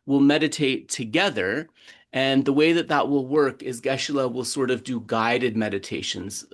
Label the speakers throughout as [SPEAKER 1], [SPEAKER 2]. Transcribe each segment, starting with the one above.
[SPEAKER 1] will meditate together. And the way that that will work is Geshe will sort of do guided meditations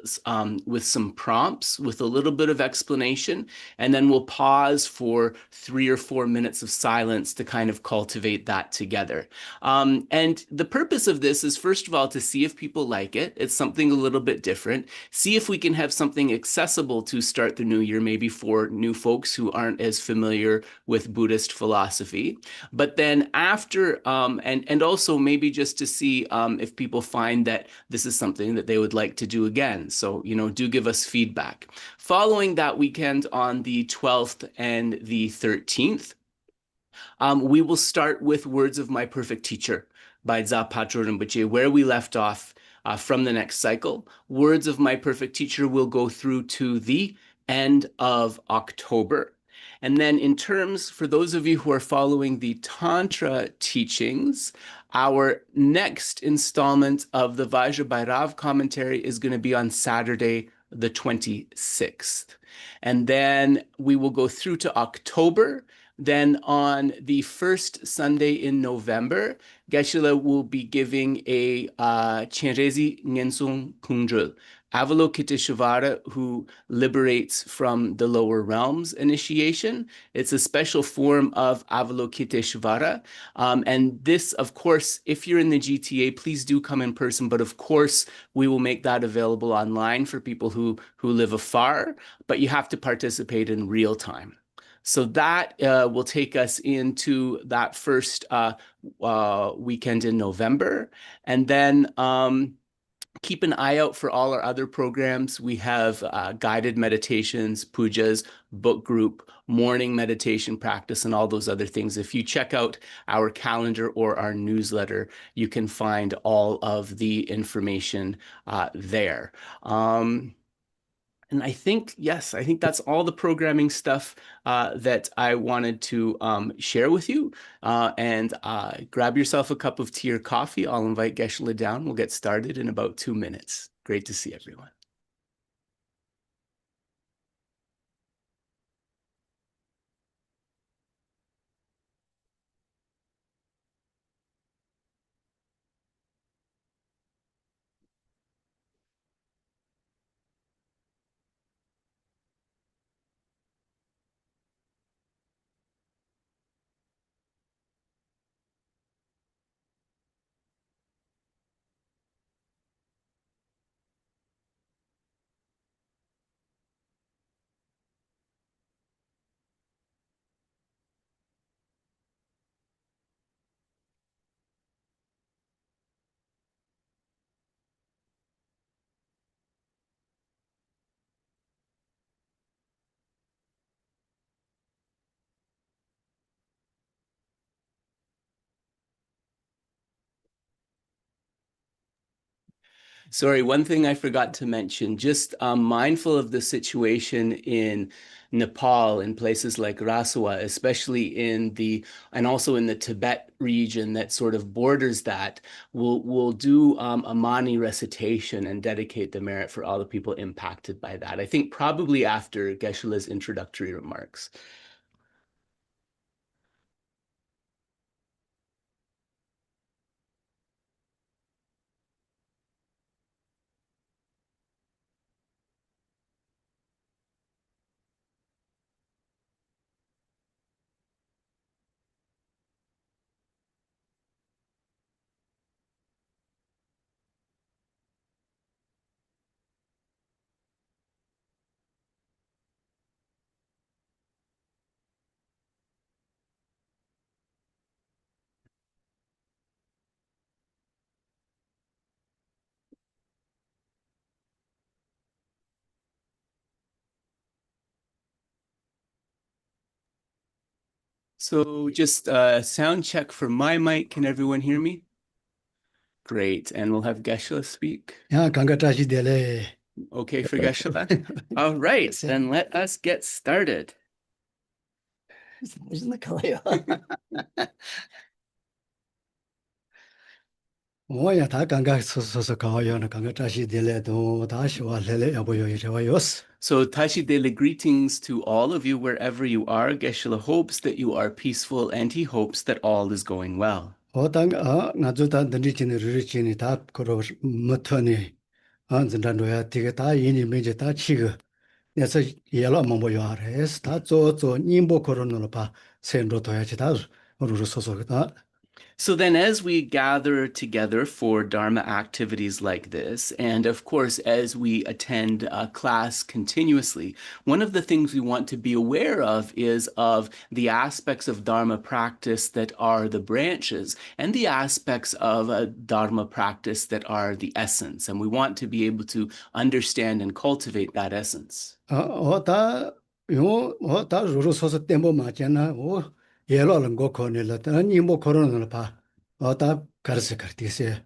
[SPEAKER 1] with some prompts, with a little bit of explanation, and then we'll pause for 3 or 4 minutes of silence to kind of cultivate that together. And the purpose of this is, first of all, to see if people like it. It's something a little bit different. See if we can have something accessible to start the new year, maybe for new folks who aren't as familiar with Buddhist philosophy. But then after, and also maybe just to see if people find that this is something that they would like to do again. So, do give us feedback. Following that weekend on the 12th and the 13th, we will start with Words of My Perfect Teacher by Patrul Rinpoche, where we left off from the next cycle. Words of My Perfect Teacher will go through to the end of October. And then in terms, for those of you who are following the Tantra teachings, our next installment of the Vajrabhairav commentary is going to be on Saturday, the 26th. And then we will go through to October. Then on the first Sunday in November, Geshe will be giving a Chenrezi Ngensung Kundrul, Avalokiteshvara, who liberates from the lower realms initiation. It's a special form of Avalokiteshvara. And this, of course, if you're in the GTA, please do come in person. But of course, we will make that available online for people who live afar, but you have to participate in real time. So that will take us into that first weekend in November. And then keep an eye out for all our other programs. We have guided meditations, pujas, book group, morning meditation practice, and all those other things. If you check out our calendar or our newsletter, you can find all of the information there. And I think, yes, I think that's all the programming stuff that I wanted to share with you. And grab yourself a cup of tea or coffee. I'll invite Geshe down. We'll get started in about 2 minutes. Great to see everyone. Sorry, one thing I forgot to mention, just mindful of the situation in Nepal and places like Raswa, especially and also in the Tibet region that sort of borders that, we'll do a mani recitation and dedicate the merit for all the people impacted by that. I think probably after Geshe-la's introductory remarks. So just a sound check for my mic. Can everyone hear me? Great. And we'll have Geshe speak.
[SPEAKER 2] Yeah, congratulations.
[SPEAKER 1] Okay for Geshe? All right, then let us get started.
[SPEAKER 2] 오야 다 감각 소소소 가요나 감각 다시 들려도 다시 와래래 여보요 이제와요스.
[SPEAKER 1] So Tashi Dele greetings to all of you wherever you are. Geshe hopes that you are peaceful and he hopes that all is going well.
[SPEAKER 2] 어당 나주다 던지지는 르르지니 다 그러 못하니 안진단도야 되게 다 이니 메제 다 치고 그래서 예로 뭐요 아레스 다 조조 님보 그러는 봐 센로 도야지 다 우르르 소소다.
[SPEAKER 1] So then, as we gather together for Dharma activities like this, and of course, as we attend class continuously, one of the things we want to be aware of is of the aspects of Dharma practice that are the branches and the aspects of Dharma practice that are the essence. And we want to be able to understand and cultivate that essence.
[SPEAKER 2] 어다 다 루루 소소 템보 맞잖아. 예로는 거 코네라 님보 그러는 봐. 어다 가르스 가르티세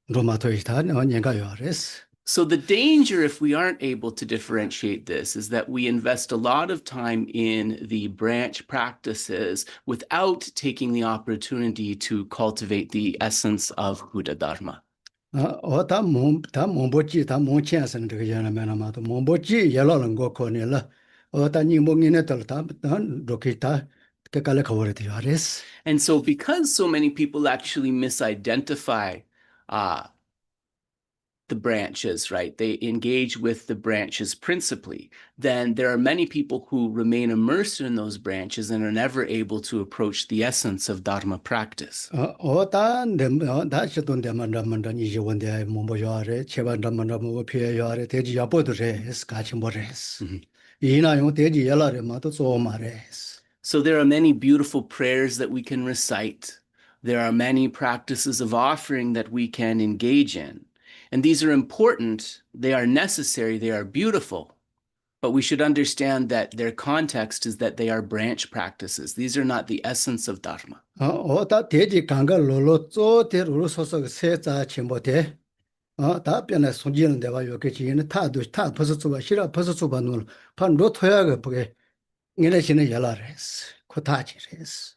[SPEAKER 2] 로마토이다 언젠가 요아레스.
[SPEAKER 1] So the danger, if we aren't able to differentiate this, is that we invest a lot of time in the branch practices without taking the opportunity to cultivate the essence of Buddha Dharma.
[SPEAKER 2] 다 몸보지 다 몸치야서는 되게 연하면아마도 몸보지 예로는 거 코네라. 다 님봉이네 다 로키타 그깔에 거버려요 아레스.
[SPEAKER 1] And so because so many people actually misidentify the branches, right? They engage with the branches principally. Then there are many people who remain immersed in those branches and are never able to approach the essence of Dharma practice. So there are many beautiful prayers that we can recite. There are many practices of offering that we can engage in. And these are important, they are necessary, they are beautiful, but we should understand that their context is that they are branch practices. These are not the essence of Dharma.
[SPEAKER 2] 답변에 손지는 데가 요게 지는 타도 타 벗어주바 싫어 벗어주바 눈 판로 토야가 보게 이래시는 연락했어. 코타지랬어.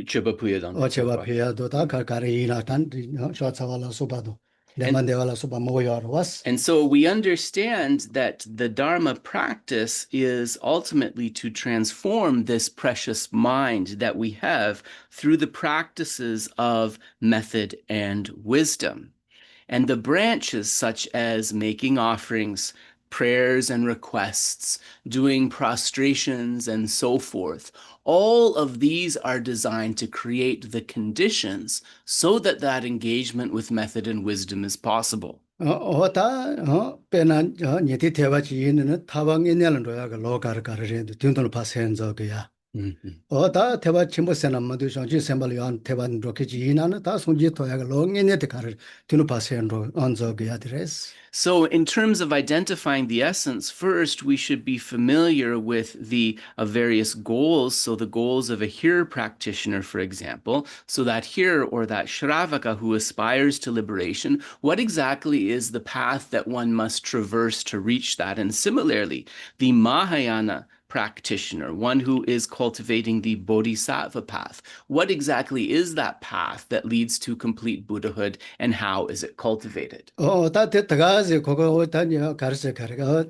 [SPEAKER 1] Chibapuya
[SPEAKER 2] 제가 피야도 다 가가리나 단 쇼차발라 소바도.
[SPEAKER 1] And so we understand that the Dharma practice is ultimately to transform this precious mind that we have through the practices of method and wisdom. And the branches, such as making offerings, prayers and requests, doing prostrations, and so forth, all of these are designed to create the conditions so that that engagement with method and wisdom is possible.
[SPEAKER 2] 배난 니티 대화지는 타방 있냐는 거야가 로가르가르레도 딘도는 파센저거야. 다 대화 침보세나 모두 정지 셈발이한 대반 로케지나는 다 손지 토야가 롱이네데 가르 딘도 파센로 언저거야 드레스.
[SPEAKER 1] So in terms of identifying the essence, first we should be familiar with the various goals. So the goals of a hearer practitioner, for example, so that hearer or that Shravaka who aspires to liberation, what exactly is the path that one must traverse to reach that? And similarly, the Mahāyāna practitioner, one who is cultivating the bodhisattva path. What exactly is that path that leads to complete Buddhahood and how is it cultivated?
[SPEAKER 2] 다 대다가지 그거 다냐 가르쳐 가르가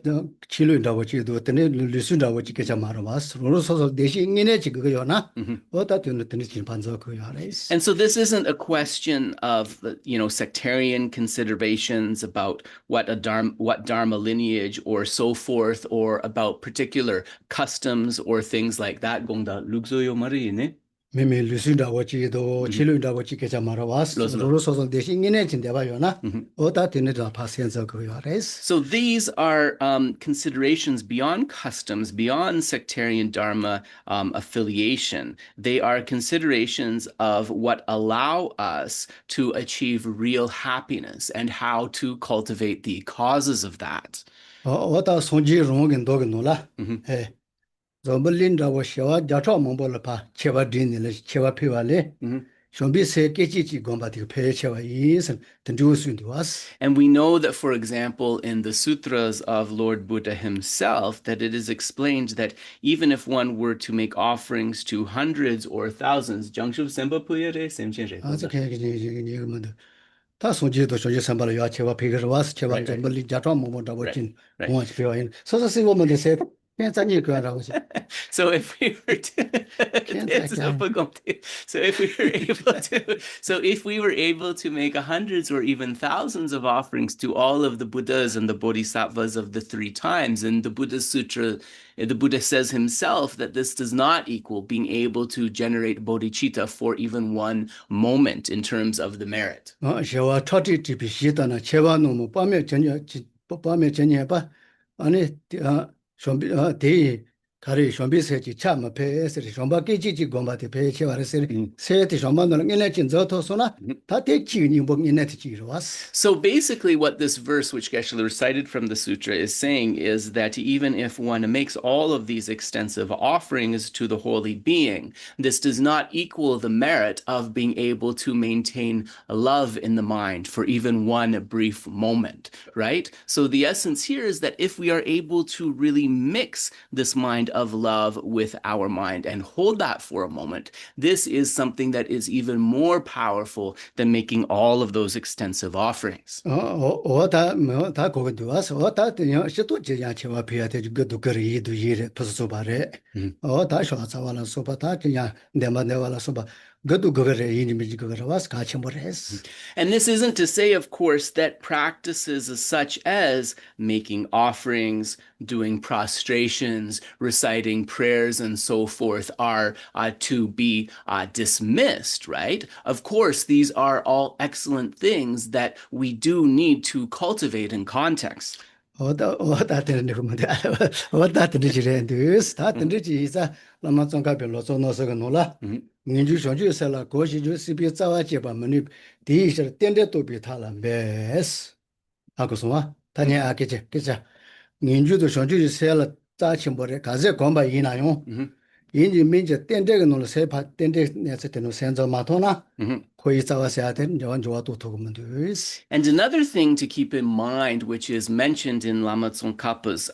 [SPEAKER 2] 치료인다고 지도 때네 리순다고 지게자 말아 왔어. 로소서 대신이네 지그거요나. 다 되는 진반저 그요 알아있어.
[SPEAKER 1] And so this isn't a question of, sectarian considerations about what dharma lineage or so forth, or about particular customs or things like that. 공다 룩소요 말이네.
[SPEAKER 2] 매매 리순다고 지도 치료인다고 지게자 말아 왔어. 로소서 대신이네 진대봐요나. 다 되는 다 파센저 그요 알아있어.
[SPEAKER 1] So these are considerations beyond customs, beyond sectarian dharma affiliation. They are considerations of what allow us to achieve real happiness and how to cultivate the causes of that.
[SPEAKER 2] 다 손지 롱긴 도긴노라. 예. 좀벌린다고 셔와 자초 몸벌 봐. 제가 드니래 제가 피와래. 좀비세 깨지지 공바디 폐체와 이선 든두스인도 왔어.
[SPEAKER 1] And we know that, for example, in the sutras of Lord Buddha himself, that it is explained that even if one were to make offerings to hundreds or thousands, 정식 sempa puyere semchenre.
[SPEAKER 2] 다 손지도 손지 선발을 요 제가 비거를 와서 제가
[SPEAKER 1] Right,
[SPEAKER 2] 이제
[SPEAKER 1] right,
[SPEAKER 2] 멀리 자주 못 잡고 진
[SPEAKER 1] right.
[SPEAKER 2] 공원 필요한 서서히 보면 되세 괜찮니 그거라고
[SPEAKER 1] So if we were to,
[SPEAKER 2] 괜찮게
[SPEAKER 1] so if we were able to, so if we were able to make hundreds or even thousands of offerings to all of the Buddhas and the Bodhisattvas of the three times, and the Buddha Sutra, the Buddha says himself that this does not equal being able to generate bodhicitta for even one moment in terms of the merit.
[SPEAKER 2] 제가 첫째 집이 시다나 제가 너무 밤에 전혀 봐 아니 좀비 대이 가리 좀비세지 참 배에서 좀바께 지지 공바데 배치 와르세 세티 좀만는 인내 진저토소나 다 대지니 뭐 인내 지로 왔어.
[SPEAKER 1] So basically, what this verse, which Geshe recited from the sutra, is saying is that even if one makes all of these extensive offerings to the holy being, this does not equal the merit of being able to maintain love in the mind for even one brief moment, right? So the essence here is that if we are able to really mix this mind of love with our mind and hold that for a moment, this is something that is even more powerful than making all of those extensive offerings.
[SPEAKER 2] 다 거기 와서 다 그냥 시도 제야 제와 비야 되지 그도 그리도 이래 벌써 바래 다 쇼아자와라 소바다 그냥 내와라 소바 그도 그거래 이님이 그거라 와서 같이 뭐랬어.
[SPEAKER 1] And this isn't to say, of course, that practices such as making offerings, doing prostrations, reciting prayers, and so forth are to be dismissed, right? Of course, these are all excellent things that we do need to cultivate in context.
[SPEAKER 2] 어다 되는 거 뭔데 어다 되는 지래인데스 다 되는 지자 라마 종가별로 zon어서가 놀라 민주 전주에서라 고시주 시비 자와제 바문이 디셔 텐데 또 비타라 베스 하고서와 다니 아게제 그자 민주도 전주에서라 자침벌에 가제 공바 이나요 인지 민제 텐데가 놀라 세파 텐데 내서 되는 센저 마토나 거기 자와서 되는 저원 좋아도 도구면 되스.
[SPEAKER 1] And another thing to keep in mind, which is mentioned in Lama Tsongkhapa's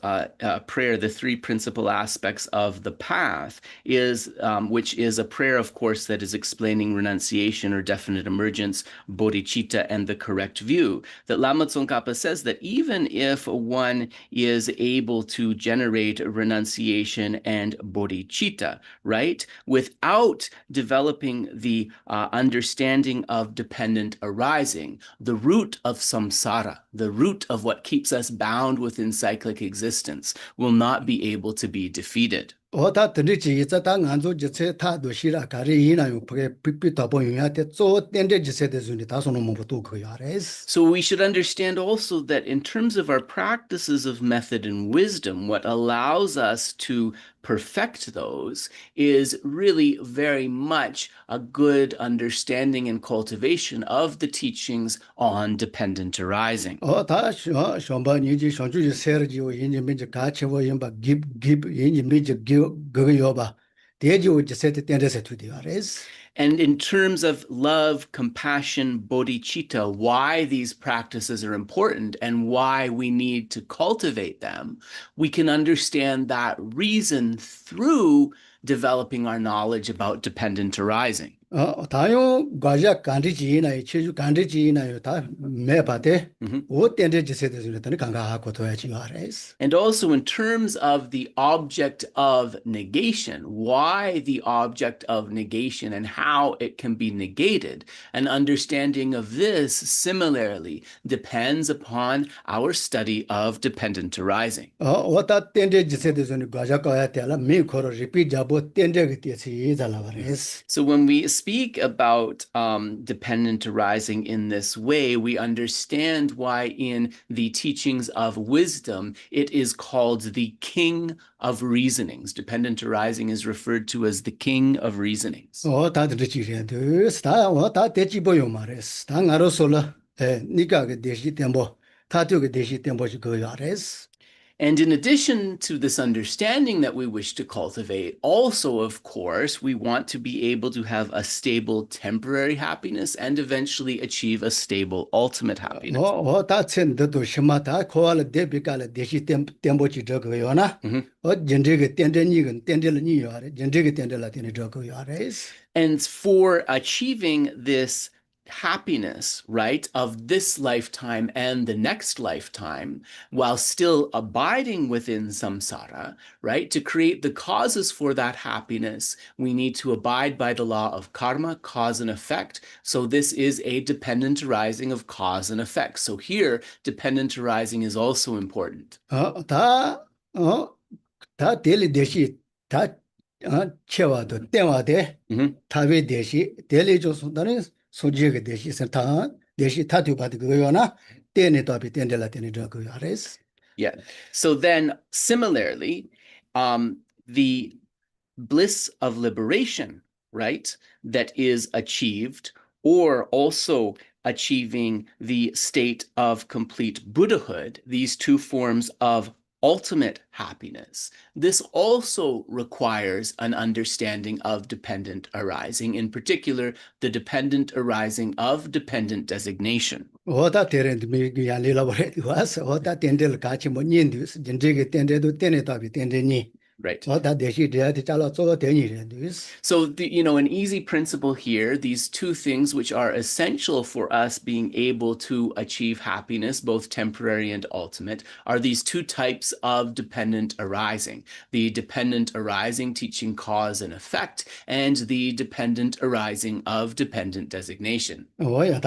[SPEAKER 1] prayer, the three principal aspects of the path, is which is a prayer, of course, that is explaining renunciation or definite emergence, bodhicitta, and the correct view. That Lama Tsongkhapa says that even if one is able to generate renunciation and bodhicitta, right, without developing the understanding of dependent arising, the root of samsara, the root of what keeps us bound within cyclic existence, will not be able to be defeated.
[SPEAKER 2] 어다 드리지 이자당 안조 지체 타도시라 가리 이나요 그게 삐삐다 보이야테 조 텐데 지세데 준이 다소노 뭐도 그야레스.
[SPEAKER 1] So we should understand also that in terms of our practices of method and wisdom, what allows us to perfect those is really very much a good understanding and cultivation of the teachings on dependent arising.
[SPEAKER 2] 다 쇼반이지 쇼주지 세르지오 인지민지 가치고 임바 give 인지민지 그거요바 대지오 지세데 텐데세 투디아레스.
[SPEAKER 1] And in terms of love, compassion, bodhicitta, why these practices are important and why we need to cultivate them, we can understand that reason through developing our knowledge about dependent arising.
[SPEAKER 2] 다요 과자 간디지나이 체주 간디지나요 다 매바데 오 텐데 지세데 준이 강가하고 도야지 아레스.
[SPEAKER 1] And also in terms of the object of negation, why the object of negation and how it can be negated, an understanding of this similarly depends upon our study of dependent arising.
[SPEAKER 2] 오다 텐데 지세데 준이 과자 가야 되라 미코로 리피 잡고 텐데 그때시 잘라바레스.
[SPEAKER 1] So when we speak about dependent arising in this way, we understand why in the teachings of wisdom, it is called the king of reasonings. Dependent arising is referred to as the king of reasonings.
[SPEAKER 2] 다 들으시려도 다 대지보요 말레스. 당 알아서라 니가 그 대시 tembo 타투 대시 tembo지 그거 아레스.
[SPEAKER 1] And in addition to this understanding that we wish to cultivate, also, of course, we want to be able to have a stable temporary happiness and eventually achieve a stable ultimate happiness.
[SPEAKER 2] 다 첸도 śamatha 코알 데비칼 대시 tembo지 저거요나. 전제게 텐데니건 텐데르니요 아레. 전제게 텐데라 텐데 저거요 아레스.
[SPEAKER 1] And for achieving this happiness, right, of this lifetime and the next lifetime, while still abiding within samsara, right? To create the causes for that happiness, we need to abide by the law of karma, cause and effect. So this is a dependent arising of cause and effect. So here, dependent arising is also important.
[SPEAKER 2] 다 데리 대시 다 채와도 땡와대 타베 대시 데리 조선다는 소지게 대시 다 대시 타투 받고 그거나 땡네 답이 땡들라 땡네 그 아레스.
[SPEAKER 1] Yeah. So then similarly, the bliss of liberation, right, that is achieved, or also achieving the state of complete Buddhahood, these two forms of ultimate happiness. This also requires an understanding of dependent arising, in particular, the dependent arising of dependent designation.
[SPEAKER 2] 오다 데렌드 미기 알리라 버레 와서 오다 땡들 같이 뭐 년디스 진짜게 땡데도 땡네 답이 땡데니.
[SPEAKER 1] Right.
[SPEAKER 2] So an
[SPEAKER 1] easy principle here, these two things which are essential for us being able to achieve happiness, both temporary and ultimate, are these two types of dependent arising. The dependent arising teaching cause and effect, and the dependent arising of dependent designation.
[SPEAKER 2] Yeah,
[SPEAKER 1] it's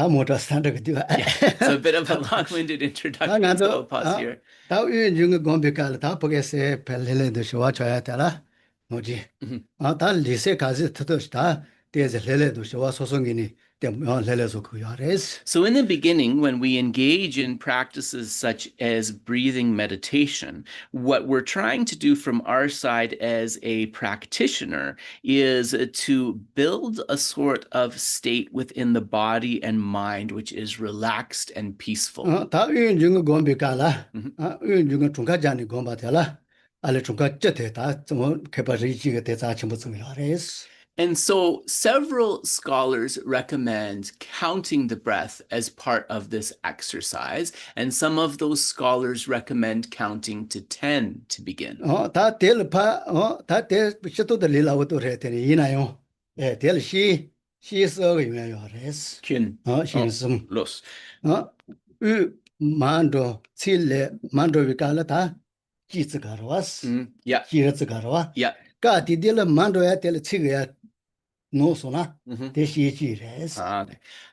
[SPEAKER 1] a bit of a long-winded introduction, so I'll pause here. So in the beginning, when we engage in practices such as breathing meditation, what we're trying to do from our side as a practitioner is to build a sort of state within the body and mind which is relaxed and peaceful. And so several scholars recommend counting the breath as part of this exercise, and some of those scholars recommend counting to 10 to begin. Los.
[SPEAKER 2] Mando, Chile, Mando Vicala,
[SPEAKER 1] yeah.
[SPEAKER 2] Yeah. Gati dilla mando ya tel chiga no sona.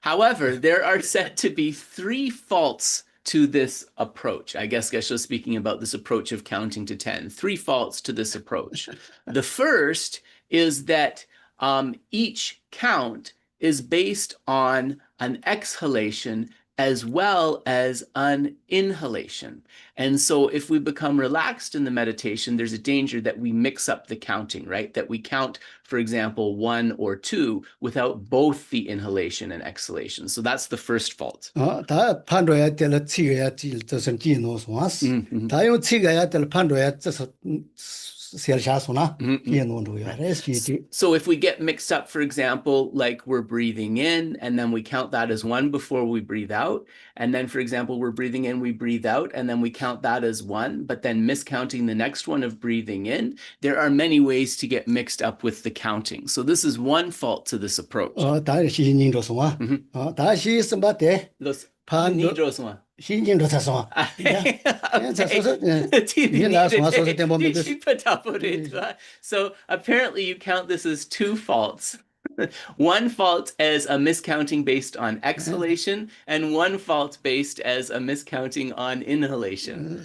[SPEAKER 1] However, there are said to be 3 faults to this approach. I guess Geshe was speaking about this approach of counting to 10. 3 faults to this approach. The first is that each count is based on an exhalation as well as an inhalation. And so if we become relaxed in the meditation, there's a danger that we mix up the counting, right? That we count, for example, 1 or 2 without both the inhalation and exhalation. So that's the first fault. So if we get mixed up, for example, like we're breathing in and then we count that as 1 before we breathe out, and then, for example, we're breathing in, we breathe out, and then we count that as 1, but then miscounting the next one of breathing in, there are many ways to get mixed up with the counting. So this is one fault to this approach. So apparently you count this as 2 faults. One fault as a miscounting based on exhalation, and one fault based as a miscounting on inhalation.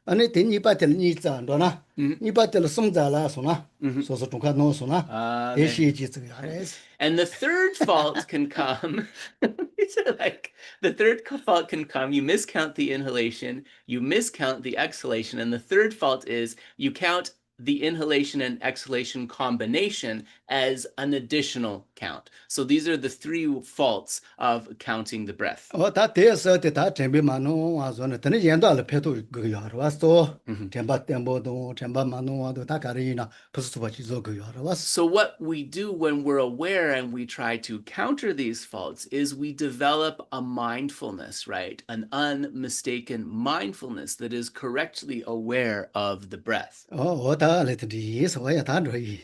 [SPEAKER 2] 아니 대니바텔 니자도나 니바텔 성자라 소나 소소 동카 노소나 대시지즈가레스.
[SPEAKER 1] And the third fault can come the third fault can come, you miscount the inhalation, you miscount the exhalation, and the third fault is you count the inhalation and exhalation combination as an additional count. So these are the three faults of counting the breath.
[SPEAKER 2] 다 대서 다 준비만은 와서는 드는 연도를 패도 그거 왔어. 템바 템보도 템바만은 와도 다 가리나 부스부지 그거 왔어.
[SPEAKER 1] So what we do when we're aware and we try to counter these faults is we develop a mindfulness, right? An unmistaken mindfulness that is correctly aware of the breath.
[SPEAKER 2] 다 레트디 소야 다 로이.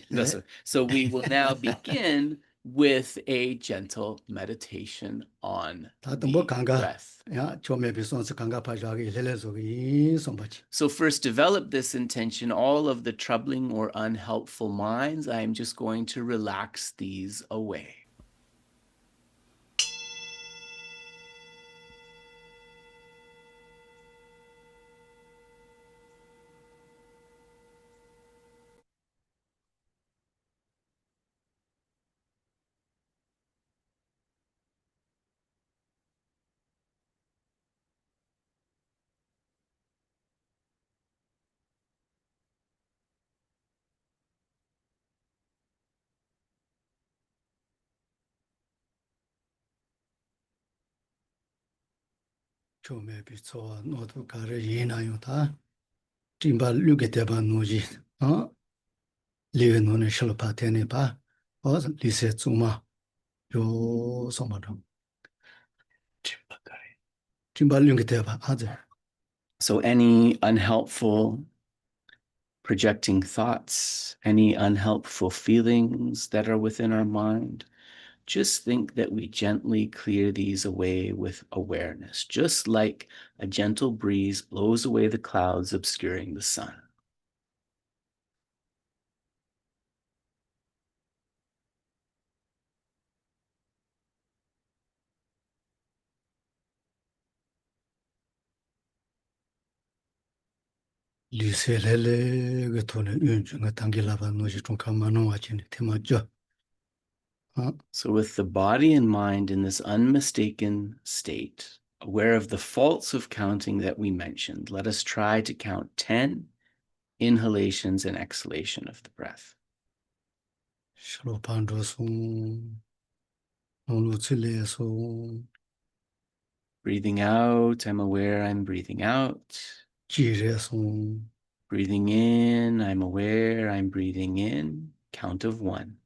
[SPEAKER 1] So we will now begin with a gentle meditation on the breath.
[SPEAKER 2] 야, 처음에 비선스 강가 파자기 렐레소기 손바치.
[SPEAKER 1] So first develop this intention, all of the troubling or unhelpful minds, I am just going to relax these away.
[SPEAKER 2] 처음에 비서 너도 가르 이나요다. timba luge teba noji liwe nune shilpa tene pa lise tsuma yo somado timba luge teba aze.
[SPEAKER 1] So any unhelpful projecting thoughts, any unhelpful feelings that are within our mind, just think that we gently clear these away with awareness, just like a gentle breeze blows away the clouds obscuring the sun.
[SPEAKER 2] Lise lele ge tone yunju nga tangi laba noji chungka mano wachini tema jo.
[SPEAKER 1] So with the body and mind in this unmistaken state, aware of the faults of counting that we mentioned, let us try to count 10 inhalations and exhalation of the breath.
[SPEAKER 2] Shilo pandro sung, nolu tsile sung,
[SPEAKER 1] Breathing out, I'm aware I'm breathing out.
[SPEAKER 2] jire sung,
[SPEAKER 1] Breathing in, I'm aware I'm breathing in. Count of 1.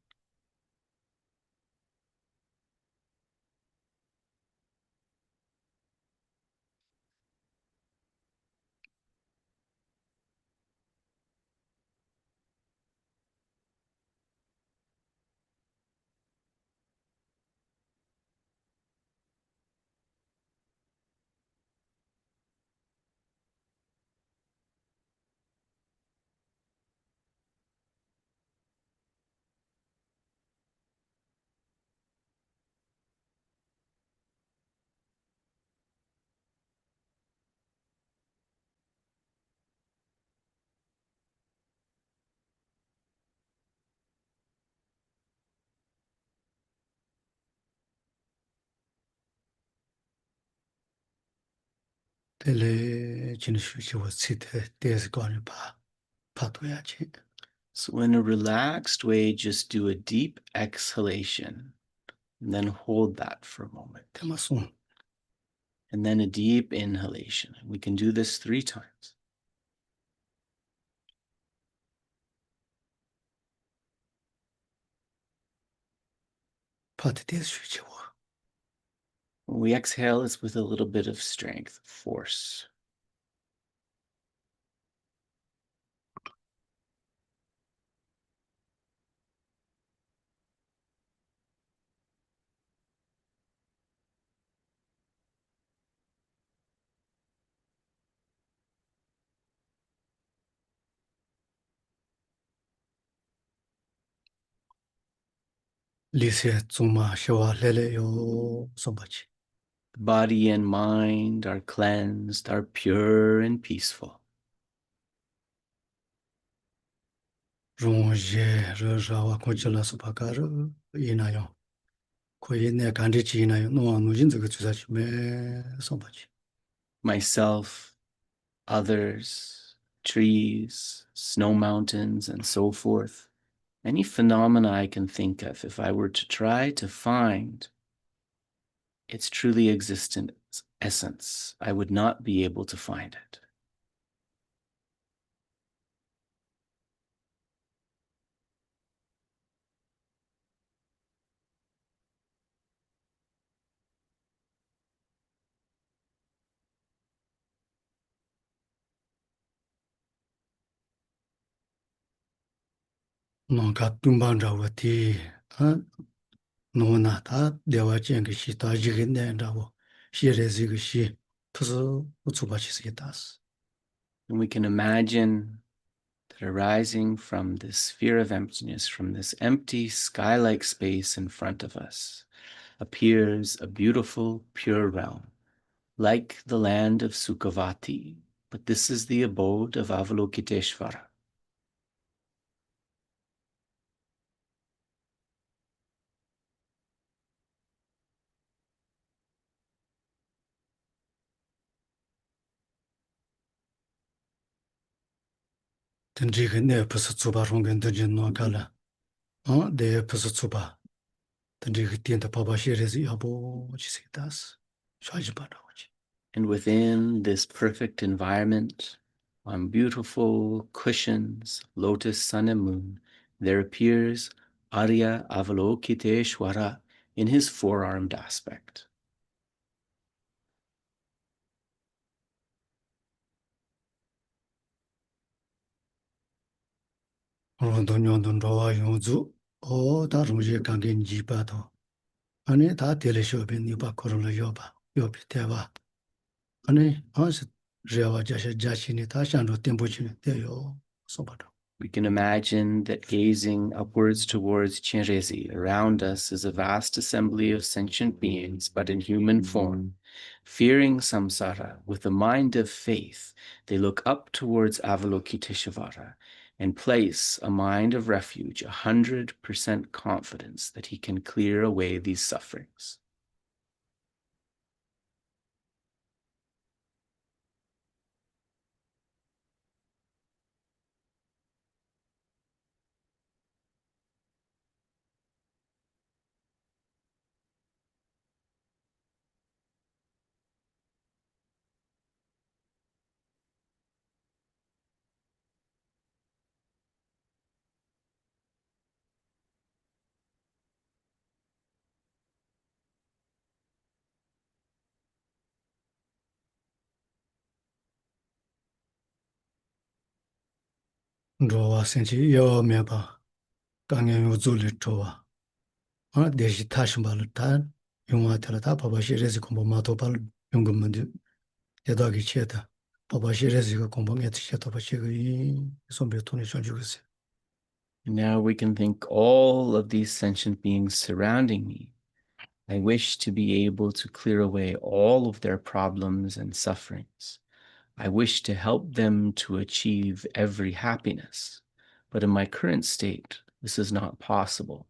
[SPEAKER 2] tele jine shuchi wa tsite tezi gani pa, pato ya chi.
[SPEAKER 1] So in a relaxed way, just do a deep exhalation and then hold that for a moment.
[SPEAKER 2] Tema sung.
[SPEAKER 1] And then a deep inhalation. We can do this 3 times.
[SPEAKER 2] Pati tezi shuchi wa.
[SPEAKER 1] When we exhale, it's with a little bit of strength, force.
[SPEAKER 2] Lise tsuma shewa lele yo sombachi.
[SPEAKER 1] The body and mind are cleansed, are pure and peaceful.
[SPEAKER 2] Rung ye re rawa konchila supaka re ina yo. Ko ye ne kandi chi ina yo no anu jin zege tsusachi me sombachi.
[SPEAKER 1] Myself, others, trees, snow mountains, and so forth. Any phenomena I can think of, if I were to try to find its truly existent essence, I would not be able to find it.
[SPEAKER 2] nōngkā tūmbāng rāwa tī, nō nā tā dewa jian kī shī, tā yīgī nēn rāwa, shī rē zī kī shī, tūsū utsūpa chī sī tās.
[SPEAKER 1] And we can imagine that arising from this sphere of emptiness, from this empty sky-like space in front of us, appears a beautiful, pure realm, like the land of Sukhavati, but this is the abode of Avalokiteshvara.
[SPEAKER 2] Tēn rī kī nē pūsū tsūpa rōngiān tēn jī nō kā lā, dē pūsū tsūpa, tēn rī kī tēn tā pāpā shī rē zī yābō chī sī tās, shā jī pā rāwa chī.
[SPEAKER 1] And within this perfect environment, on beautiful cushions, lotus, sun, and moon, there appears Arya Avalokiteshvara in his four-armed aspect.
[SPEAKER 2] rōntō nyōntō rōwā yōngzū, tā rōngjī kāngi njī pā tō, anī tā tēlē shōpi nī pā kōrōla yōpa, yōpi tēwā, anī sī rēwā jāshā jāshī nī tā shāntō tēmbō chī nī tē yō sōpa tō.
[SPEAKER 1] We can imagine that gazing upwards towards Chenrezi, around us is a vast assembly of sentient beings, but in human form. Fearing samsara, with a mind of faith, they look up towards Avalokiteshvara and place a mind of refuge, 100% confidence that he can clear away these sufferings.
[SPEAKER 2] rōwā sēnchī yō mē pā, kāngi yō dzū lī chōwā, dēshī tā shimbā lī tā, yōngwā tēlā tā pāpā shī rēzī kōmbō mā tō pā lī yōnggō mōndī, tētā kī chē tā, pāpā shī rēzī kō kōmbō ngē tī chē tā pā shī kō yī, sōmbē tōni shōng chū kī sē.
[SPEAKER 1] Now we can think all of these sentient beings surrounding me. I wish to be able to clear away all of their problems and sufferings. I wish to help them to achieve every happiness. But in my current state, this is not possible.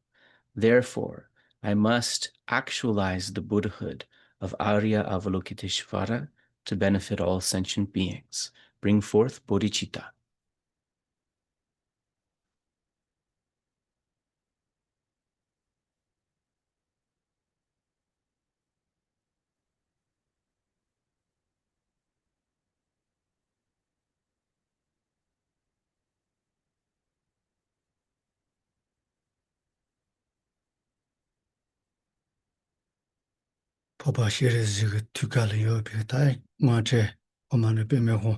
[SPEAKER 1] Therefore, I must actualize the Buddhahood of Arya Avalokiteshvara to benefit all sentient beings. Bring forth bodhicitta.
[SPEAKER 2] pāpā shī rēzī kī tū kā lī yō pī tā, ngā chē, o mā nī pē mē hō,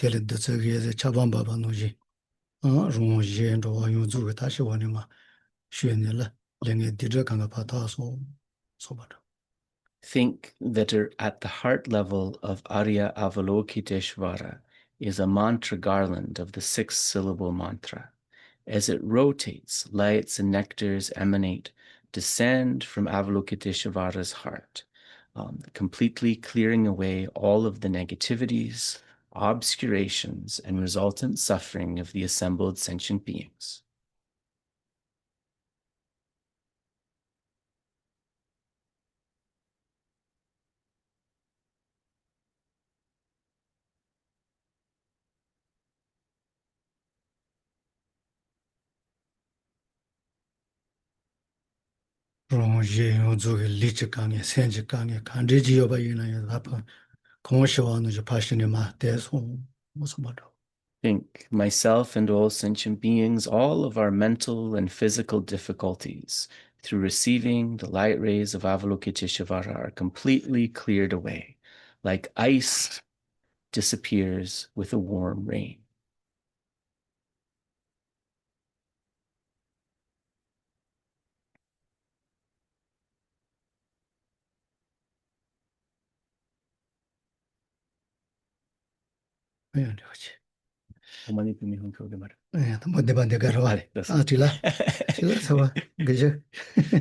[SPEAKER 2] tēlī dā tsā kī yé zē chā bāmbā bā nō jī, rōng jī yé rōwā yōng dzū kī tā shī wā nī mā, shū yé nī lā, lē ngē dī rā kāngā pā tā sō, sō bā rā.
[SPEAKER 1] Think that at the heart level of Arya Avalokiteshvara is a mantra garland of the 6-syllable mantra. As it rotates, lights and nectars emanate, descend from Avalokiteshvara's heart, completely clearing away all of the negativities, obscurations, and resultant suffering of the assembled sentient beings. Think, myself and all sentient beings, all of our mental and physical difficulties, through receiving the light rays of Avalokiteshvara, are completely cleared away, like ice disappears with a warm rain.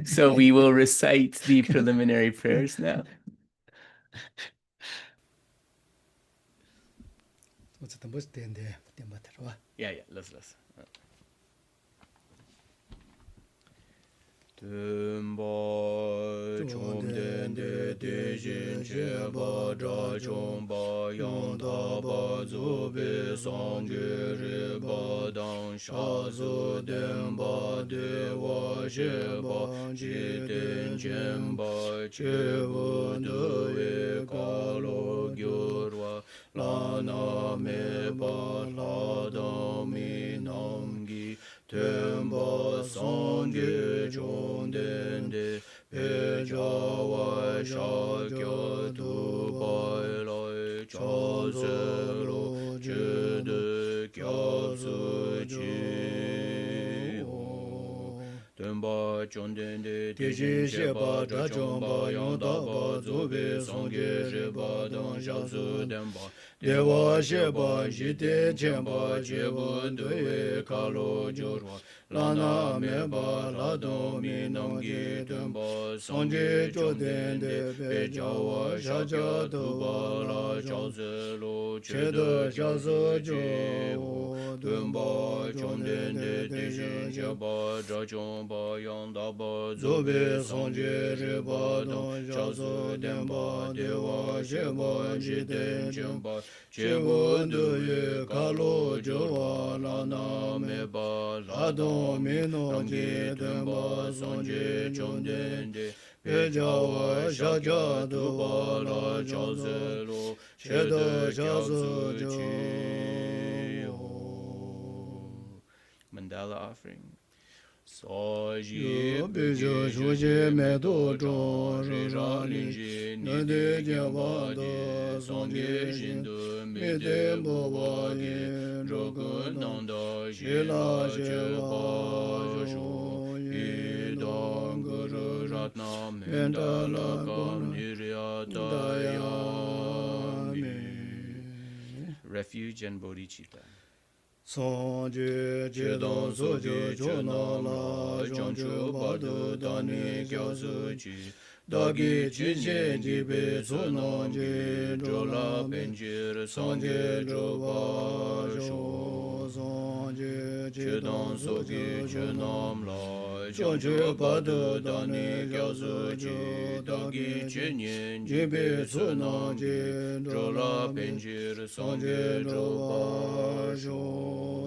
[SPEAKER 1] So we will recite the preliminary prayers now. Yeah, let's. Tumba chomden de dejin cheba dra chomba yanda ba zobe sangye riba dan shazo demba dewa sheba jiten chemba chevu dewe kalo gyurwa lana meba ladami namgi Temba sangye chondende pejawa shakya tupai lai chazelo chede kyabsu chi Temba chondende tejin sheba drachomba yondaba zobe sangye sheba dan shabsu demba Dewa sheba jite chemba chebu dewe kalo jorwa Lana meba lado minamgi temba sangye chodende pejawa shaja tuba la chazelo cheda shaza jo Temba chondende tejin sheba drachomba yondaba zobe sangye reba dan shaza demba dewa sheba jite chemba Chevo doye kalo jorwa lana meba lado mino je demba sanje chondende pejawa shaja duba la chazelo cheda chazo chi Mandala offering Soji bejo shuje medo zhong rira linji nide jianwa de songye shindu mide boba ye zhogu nanda shila sheba shu yidang guru ratna mendala kam niryata yami Refuge and Bodhicitta Sanje jedang soje chona la janchu badu dani gyatsu chi dagi chinshe jibe sunang je jola benjir sanje joba sho sanje jedang soje chonam la janchu badu dani gyatsu chi dagi chinshe jibe sunang je jola benjir sanje joba sho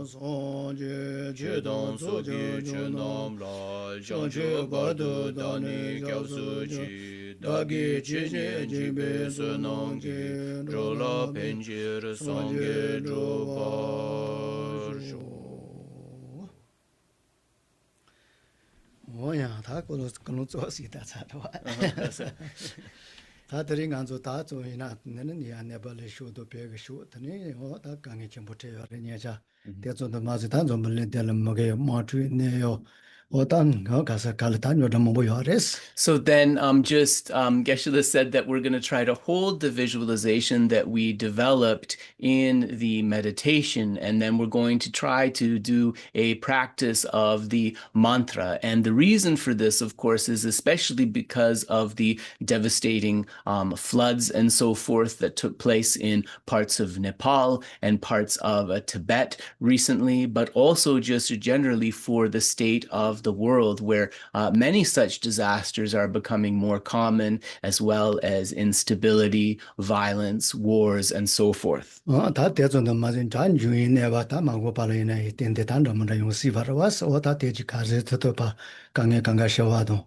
[SPEAKER 1] Sanje chedang soji chenam la Sanje badu dani gyabsu chi Dagi chinye jibe sunang ki Jola penjir sangye jobar sho
[SPEAKER 2] Oya, ta kono tsosi ta tsadwa. Ta tari nganzo ta tso ina nene ya nebale shu do pege shu tani o ta kange chimbo te yo re nyeja. Te tso do mazi ta zo mele de le moge ma tu ne yo. O tan ga sa kal tan yo da mo yo res.
[SPEAKER 1] So then Geshe said that we're going to try to hold the visualization that we developed in the meditation, and then we're going to try to do a practice of the mantra. And the reason for this, of course, is especially because of the devastating floods and so forth that took place in parts of Nepal and parts of Tibet recently, but also just generally for the state of the world where many such disasters are becoming more common, as well as instability, violence, wars, and so forth.
[SPEAKER 2] Ta te tso do mazi tan ju ne ba ta ma go pa le ne ten de tan do mo da yo si va was o ta te ji ka ze to pa kange kanga shewa do.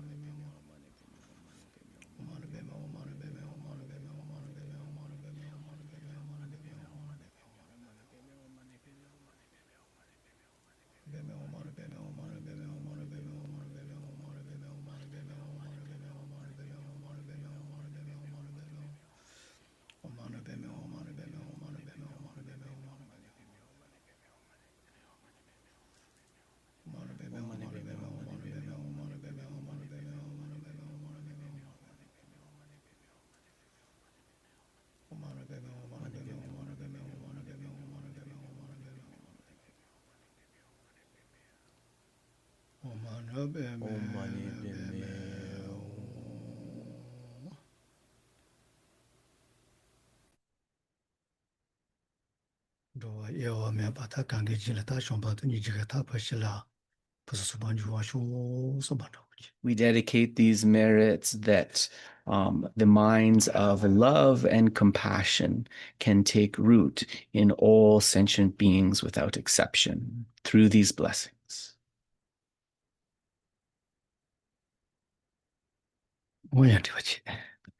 [SPEAKER 1] We dedicate these merits that the minds of love and compassion can take root in all sentient beings without exception through these blessings.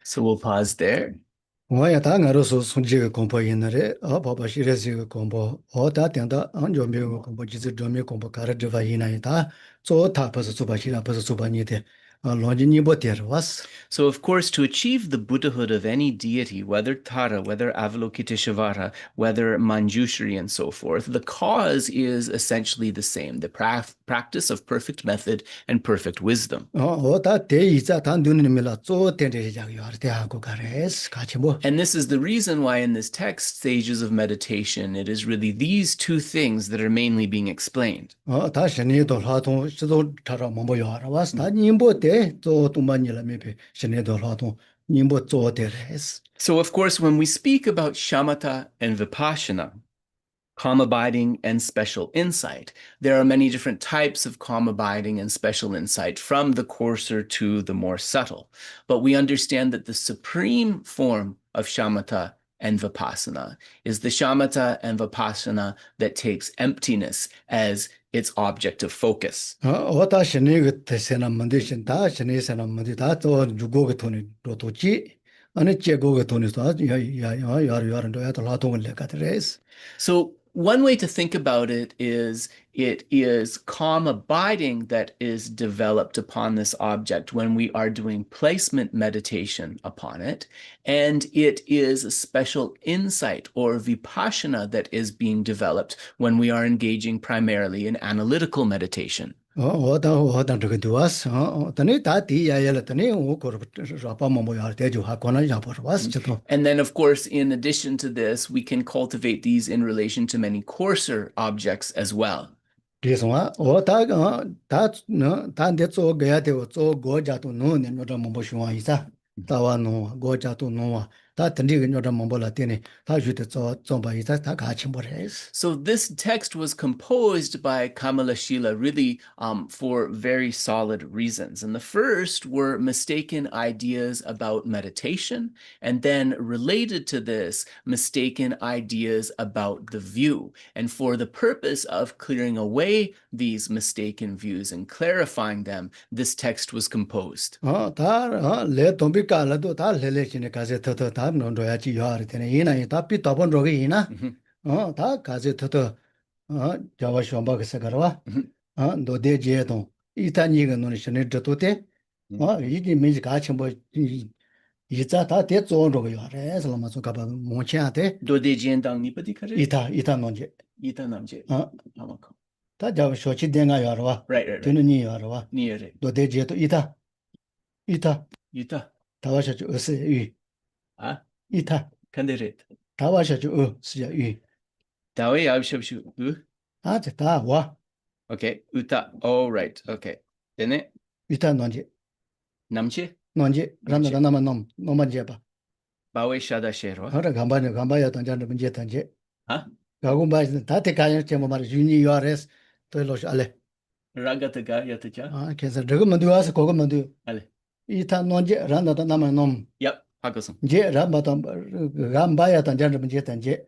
[SPEAKER 1] So we'll pause there. So, of course, to achieve the Buddhahood of any deity, whether Tara, whether Avalokiteshvara, whether Manjushri, and so forth, the cause is essentially the same, the practice of perfect method and perfect wisdom. And this is the reason why in this text, stages of meditation, it is really these two things that are mainly being explained. So, of course, when we speak about shamatha and vipaśyanā, calm abiding and special insight, there are many different types of calm abiding and special insight, from the coarser to the more subtle. But we understand that the supreme form of shamatha and vipaśyanā is the shamatha and vipaśyanā that takes emptiness as its object of focus. So one way to think about it is calm abiding that is developed upon this object when we are doing placement meditation upon it, and it is a special insight or vipaśyanā that is being developed when we are engaging primarily in analytical meditation. And then, of course, in addition to this, we can cultivate these in relation to many coarser objects as well. So this text was composed by Kamalaśīla really for very solid reasons. And the first were mistaken ideas about meditation, and then related to this, mistaken ideas about the view. And for the purpose of clearing away these mistaken views and clarifying them, this text was composed.
[SPEAKER 2] 다 가제 터터 자와 쇼amba 가서가라 노데 제동 이탄이가 노는 신의 저도데 이게 민지 같이 뭐 이자 다 대조로 요래 살마서 가봐 몽치한테
[SPEAKER 1] 도대지엔당 니버디 카레
[SPEAKER 2] 이타 논제
[SPEAKER 1] 이타 남제 아마코
[SPEAKER 2] 다 자와 쇼치 denga 요러와 되는 니 요러와
[SPEAKER 1] 니에레
[SPEAKER 2] 노데 제도 이타 다와셔 어스 이타
[SPEAKER 1] 칸데레
[SPEAKER 2] 다와셔 스야
[SPEAKER 1] 다웨 야브쇼쇼
[SPEAKER 2] 와
[SPEAKER 1] Okay, uta. Oh, right. Okay. Dene
[SPEAKER 2] 이타 논제
[SPEAKER 1] 남che
[SPEAKER 2] 논제 란다 나만 nomanje 봐
[SPEAKER 1] bawe shada shero.
[SPEAKER 2] ahora gambaya tanjana 문제 tan제
[SPEAKER 1] Ha?
[SPEAKER 2] 가고바지 다테 가야 제모 말 유니 요아레스 또 로시 알레
[SPEAKER 1] Ragataga yataja.
[SPEAKER 2] 그래서 저거 먼저 와서 그거 먼저
[SPEAKER 1] Ale.
[SPEAKER 2] 이타 논제 란다 나만 놈
[SPEAKER 1] Yep. Hagosun.
[SPEAKER 2] 제 람바다 gambaya tanjana 문제 tan제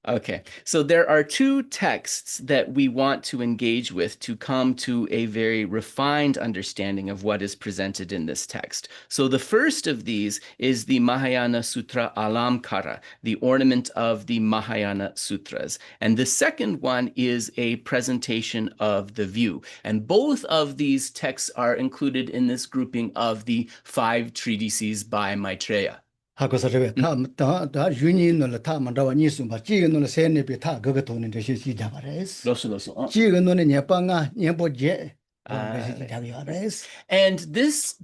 [SPEAKER 1] Okay, so there are two texts that we want to engage with to come to a very refined understanding of what is presented in this text. So the first of these is the Mahāyāna Sutra Alamkara, the ornament of the Mahāyāna Sutras. And the second one is a presentation of the view. And both of these texts are included in this grouping of the 5 treatises by Maitreya.
[SPEAKER 2] 하고서래 다 유니는 다 만다와 니스마 지근은 세네비 다 그거 돈은 저 시자 말했어
[SPEAKER 1] 로스.
[SPEAKER 2] 지근은 예방아 예보제
[SPEAKER 1] And these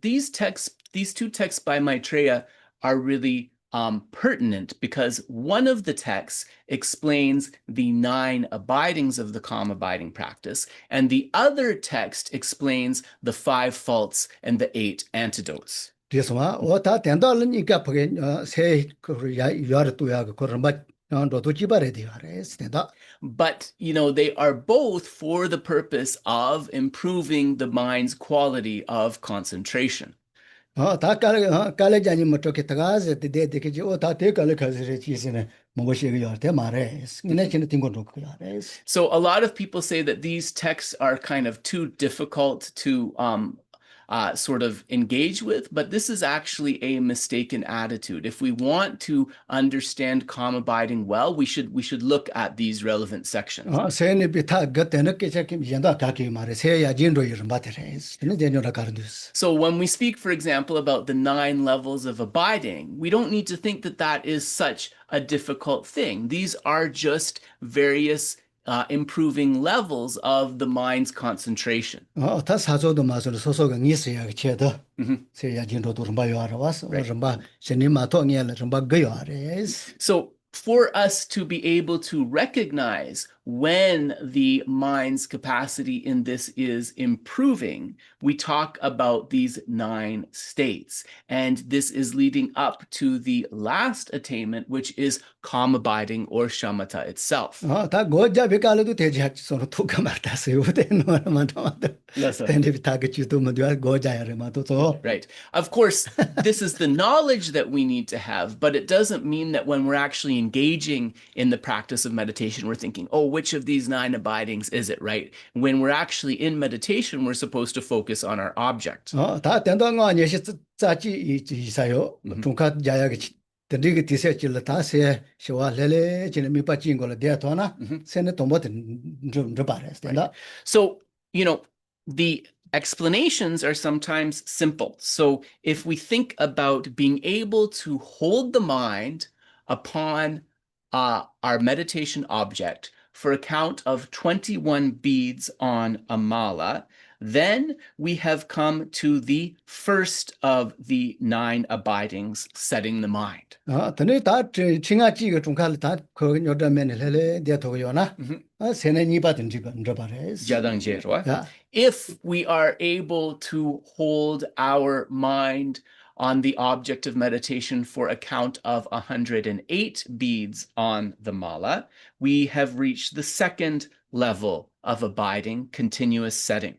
[SPEAKER 1] two texts by Maitreya are really pertinent because one of the texts explains the 9 abidings of the calm abiding practice, and the other text explains the 5 faults and the 8 antidotes.
[SPEAKER 2] 그래서 다 된다니까 보게 새 요아르 또야 그런 막 너도 지발해 돼야 된다.
[SPEAKER 1] But they are both for the purpose of improving the mind's quality of concentration.
[SPEAKER 2] 다 깔래자니 뭐 저렇게 다가서 되게 다 대깔을 가지고 지시는 뭐시게 요한테 말해. 근데 진짜 띵고도 그거야.
[SPEAKER 1] So a lot of people say that these texts are kind of too difficult to sort of engage with, but this is actually a mistaken attitude. If we want to understand calm abiding well, we should look at these relevant sections. So when we speak, for example, about the 9 levels of abiding, we don't need to think that that is such a difficult thing. These are just various improving levels of the mind's concentration.
[SPEAKER 2] 다 사조도 마서 소소가 니스야 쳇다. 세야 진도도 좀 봐요 알아봤어. 좀 봐. 신이 마토니엘 좀 봐. 거요 알아스.
[SPEAKER 1] So for us to be able to recognize when the mind's capacity in this is improving, we talk about these 9 states. And this is leading up to the last attainment, which is calm abiding or shamatha itself.
[SPEAKER 2] 다 고자 비깔도 되지 서로 두가 말다서요.
[SPEAKER 1] Right. Of course, this is the knowledge that we need to have, but it doesn't mean that when we're actually engaging in the practice of meditation, we're thinking, oh, which of these 9 abidings is it, right? When we're actually in meditation, we're supposed to focus on our object.
[SPEAKER 2] 다 된다는 거 아니야. 짜지 이사요. 중카 자야게 드리게 디세질 다세 시와 레레 지는 미빠진 걸로 대토나 세네 도모든 좀 바레스 된다.
[SPEAKER 1] So, the explanations are sometimes simple. So if we think about being able to hold the mind upon our meditation object for a count of 21 beads on a mala, then we have come to the first of the 9 abidings, setting the mind.
[SPEAKER 2] 근데 다 칭아지가 중칼 다 거기 요다면에 레레 대토요나. 세네 니바든 지금 바레스.
[SPEAKER 1] If we are able to hold our mind on the object of meditation for a count of 108 beads on the mala, we have reached the second level of abiding, continuous setting.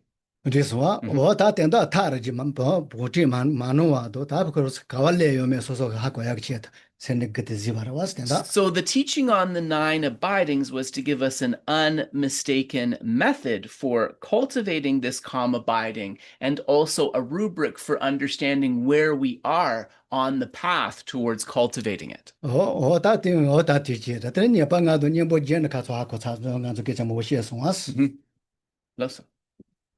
[SPEAKER 2] 这是我打点到他的就不这蛮弄啊，都打不可是搞完了有没有说还过要个钱的，现在给的是吧？我是点到。
[SPEAKER 1] So the teaching on the 9 abidings was to give us an unmistaken method for cultivating this calm abiding and also a rubric for understanding where we are on the path towards cultivating it.
[SPEAKER 2] 我打点接的，但是你把俺都你不见的看出还可差，俺就给咱们我写送啊是，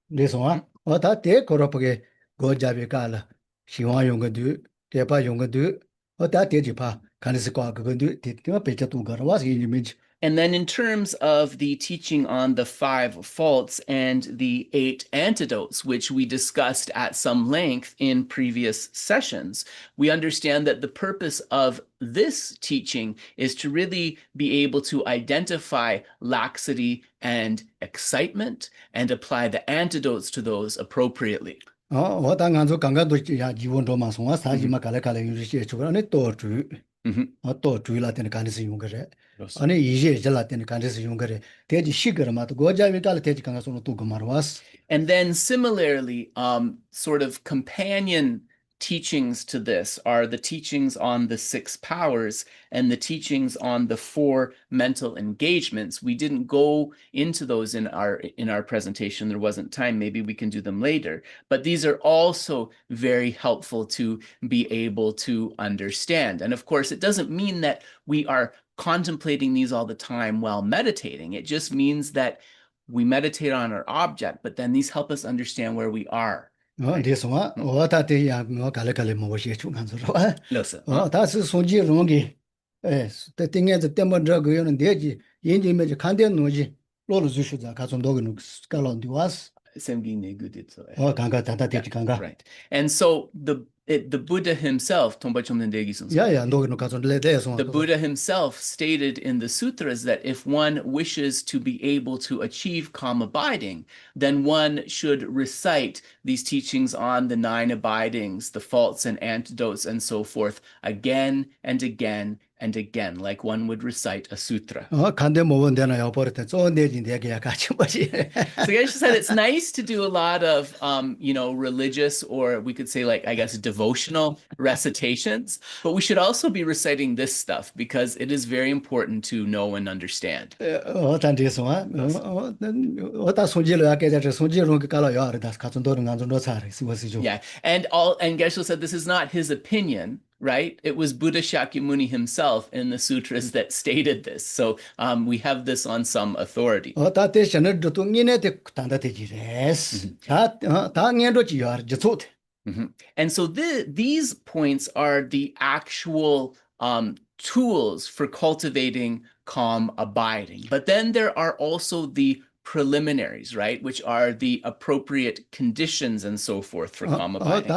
[SPEAKER 2] 你送啊，我打点可了不给国家别干了，希望用个度，点把用个度，我打点就怕看的是挂个度，点我别叫多个了，我是你们。
[SPEAKER 1] And then in terms of the teaching on the 5 faults and the 8 antidotes, which we discussed at some length in previous sessions, we understand that the purpose of this teaching is to really be able to identify laxity and excitement and apply the antidotes to those appropriately.
[SPEAKER 2] 我当俺就刚刚都呀，几分钟嘛，从我三级嘛，搞来有些出来，你多注，多注了，点干的是用个人，你一些就了，点干的是用个人，点就习惯了嘛，国家为干了，点就刚刚说了多个嘛，我是。
[SPEAKER 1] And then similarly, sort of companion teachings to this are the teachings on the 6 powers and the teachings on the 4 mental engagements. We didn't go into those in our presentation. There wasn't time. Maybe we can do them later. But these are also very helpful to be able to understand. And of course, it doesn't mean that we are contemplating these all the time while meditating. It just means that we meditate on our object, but then these help us understand where we are.
[SPEAKER 2] 这是我打的呀，我搞来我写出看出来，Listen. 他是从几容易，在顶眼子点么这个有人点击，眼睛没就看点东西，落了就是在看从多个弄搞了的话是。
[SPEAKER 1] Right. And so the Buddha himself, the Buddha himself stated in the sutras that if one wishes to be able to achieve calm abiding, then one should recite these teachings on the 9 abidings, the faults and antidotes and so forth, again and again and again, like one would recite a sutra. So Geshe said it's nice to do a lot of, religious, or we could say like, I guess, devotional recitations, but we should also be reciting this stuff because it is very important to know and understand. Yeah. And Geshe said this is not his opinion, right? It was Buddha Shakyamuni himself in the sutras that stated this. So we have this on some authority. And so these points are the actual tools for cultivating calm abiding. But then there are also the preliminaries, right, which are the appropriate conditions and so forth for calm abiding.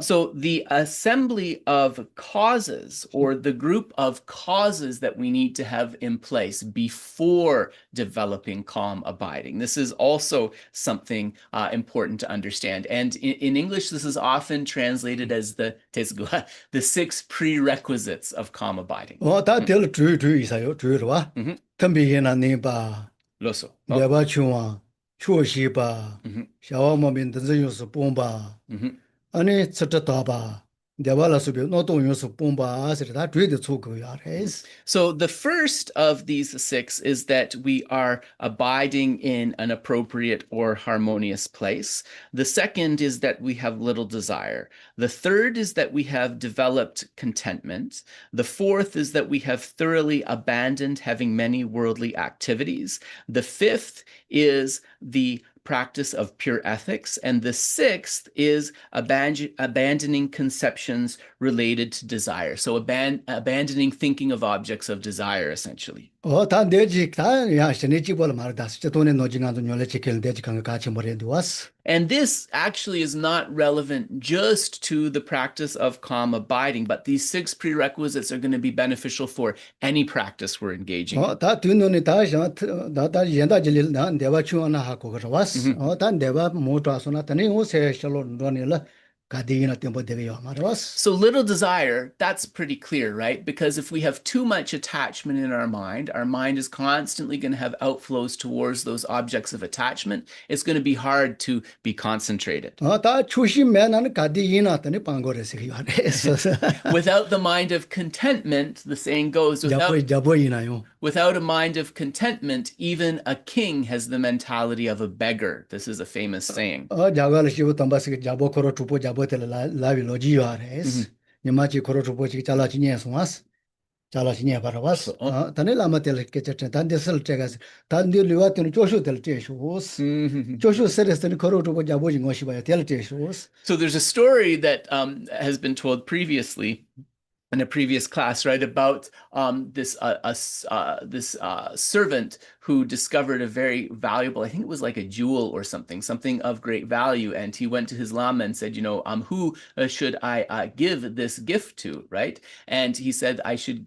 [SPEAKER 1] So the assembly of causes, or the group of causes that we need to have in place before developing calm abiding. This is also something important to understand. And in English, this is often translated as the 6 prerequisites of calm abiding. Loso.
[SPEAKER 2] 学习吧，小王毛病，但是又是崩吧，你吃着大吧，对吧？那是别那东又是崩吧，是他追的出口呀，还是。
[SPEAKER 1] So the first of these 6 is that we are abiding in an appropriate or harmonious place. The second is that we have little desire. The third is that we have developed contentment. The fourth is that we have thoroughly abandoned having many worldly activities. The fifth is the practice of pure ethics. And the 6th is abandoning conceptions related to desire. So abandoning thinking of objects of desire, essentially.
[SPEAKER 2] 다 내지 다 야, 신이지 볼 말다. 진짜 돈에 노징아도 뇨래 지킬 내지 간 같이 머리에 왔어.
[SPEAKER 1] And this actually is not relevant just to the practice of calm abiding, but these 6 prerequisites are going to be beneficial for any practice we're engaging in.
[SPEAKER 2] 다 뒤눈이 다 연다질 나 내가 추원나 하고 그러 왔어. 다 내가 못 와서나 더니 오세 샬로 논이라 가디나 tempo 되게요 말았어.
[SPEAKER 1] So little desire, that's pretty clear, right? Because if we have too much attachment in our mind is constantly going to have outflows towards those objects of attachment. It's going to be hard to be concentrated.
[SPEAKER 2] 다 추심매나는 가디나 더니 방고레서 요래서.
[SPEAKER 1] Without the mind of contentment, the saying goes, without a mind of contentment, even a king has the mentality of a beggar. This is a famous saying.
[SPEAKER 2] 자가를 씹어 담바스 자보 코로 주보 자보텔 라비 로지 요래서. 니마치 코로 주보지 잘라지니에서 왔어. 잘라지니에 바라봤어. 단에 라마텔 깨쳤다. 단데설 제가 단데 리와트는 조슈텔 제쇼스. 조슈 세레스는 코로 주보 자보진 것이 봐야 텔 제쇼스.
[SPEAKER 1] So there's a story that has been told previously in a previous class, right, about this servant who discovered a very valuable, I think it was like a jewel or something of great value, and he went to his lama and said, who should I give this gift to, right? And he said,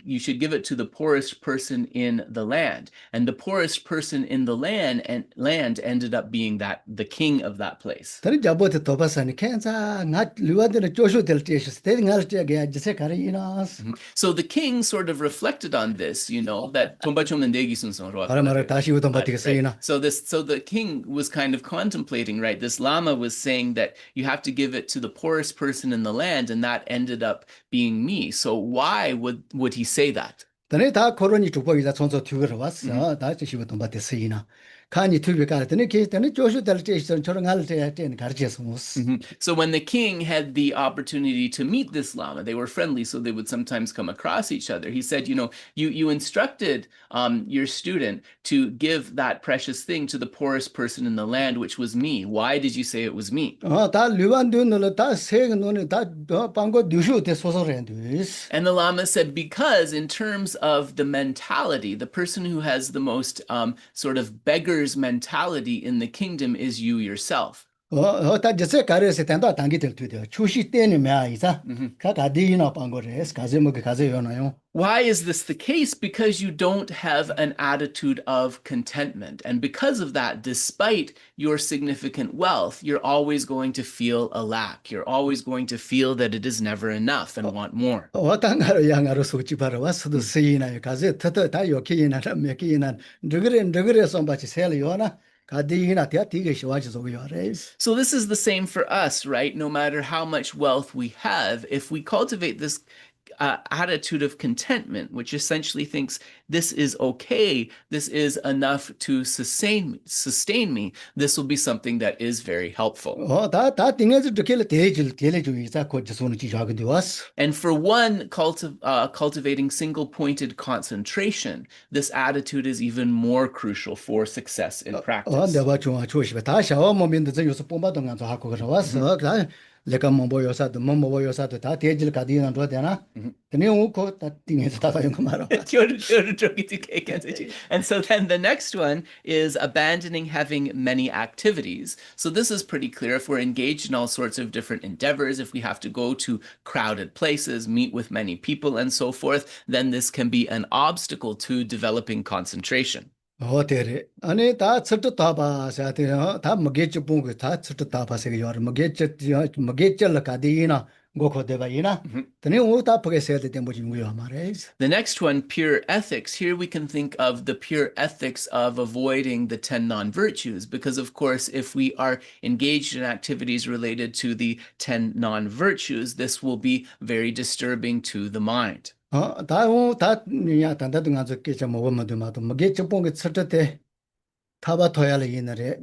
[SPEAKER 1] you should give it to the poorest person in the land, and the poorest person in the land ended up being the king of that place.
[SPEAKER 2] So
[SPEAKER 1] the king sort of reflected on this, that so the king was kind of contemplating, right? This lama was saying that you have to give it to the poorest person in the land, and that ended up being me. So why would he say that?
[SPEAKER 2] So when
[SPEAKER 1] the king had the opportunity to meet this lama, they were friendly, so they would sometimes come across each other. He said, you instructed your student to give that precious thing to the poorest person in the land, which was me. Why did you say it was me? And the lama said, because in terms of the mentality, the person who has the most sort of beggar's mentality in the kingdom is you yourself.
[SPEAKER 2] Why
[SPEAKER 1] is this the case? Because you don't have an attitude of contentment. And because of that, despite your significant wealth, you're always going to feel a lack. You're always going to feel that it is never enough and want more. So this is the same for us, right? No matter how much wealth we have, if we cultivate this attitude of contentment, which essentially thinks this is okay, this is enough to sustain me, this will be something that is very helpful. And for one cultivating single-pointed concentration, this attitude is even more crucial for success in practice.
[SPEAKER 2] And so then the
[SPEAKER 1] next one is abandoning having many activities. So this is pretty clear. If we're engaged in all sorts of different endeavors, if we have to go to crowded places, meet with many people and so forth, then this can be an obstacle to developing concentration.
[SPEAKER 2] 호텔에 아니 다 츠트 타바 사테 다 먹게지 봉고 다 츠트 타바 세게 요 먹게절 가디나 고코데바이나 드네 오다 보게 세야 되 뭐지 뭐야 말해.
[SPEAKER 1] The next one, pure ethics. Here we can think of the pure ethics of avoiding the 10 non-virtues, because of course if we are engaged in activities related to the 10 non-virtues, this will be very disturbing to the mind.
[SPEAKER 2] 다야 단다등 아주 깨져 먹으면 돼마도 먹게 접봉게 쳤대 타바토야를 이날에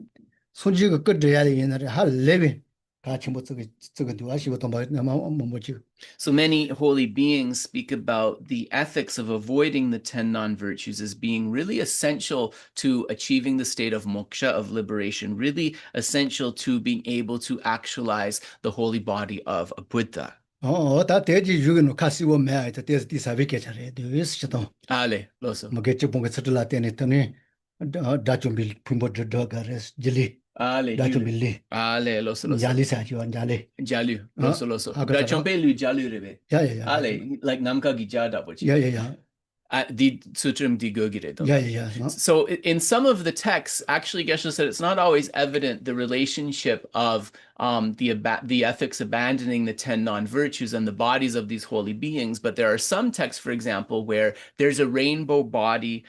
[SPEAKER 2] 손지가 끝져야를 이날에 할 레벨 같이 못 쓰게 도와시고 또 뭐지.
[SPEAKER 1] So many holy beings speak about the ethics of avoiding the 10 non-virtues as being really essential to achieving the state of moksha, of liberation, really essential to being able to actualize the holy body of a Buddha.
[SPEAKER 2] 다 대지 유근노 카시고 매야 대지 디사비게 잘해. 되스도.
[SPEAKER 1] Ale, loso.
[SPEAKER 2] 뭐게 ጭ봉게 서들라 때네 때네 다좀빌 품보 더가레스 질리
[SPEAKER 1] Ale, Julu.
[SPEAKER 2] 다좀빌리
[SPEAKER 1] Ale, loso, loso.
[SPEAKER 2] 야리사죠 안자리.
[SPEAKER 1] Jalu, loso, loso. Da
[SPEAKER 2] 아가서
[SPEAKER 1] chompe lu jalu rebe.
[SPEAKER 2] 야야야.
[SPEAKER 1] Ale, like namka gi jada bochi.
[SPEAKER 2] 야야야.
[SPEAKER 1] Di sutram di gogire don't.
[SPEAKER 2] 야야야.
[SPEAKER 1] So in some of the texts, actually, Geshe said it's not always evident the relationship of the ethics abandoning the 10 non-virtues and the bodies of these holy beings. But there are some texts, for example, where there's a rainbow body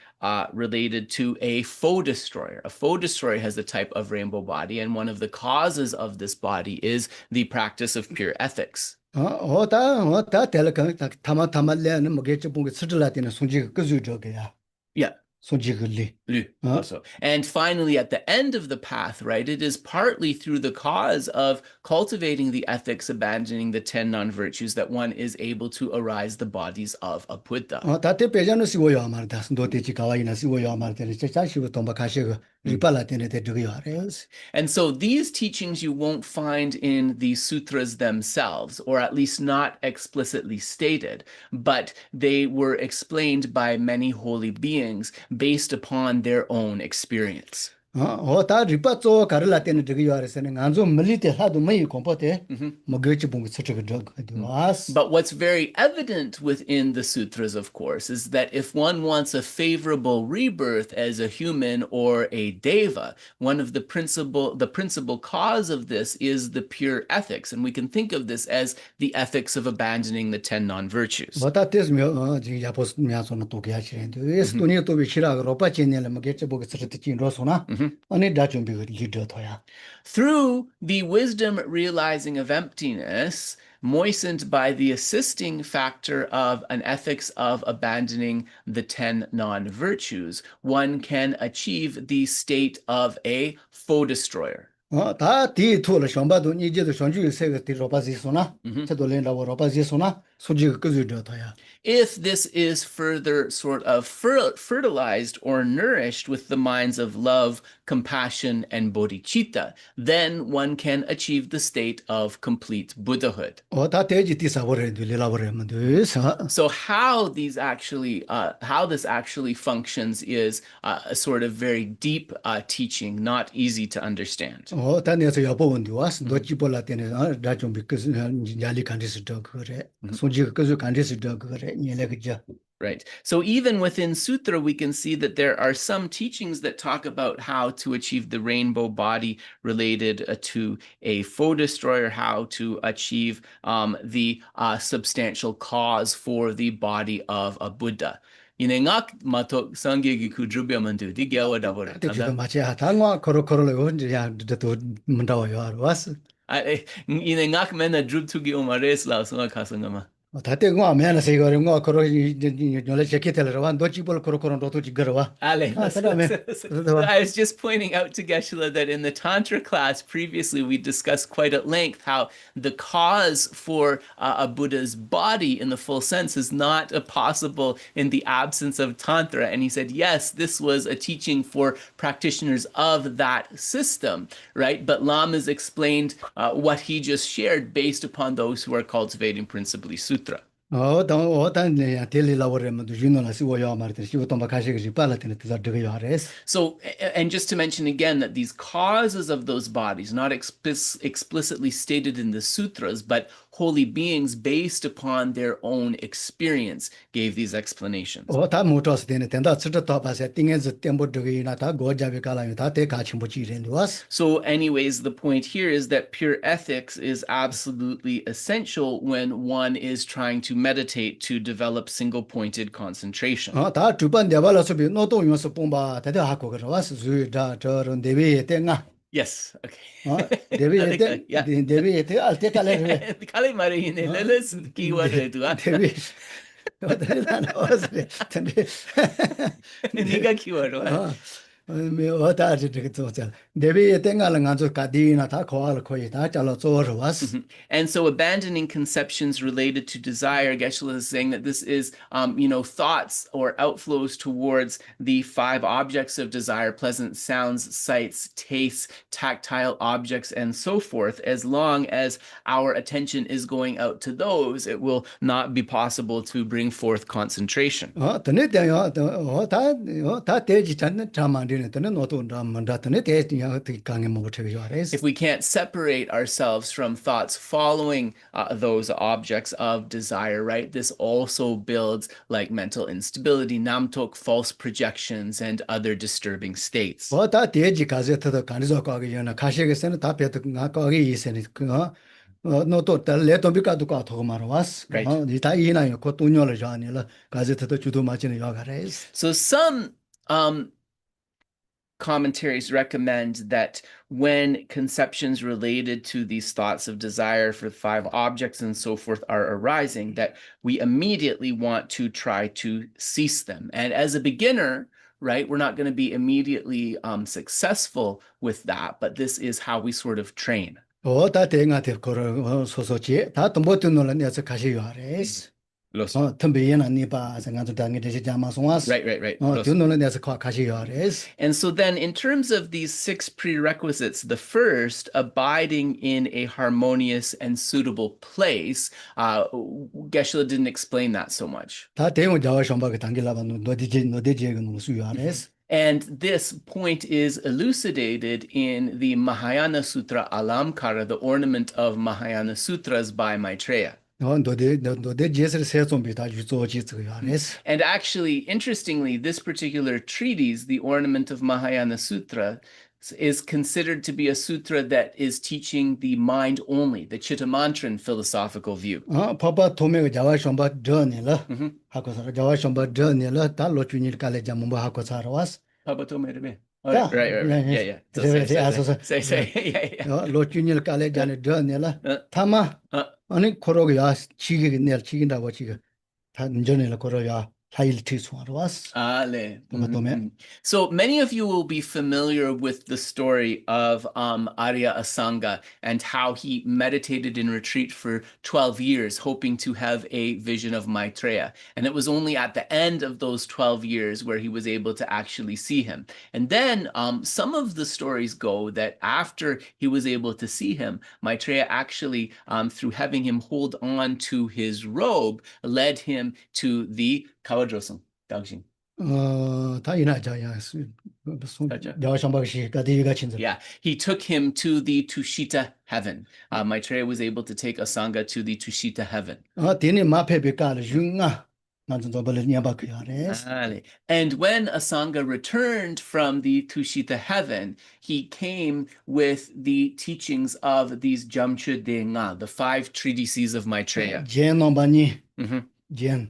[SPEAKER 1] related to a foe destroyer. A foe destroyer has a type of rainbow body, and one of the causes of this body is the practice of pure ethics.
[SPEAKER 2] 다 텔레카 타마레는 뭐게 ጭ봉게 서들라 때네 손지 그주 저게야.
[SPEAKER 1] Yeah.
[SPEAKER 2] 손지글리.
[SPEAKER 1] Also. And finally, at the end of the path, right, it is partly through the cause of cultivating the ethics, abandoning the 10 non-virtues, that one is able to arise the bodies of a Buddha.
[SPEAKER 2] 다때 배전을 시고요 말다. 노대지 가와이나 시고요 말때 자시고 동바 가시고 리발라 때네 되고요 알아요스.
[SPEAKER 1] And so these teachings you won't find in the sutras themselves, or at least not explicitly stated, but they were explained by many holy beings based upon their own experience.
[SPEAKER 2] 다 리빠조 가르라 때는 되고요 알아서는 안조 멀리때 하도 많이 공부돼. 뭐게지 봉고 서저거 저거.
[SPEAKER 1] But what's very evident within the sutras, of course, is that if one wants a favorable rebirth as a human or a deva, one of the principal cause of this is the pure ethics, and we can think of this as the ethics of abandoning the 10 non-virtues.
[SPEAKER 2] 뭐다 됐으면 지금 야포스면서는 또 개하시는데 에스토니아 또 비시라 로파 제네를 뭐게지 보고 서르티진 로소나 아니 다 준비가 리더도야.
[SPEAKER 1] Through the wisdom realizing of emptiness, moistened by the assisting factor of an ethics of abandoning the 10 non-virtues, one can achieve the state of a foe destroyer.
[SPEAKER 2] 다 뒤토를 상바도 이제도 상주의 세가 뒤로바지소나 저도렌다고 로바지소나 소지가 그즈도야.
[SPEAKER 1] If this is further sort of fertilized or nourished with the minds of love, compassion, and bodhicitta, then one can achieve the state of complete Buddhahood. So how this actually functions is a sort of very deep teaching, not easy to understand. Right. So even within sutra, we can see that there are some teachings that talk about how to achieve the rainbow body related to a foe destroyer, how to achieve the substantial cause for the body of a Buddha. Inengak matok sangyegi kudrubya mandu di gyawa davora. Inengak mena drub tugi umares la sunga kasangama. I was just pointing out to Geshe that in the Tantra class previously, we discussed quite at length how the cause for a Buddha's body in the full sense is not possible in the absence of Tantra. And he said, yes, this was a teaching for practitioners of that system, right? But Lamas explained what he just shared based upon those who are cultivating principally sutra. So, and just to mention again that these causes of those bodies, not explicitly stated in the sutras, but holy beings based upon their own experience gave these explanations. So anyways, the point here is that pure ethics is absolutely essential when one is trying to meditate to develop single-pointed concentration. Yes, okay. And so abandoning conceptions related to desire, Geshe is saying that this is, thoughts or outflows towards the 5 objects of desire, pleasant sounds, sights, tastes, tactile objects, and so forth. As long as our attention is going out to those, it will not be possible to bring forth concentration. If we can't separate ourselves from thoughts following those objects of desire, right, this also builds like mental instability, namtok, false projections, and other disturbing states. So some commentaries recommend that when conceptions related to these thoughts of desire for 5 objects and so forth are arising, that we immediately want to try to cease them. And as a beginner, right, we're not going to be immediately successful with that, but this is how we sort of train. Right. And so then in terms of these 6 prerequisites, the first, abiding in a harmonious and suitable place, Geshe didn't explain that so much. And this point is elucidated in the Mahāyāna Sutra Alamkara, the ornament of Mahāyāna Sutras by Maitreya. And actually, interestingly, this particular treatise, the Ornament of Mahāyāna Sutra, is considered to be a sutra that is teaching the mind only, the Chittamantran philosophical view. Right. Yeah. So many of you will be familiar with the story of Arya Asanga and how he meditated in retreat for 12 years, hoping to have a vision of Maitreya. And it was only at the end of those 12 years where he was able to actually see him. And then some of the stories go that after he was able to see him, Maitreya actually, through having him hold on to his robe, led him to the Kawadrosung, Dagjing. Yeah, he took him to the Tushita heaven. Maitreya was able to take Asanga to the Tushita heaven. And when Asanga returned from the Tushita heaven, he came with the teachings of these Jamche Denga, the 5 treatises of Maitreya. Yeah,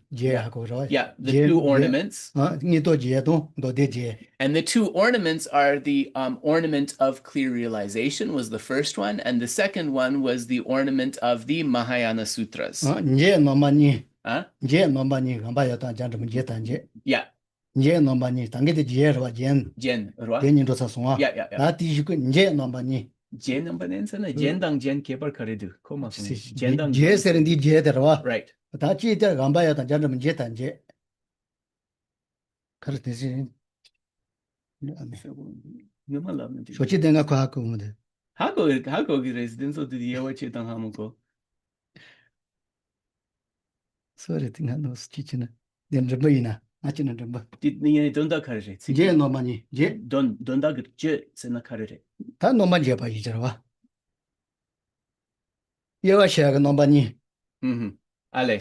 [SPEAKER 1] the 2 ornaments. And the 2 ornaments are the ornament of clear realization was the first one, and the second one was the ornament of the Mahāyāna Sutras. Yeah. Right.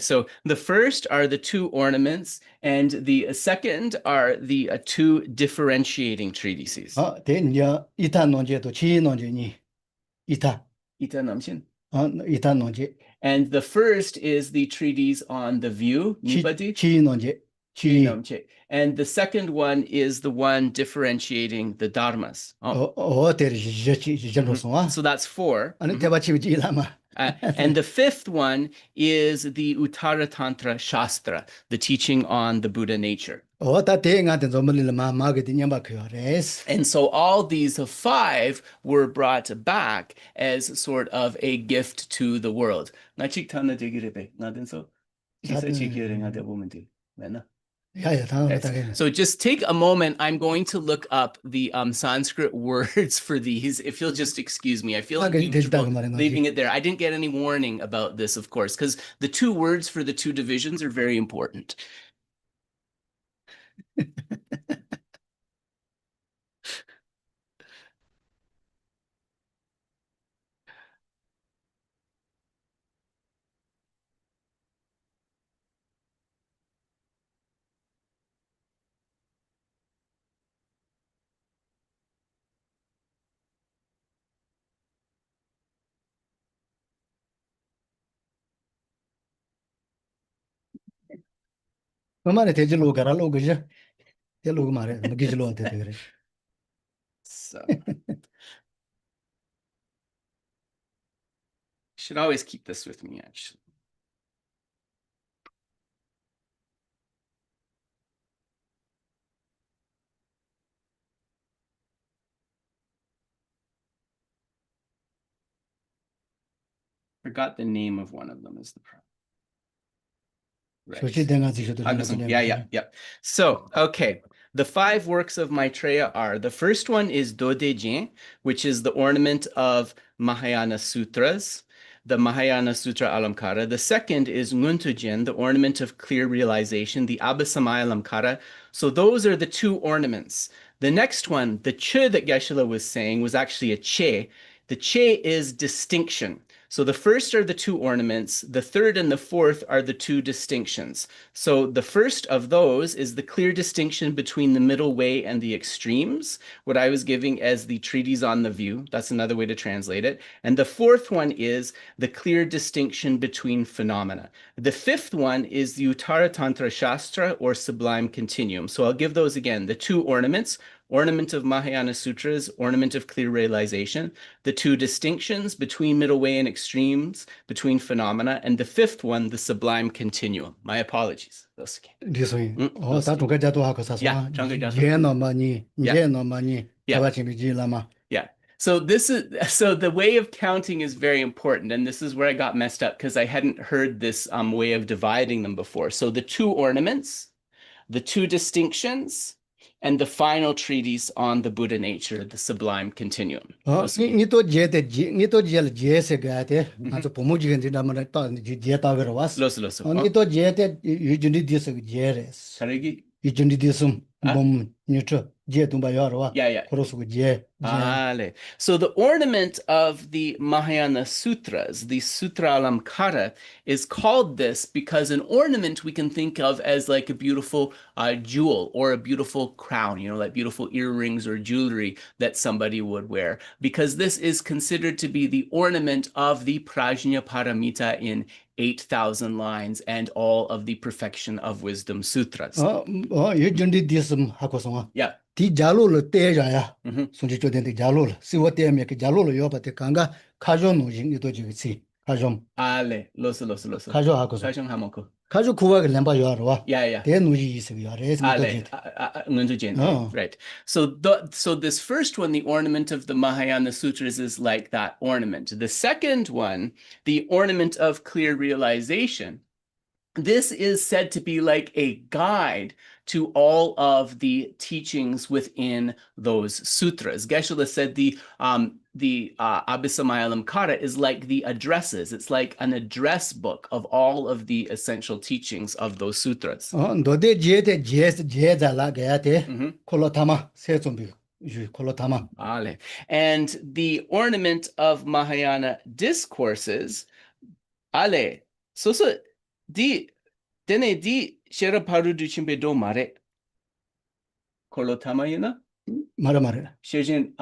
[SPEAKER 1] So the first are the 2 ornaments, and the second are the 2 differentiating treatises. And the first is the treatise on the view, and the second one is the one differentiating the dharmas. So that's 4. And the 5th one is the Uttara Tantra Shastra, the teaching on the Buddha nature. And so all these five were brought back as sort of a gift to the world. So just take a moment. I'm going to look up the Sanskrit words for these. If you'll just excuse me, I feel uncomfortable leaving it there. I didn't get any warning about this, of course, because the two words for the two divisions are very important. So should always keep this with me, actually. Forgot the name of one of them is the problem. Right. Yeah. So, okay. The five works of Maitreya are, the first one is Dodejin, which is the ornament of Mahayana Sutras, the Mahayana Sutra Alamkara. The second is Nguntujin, the ornament of clear realization, the Abhisamaya Alamkara. So those are the two ornaments. The next one, the Che that Geshe was saying, was actually a Che. The Che is distinction. So the first are the two ornaments. The third and the fourth are the two distinctions. So the first of those is the clear distinction between the middle way and the extremes, what I was giving as the treatise on the view. That's another way to translate it. And the fourth one is the clear distinction between phenomena. The fifth one is the Uttara Tantra Shastra, or sublime continuum. So I'll give those again. The two ornaments, ornament of Mahayana Sutras, ornament of clear realization, the two distinctions between middle way and extremes, between phenomena, and the fifth one, the sublime continuum. My apologies. Yeah. So the way of counting is very important, and this is where I got messed up because I hadn't heard this way of dividing them before. So the two ornaments, the two distinctions, and the final treatise on the Buddha nature, the sublime continuum. So the ornament of the Mahayana Sutras, the Sutra Alamkara, is called this because an ornament we can think of as like a beautiful jewel or a beautiful crown, like beautiful earrings or jewelry that somebody would wear, because this is considered to be the ornament of the Prajna Paramita in 8,000 lines and all of the perfection of wisdom sutras. Yeah.
[SPEAKER 2] Di jalul teja sunji choden di jalul siwa te me ke jalul yo pate kanga kajo no jing to ji si kajo
[SPEAKER 1] Loso
[SPEAKER 2] kajo ha ko
[SPEAKER 1] kajo hamoko
[SPEAKER 2] kajo kuwa ke lemba yo arwa
[SPEAKER 1] yeah
[SPEAKER 2] te nu ji se yo res
[SPEAKER 1] right. So this first one, the ornament of the Mahayana Sutras, is like that ornament. The second one, the ornament of clear realization, this is said to be like a guide to all of the teachings within those sutras. Geshe said the Abhisamaya Alamkara is like the addresses. It's like an address book of all of the essential teachings of those sutras. And the ornament of Mahayana discourses, dene di shera paru du chimbe do mare. Kolotama yuna?
[SPEAKER 2] Mara.
[SPEAKER 1] Shejin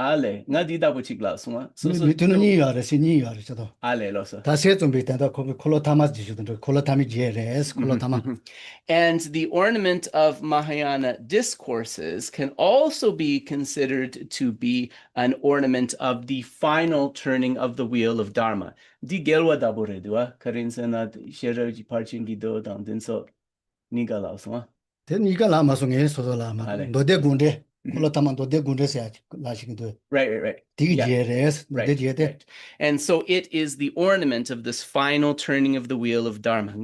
[SPEAKER 1] nga di da buchik la suma.
[SPEAKER 2] Mitunu yare sini yare chado.
[SPEAKER 1] Losa.
[SPEAKER 2] Ta se zumbi tanda kolotama jishudun kolotami jeres kolotama.
[SPEAKER 1] And the ornament of Mahayana discourses can also be considered to be an ornament of the final turning of the wheel of Dharma. Di gelwa dabore dua karin sena shera parchingi do dan dinso niga la suma.
[SPEAKER 2] Then you got lama song is so lama.
[SPEAKER 1] Ale.
[SPEAKER 2] Do de gunde.
[SPEAKER 1] Mhm.
[SPEAKER 2] Kolo taman do de gunde se lashing do.
[SPEAKER 1] Right. Yeah.
[SPEAKER 2] DGRS, do
[SPEAKER 1] Right,
[SPEAKER 2] de
[SPEAKER 1] right. And so it is the ornament of this final turning of the wheel of Dharma. Oh,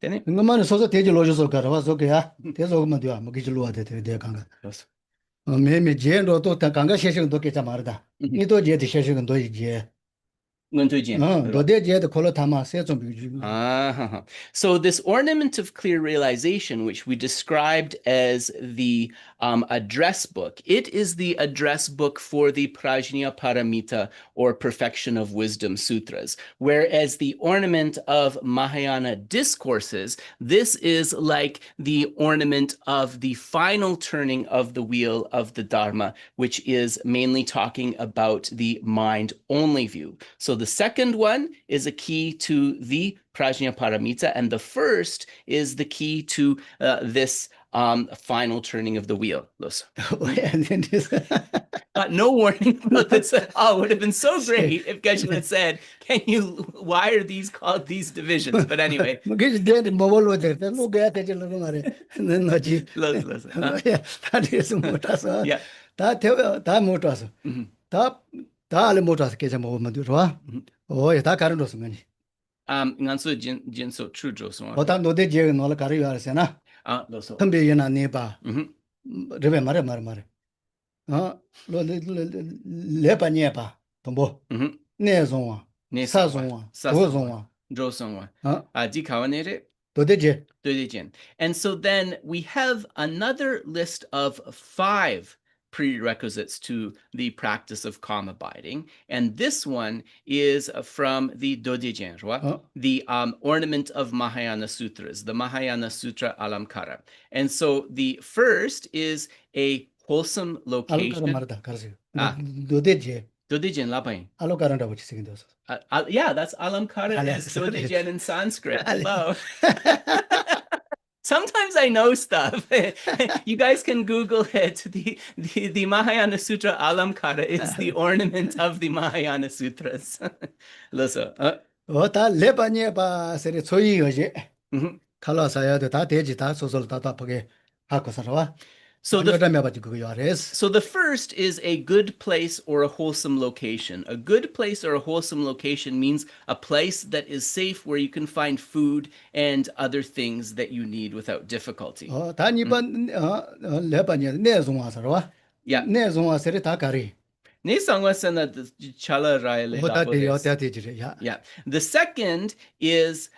[SPEAKER 1] dene?
[SPEAKER 2] Ngaman so so teji lojo so kara was okay ya. Tezo ma dio ma gichi luwa de kanga.
[SPEAKER 1] Yes.
[SPEAKER 2] Me je ndo to ta kanga sheshe do ke chamarda. Ni to je de sheshe do je. Do de je de kolo tama se zong bi ju.
[SPEAKER 1] So this ornament of clear realization, which we described as the address book, it is the address book for the Prajna Paramita, or Perfection of Wisdom Sutras. Whereas the ornament of Mahayana discourses, this is like the ornament of the final turning of the wheel of the Dharma, which is mainly talking about the mind-only view. So the second one is a key to the Prajna Paramita, and the first is the key to this final turning of the wheel. No warning about this at all. It would have been so great if Geshe had said, why are these called these divisions? But anyway. Nganso jinso chujo so.
[SPEAKER 2] Otan no de je no la kari yar se na.
[SPEAKER 1] Lo so.
[SPEAKER 2] Tambe yena ne ba. Rebe mare. Lo le pa nye pa. Tombo. Ne zong wa. Sa zong wa. Do zong wa.
[SPEAKER 1] Do zong wa. Di kawanere.
[SPEAKER 2] Do de je.
[SPEAKER 1] And so then we have another list of 5 prerequisites to the practice of calm abiding. And this one is from the Dodegen, the ornament of Mahayana Sutras, the Mahayana Sutra Alamkara. And so the first is a wholesome location. Dodegen lapain. Yeah, that's Alamkara is Dodegen in Sanskrit. Hello. Sometimes I know stuff. You guys can Google it. The Mahayana Sutra Alamkara is the ornament of the Mahayana Sutras. Listen.
[SPEAKER 2] Ta leba nye ba seri choyi yoje. Kala saya de ta deji ta sosol ta page hakosarwa. So the
[SPEAKER 1] first is a good place or a wholesome location. A good place or a wholesome location means a place that is safe where you can find food and other things that you need without difficulty.
[SPEAKER 2] Yeah.
[SPEAKER 1] Yeah. The second is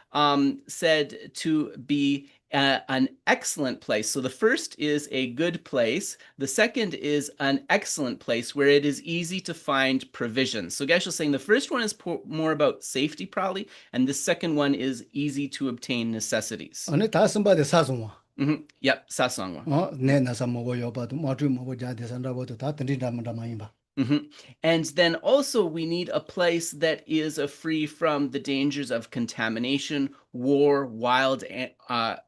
[SPEAKER 1] said to be an excellent place. So the first is a good place. The second is an excellent place where it is easy to find provisions. So Geshe is saying the first one is more about safety probably, and the second one is easy to obtain necessities. Yep, sasongwa. And then also we need a place that is free from the dangers of contamination, war, wild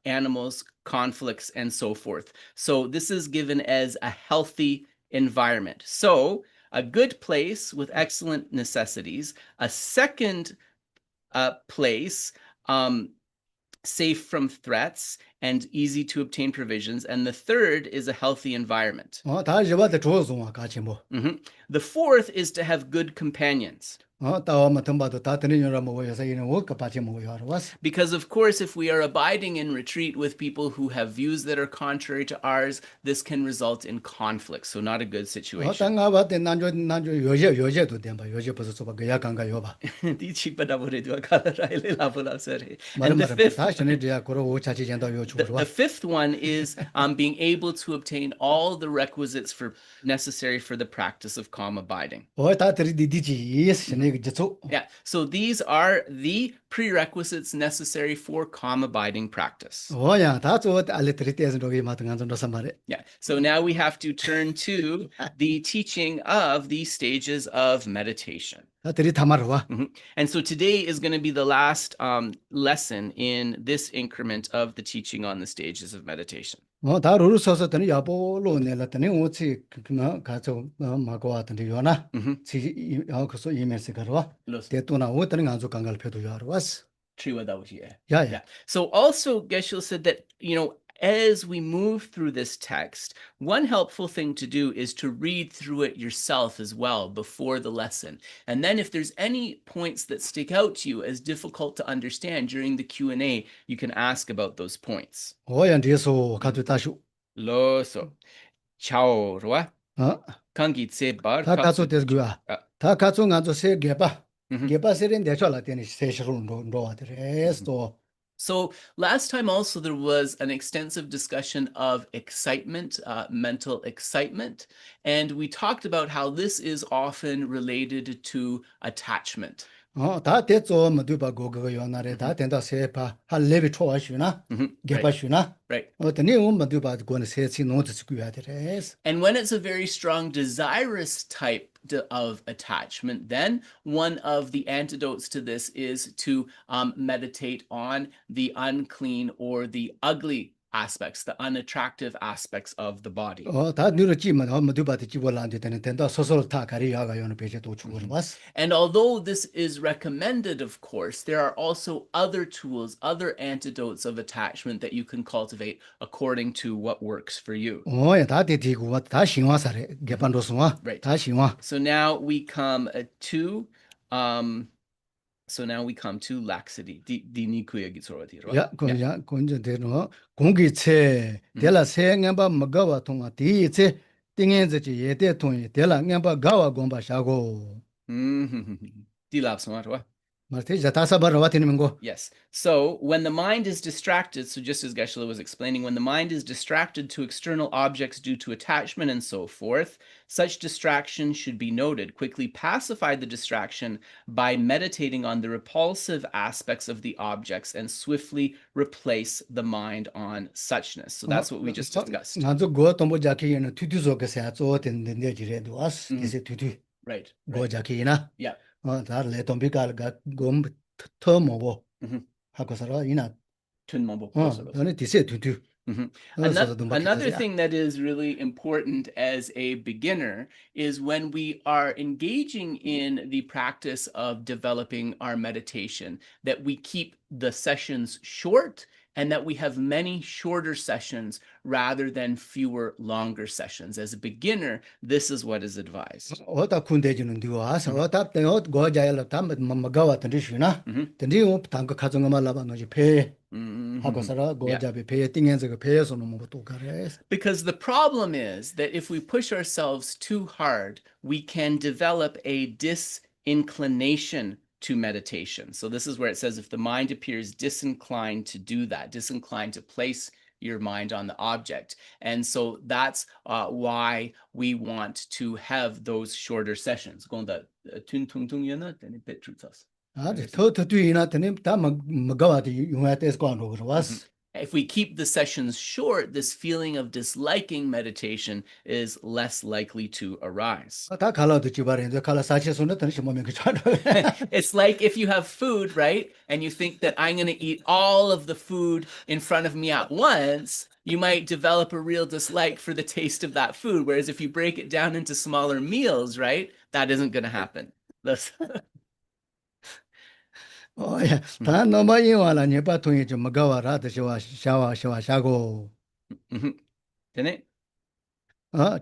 [SPEAKER 1] animals, conflicts, and so forth. So this is given as a healthy environment. So a good place with excellent necessities, a second place safe from threats and easy to obtain provisions, and the third is a healthy environment. The fourth is to have good companions. Because of course, if we are abiding in retreat with people who have views that are contrary to ours, this can result in conflict, so not a good situation. The fifth one is being able to obtain all the requisites necessary for the practice of calm abiding. Yeah, so these are the prerequisites necessary for calm abiding practice. Yeah, so now we have to turn to the teaching of the stages of meditation. And so today is going to be the last lesson in this increment of the teaching on the stages of meditation. Yeah. So also Geshe said that, as we move through this text, one helpful thing to do is to read through it yourself as well before the lesson. And then if there's any points that stick out to you as difficult to understand during the Q&A, you can ask about those points.
[SPEAKER 2] 我样这说看对大叔
[SPEAKER 1] Loso. Ciao, roa.
[SPEAKER 2] 啊，
[SPEAKER 1] Kangi tse bar
[SPEAKER 2] 他告诉
[SPEAKER 1] katsu
[SPEAKER 2] 这个啊，
[SPEAKER 1] Ah,
[SPEAKER 2] 他告诉俺做些给吧，
[SPEAKER 1] mhm.
[SPEAKER 2] 给吧些人得说了，点的些时候弄的，哎，说
[SPEAKER 1] So last time also there was an extensive discussion of excitement, mental excitement, and we talked about how this is often related to attachment.
[SPEAKER 2] 哦，他得做么对吧？各个样那里，他等到些吧，还来不出来学呢， 给
[SPEAKER 1] Right,
[SPEAKER 2] 吧学呢，
[SPEAKER 1] right.
[SPEAKER 2] 哦，等你我们对吧？过那些去弄这是贵啊的，哎，
[SPEAKER 1] And when it's a very strong desirous type of attachment, then one of the antidotes to this is to meditate on the unclean or the ugly aspects, the unattractive aspects of the body.
[SPEAKER 2] 哦，他女的基本上么对吧？的基本上的等到说说他开始要个样的别些都出了吧？
[SPEAKER 1] And although this is recommended, of course, there are also other tools, other antidotes of attachment that you can cultivate according to what works for you.
[SPEAKER 2] 哦呀，他得提过，他喜欢啥的，给办多少啊？
[SPEAKER 1] Right.
[SPEAKER 2] 他喜欢。
[SPEAKER 1] So now we come to laxity. Di ni kuya gitsoroti, right?
[SPEAKER 2] 야, 그냥 건져 되노. 공기 체 될라 생년바 먹어와 통화 디체 띵엔지 예대 통이 될라 년바 가와 공바 샤고.
[SPEAKER 1] Di lapsama, right?
[SPEAKER 2] 말테 자타사 바로 와티는 거.
[SPEAKER 1] Yes. So when the mind is distracted, so just as Geshe was explaining, when the mind is distracted to external objects due to attachment and so forth, such distraction should be noted. Quickly pacify the distraction by meditating on the repulsive aspects of the objects and swiftly replace the mind on suchness. So that's what we just discussed.
[SPEAKER 2] 나도 고 동보 자키는 투투소 그세 쪼된 내지래도 왔어. 디세 투투.
[SPEAKER 1] Right.
[SPEAKER 2] 고 자키나.
[SPEAKER 1] Yeah.
[SPEAKER 2] 다래 동비가가 곰 터모고. 하고 살아 이나. 너네 디세 투투.
[SPEAKER 1] Another thing that is really important as a beginner is when we are engaging in the practice of developing our meditation, that we keep the sessions short and that we have many shorter sessions rather than fewer longer sessions. As a beginner, this is what is advised.
[SPEAKER 2] 어다 군대주는 디와서 어다 때어 고자야라 담 먹어와 던지시나. 던지고 당그 가정가 말라바 너지 배. 하고 살아 고자비 배에 띵엔서 그 배에서 놓는 것도 가래.
[SPEAKER 1] Because the problem is that if we push ourselves too hard, we can develop a disinclination to meditation. So this is where it says if the mind appears disinclined to do that, disinclined to place your mind on the object. And so that's why we want to have those shorter sessions. If we keep the sessions short, this feeling of disliking meditation is less likely to arise. It's like if you have food, right? And you think that I'm going to eat all of the food in front of me at once, you might develop a real dislike for the taste of that food. Whereas if you break it down into smaller meals, right? That isn't going to happen.
[SPEAKER 2] 야, 다 너무 이와라 니바 통이 좀 먹어와라 드셔와 샤고.
[SPEAKER 1] 되네?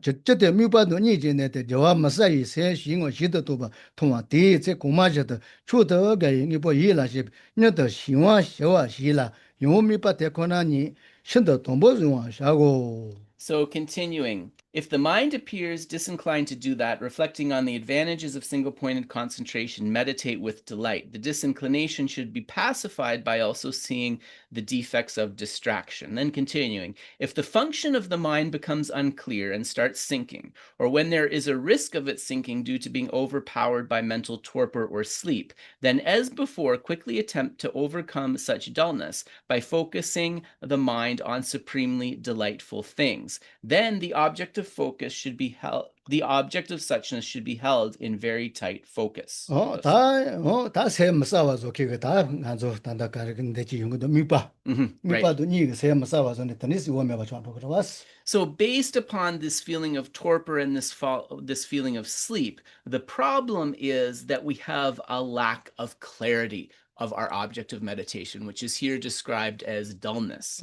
[SPEAKER 2] 저때 미바도 니제네데 저와 마사이 세 신고 시도도 봐 통화 디제 고마저도 추더가 니보 이라시 너도 신와 샤와 시라 요미바 데코나니 신도 동보중와 샤고.
[SPEAKER 1] So continuing, if the mind appears disinclined to do that, reflecting on the advantages of single-pointed concentration, meditate with delight. The disinclination should be pacified by also seeing the defects of distraction. Then continuing, if the function of the mind becomes unclear and starts sinking, or when there is a risk of it sinking due to being overpowered by mental torpor or sleep, then as before, quickly attempt to overcome such dullness by focusing the mind on supremely delightful things. Then the object of focus should be held, the object of suchness should be held in very tight focus.
[SPEAKER 2] 다 세무사와서 기가 안저 단다 가르근데지 용도 미바도 니가 세무사와서 네더니스 오메바 전도 그러왔어.
[SPEAKER 1] So based upon this feeling of torpor and this feeling of sleep, the problem is that we have a lack of clarity of our object of meditation, which is here described as dullness.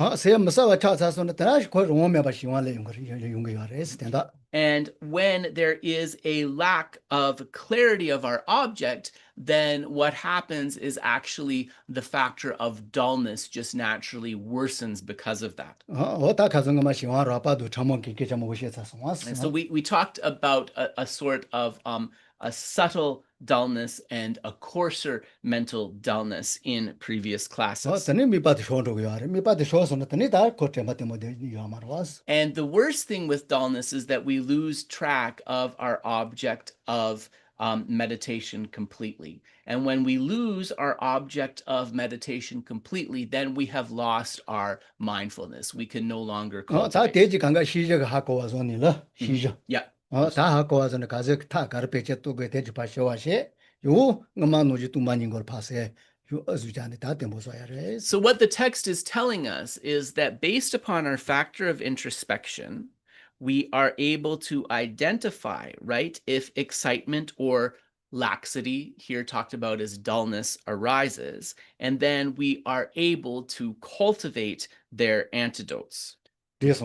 [SPEAKER 1] And when there is a lack of clarity of our object, then what happens is actually the factor of dullness just naturally worsens because of that. And so we talked about a sort of a subtle dullness and a coarser mental dullness in previous classes. And the worst thing with dullness is that we lose track of our object of meditation completely. And when we lose our object of meditation completely, then we have lost our mindfulness. We can no longer cultivate. Yeah. So what the text is telling us is that based upon our factor of introspection, we are able to identify, right, if excitement or laxity, here talked about as dullness, arises, and then we are able to cultivate their antidotes. Right.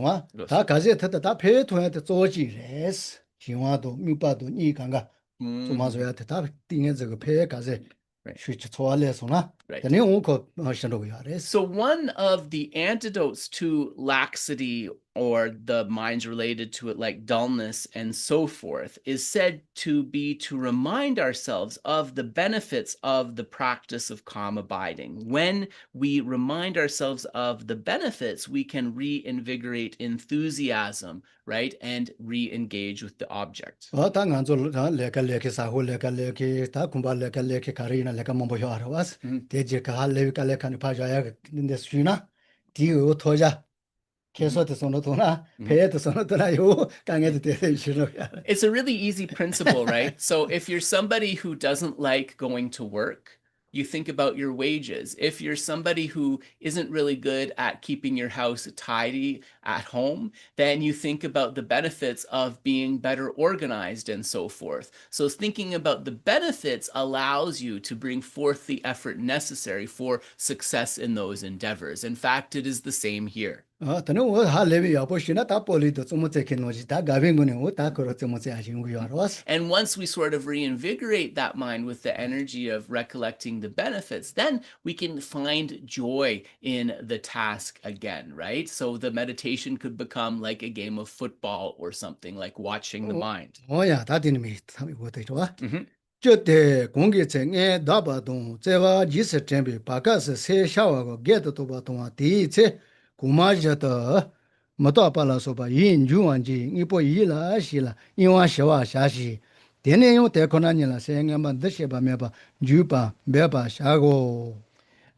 [SPEAKER 1] So one of the antidotes to laxity or the minds related to it like dullness and so forth is said to be to remind ourselves of the benefits of the practice of calm abiding. When we remind ourselves of the benefits, we can reinvigorate enthusiasm, right, and re-engage with the object. It's a really easy principle, right? So if you're somebody who doesn't like going to work, you think about your wages. If you're somebody who isn't really good at keeping your house tidy at home, then you think about the benefits of being better organized and so forth. So thinking about the benefits allows you to bring forth the effort necessary for success in those endeavors. In fact, it is the same here. And once we sort of reinvigorate that mind with the energy of recollecting the benefits, then we can find joy in the task again, right? So the meditation could become like a game of football or something, like watching the mind.
[SPEAKER 2] 저때 공기청에 다바동 제와 지스템비 바카스 세샤와고 게도도바 동아 디체 구마저더 모토아팔라소바 인주완지 이보 이라시라 인와샤와 샤시 데네요 데코나니라 생야만 드셔바메바 주바 베바 샤고.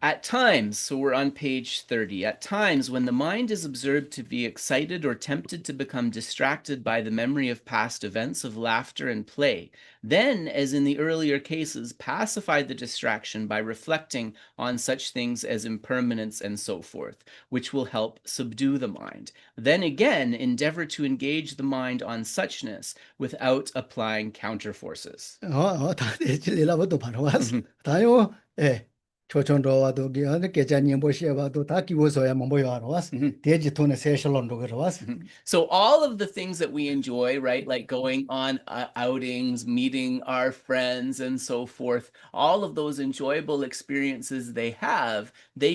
[SPEAKER 1] At times, so we're on page 30, at times when the mind is observed to be excited or tempted to become distracted by the memory of past events of laughter and play, then, as in the earlier cases, pacify the distraction by reflecting on such things as impermanence and so forth, which will help subdue the mind. Then again, endeavor to engage the mind on suchness without applying counterforces.
[SPEAKER 2] 다요 예 초촌도와도 기한에 계자님보시에봐도 다 기고서야 뭐뭐요하러was 대지톤에 세셜론도 그러was.
[SPEAKER 1] So all of the things that we enjoy, right, like going on outings, meeting our friends and so forth, all of those enjoyable experiences they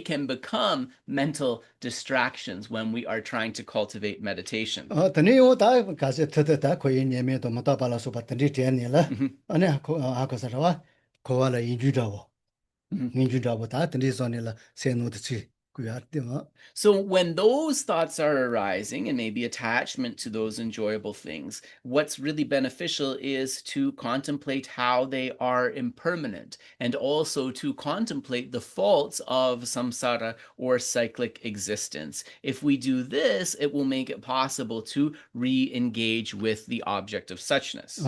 [SPEAKER 1] can become mental distractions when we are trying to cultivate meditation.
[SPEAKER 2] 드네요 다 가서 터다 거의 예매도 못 받아서 받더니 되니라. 아니 하고서와 고발을 인주다고. 인주다보다 드리선이라 세노드치.
[SPEAKER 1] So when those thoughts are arising and maybe attachment to those enjoyable things, what's really beneficial is to contemplate how they are impermanent and also to contemplate the faults of samsara or cyclic existence. If we do this, it will make it possible to re-engage with the object of suchness.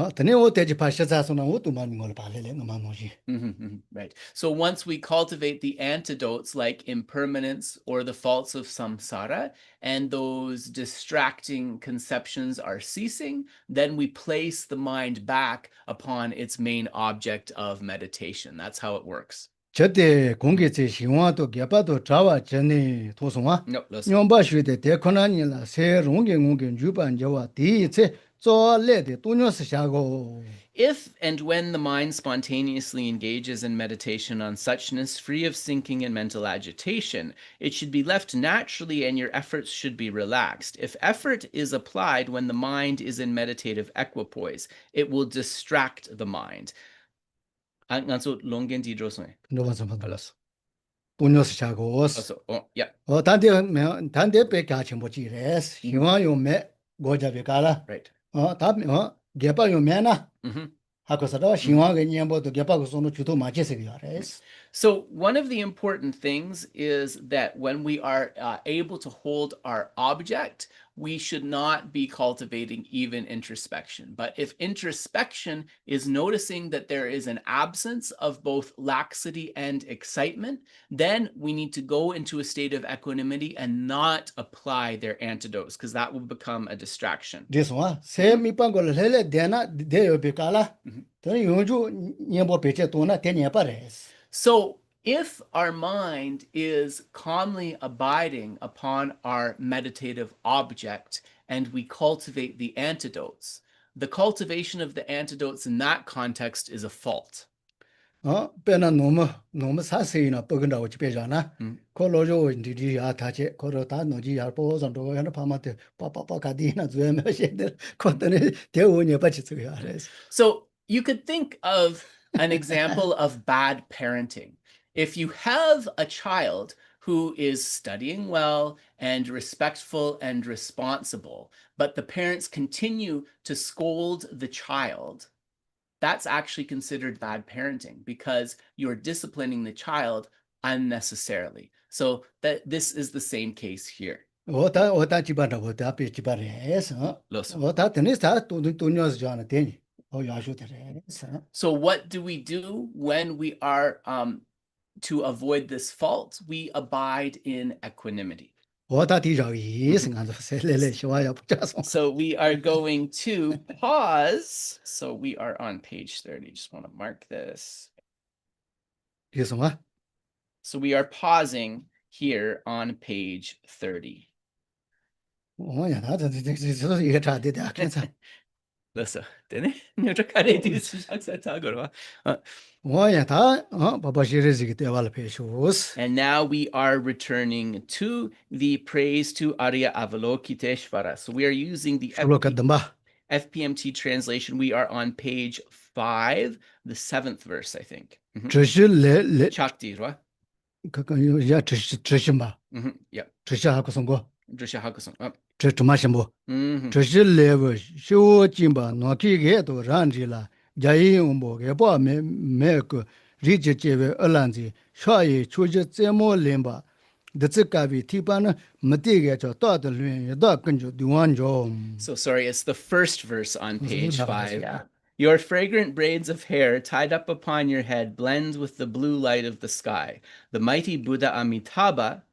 [SPEAKER 1] Right. So once we cultivate the antidotes like impermanence or the faults of samsara, and those distracting conceptions are ceasing, then we place the mind back upon its main object of meditation. That's how it works.
[SPEAKER 2] 저때 공개제 신화도 개파도 자와 전에 도송아
[SPEAKER 1] No, listen.
[SPEAKER 2] 뇽바슈데 대코나니라 세롱게 공개 주반저와 디체 쪼레데 도녀스샤고
[SPEAKER 1] If and when the mind spontaneously engages in meditation on suchness, free of sinking and mental agitation, it should be left naturally and your efforts should be relaxed. If effort is applied when the mind is in meditative equipoise, it will distract the mind. 안간소 롱겐디 조선에. 알았어.
[SPEAKER 2] 도녀스샤고
[SPEAKER 1] 알았어. Yeah.
[SPEAKER 2] 단대 백가침보지레스 신화요메 고자베가라
[SPEAKER 1] Right.
[SPEAKER 2] 개파요메나
[SPEAKER 1] Mhm.
[SPEAKER 2] 하고서도 신화가 냠보도 개파고 손으로 주도 마치세요레스
[SPEAKER 1] So, one of the important things is that when we are able to hold our object, we should not be cultivating even introspection. But if introspection is noticing that there is an absence of both laxity and excitement, then we need to go into a state of equanimity and not apply their antidotes, because that will become a distraction.
[SPEAKER 2] 디스와 세미빵걸 헬레 데나 데요베가라 더 용주 냠보 베체 도나 데냐바레스
[SPEAKER 1] So, if our mind is calmly abiding upon our meditative object and we cultivate the antidotes, the cultivation of the antidotes in that context is a fault.
[SPEAKER 2] 베나 노무 사세이나 뻐근다고 집에잖아 콜로조 인디디 아타체 콜로타 노지 야포선도 하나 파마테 빠빠빠 가디나 주에메시데 코테네 대우니 빠치츠야레스
[SPEAKER 1] So you could think of an example of bad parenting. If you have a child who is studying well and respectful and responsible, but the parents continue to scold the child, that's actually considered bad parenting because you're disciplining the child unnecessarily. So that this is the same case here.
[SPEAKER 2] 오타 집안다 오타 앞에 집안에서 오타 테니스타 돈녀스 좋아하는 데니 야쇼테레스
[SPEAKER 1] So what do we do when we are to avoid this fault? We abide in equanimity.
[SPEAKER 2] 오타 디저기 생각도 셀레레 쇼와야 붙자서
[SPEAKER 1] So we are going to pause. So we are on page 30. Just want to mark this.
[SPEAKER 2] 디스마
[SPEAKER 1] So we are pausing here on page 30.
[SPEAKER 2] 오야 나도 이게 다 되다 괜찮아
[SPEAKER 1] Listen, 되네? 여자 카레디 시작사타고로.
[SPEAKER 2] 오야 다 바바시레지기 때발 페쇼스
[SPEAKER 1] And now we are returning to the praise to Arya Avalokiteshvara. So we are using the
[SPEAKER 2] 슐로카담바
[SPEAKER 1] FPMT translation. We are on page 5, the 7th verse, I think.
[SPEAKER 2] 저실레
[SPEAKER 1] Chakti, right?
[SPEAKER 2] 그야 저실마
[SPEAKER 1] Yeah.
[SPEAKER 2] 저시하고 선고
[SPEAKER 1] Drisha Hakusung.
[SPEAKER 2] 저 주마심보 저실레버 쇼진바 노키게도 란지라 자이용보게 보메메그 리제제베 얼란지 샤이 추제 제모렘바 드츠카비 티바나 마티게 저 따들륜 다 근조 디완조
[SPEAKER 1] So sorry, it's the first verse on page 5. Your fragrant braids of hair tied up upon your head blend with the blue light of the sky. The mighty Buddha Amitabha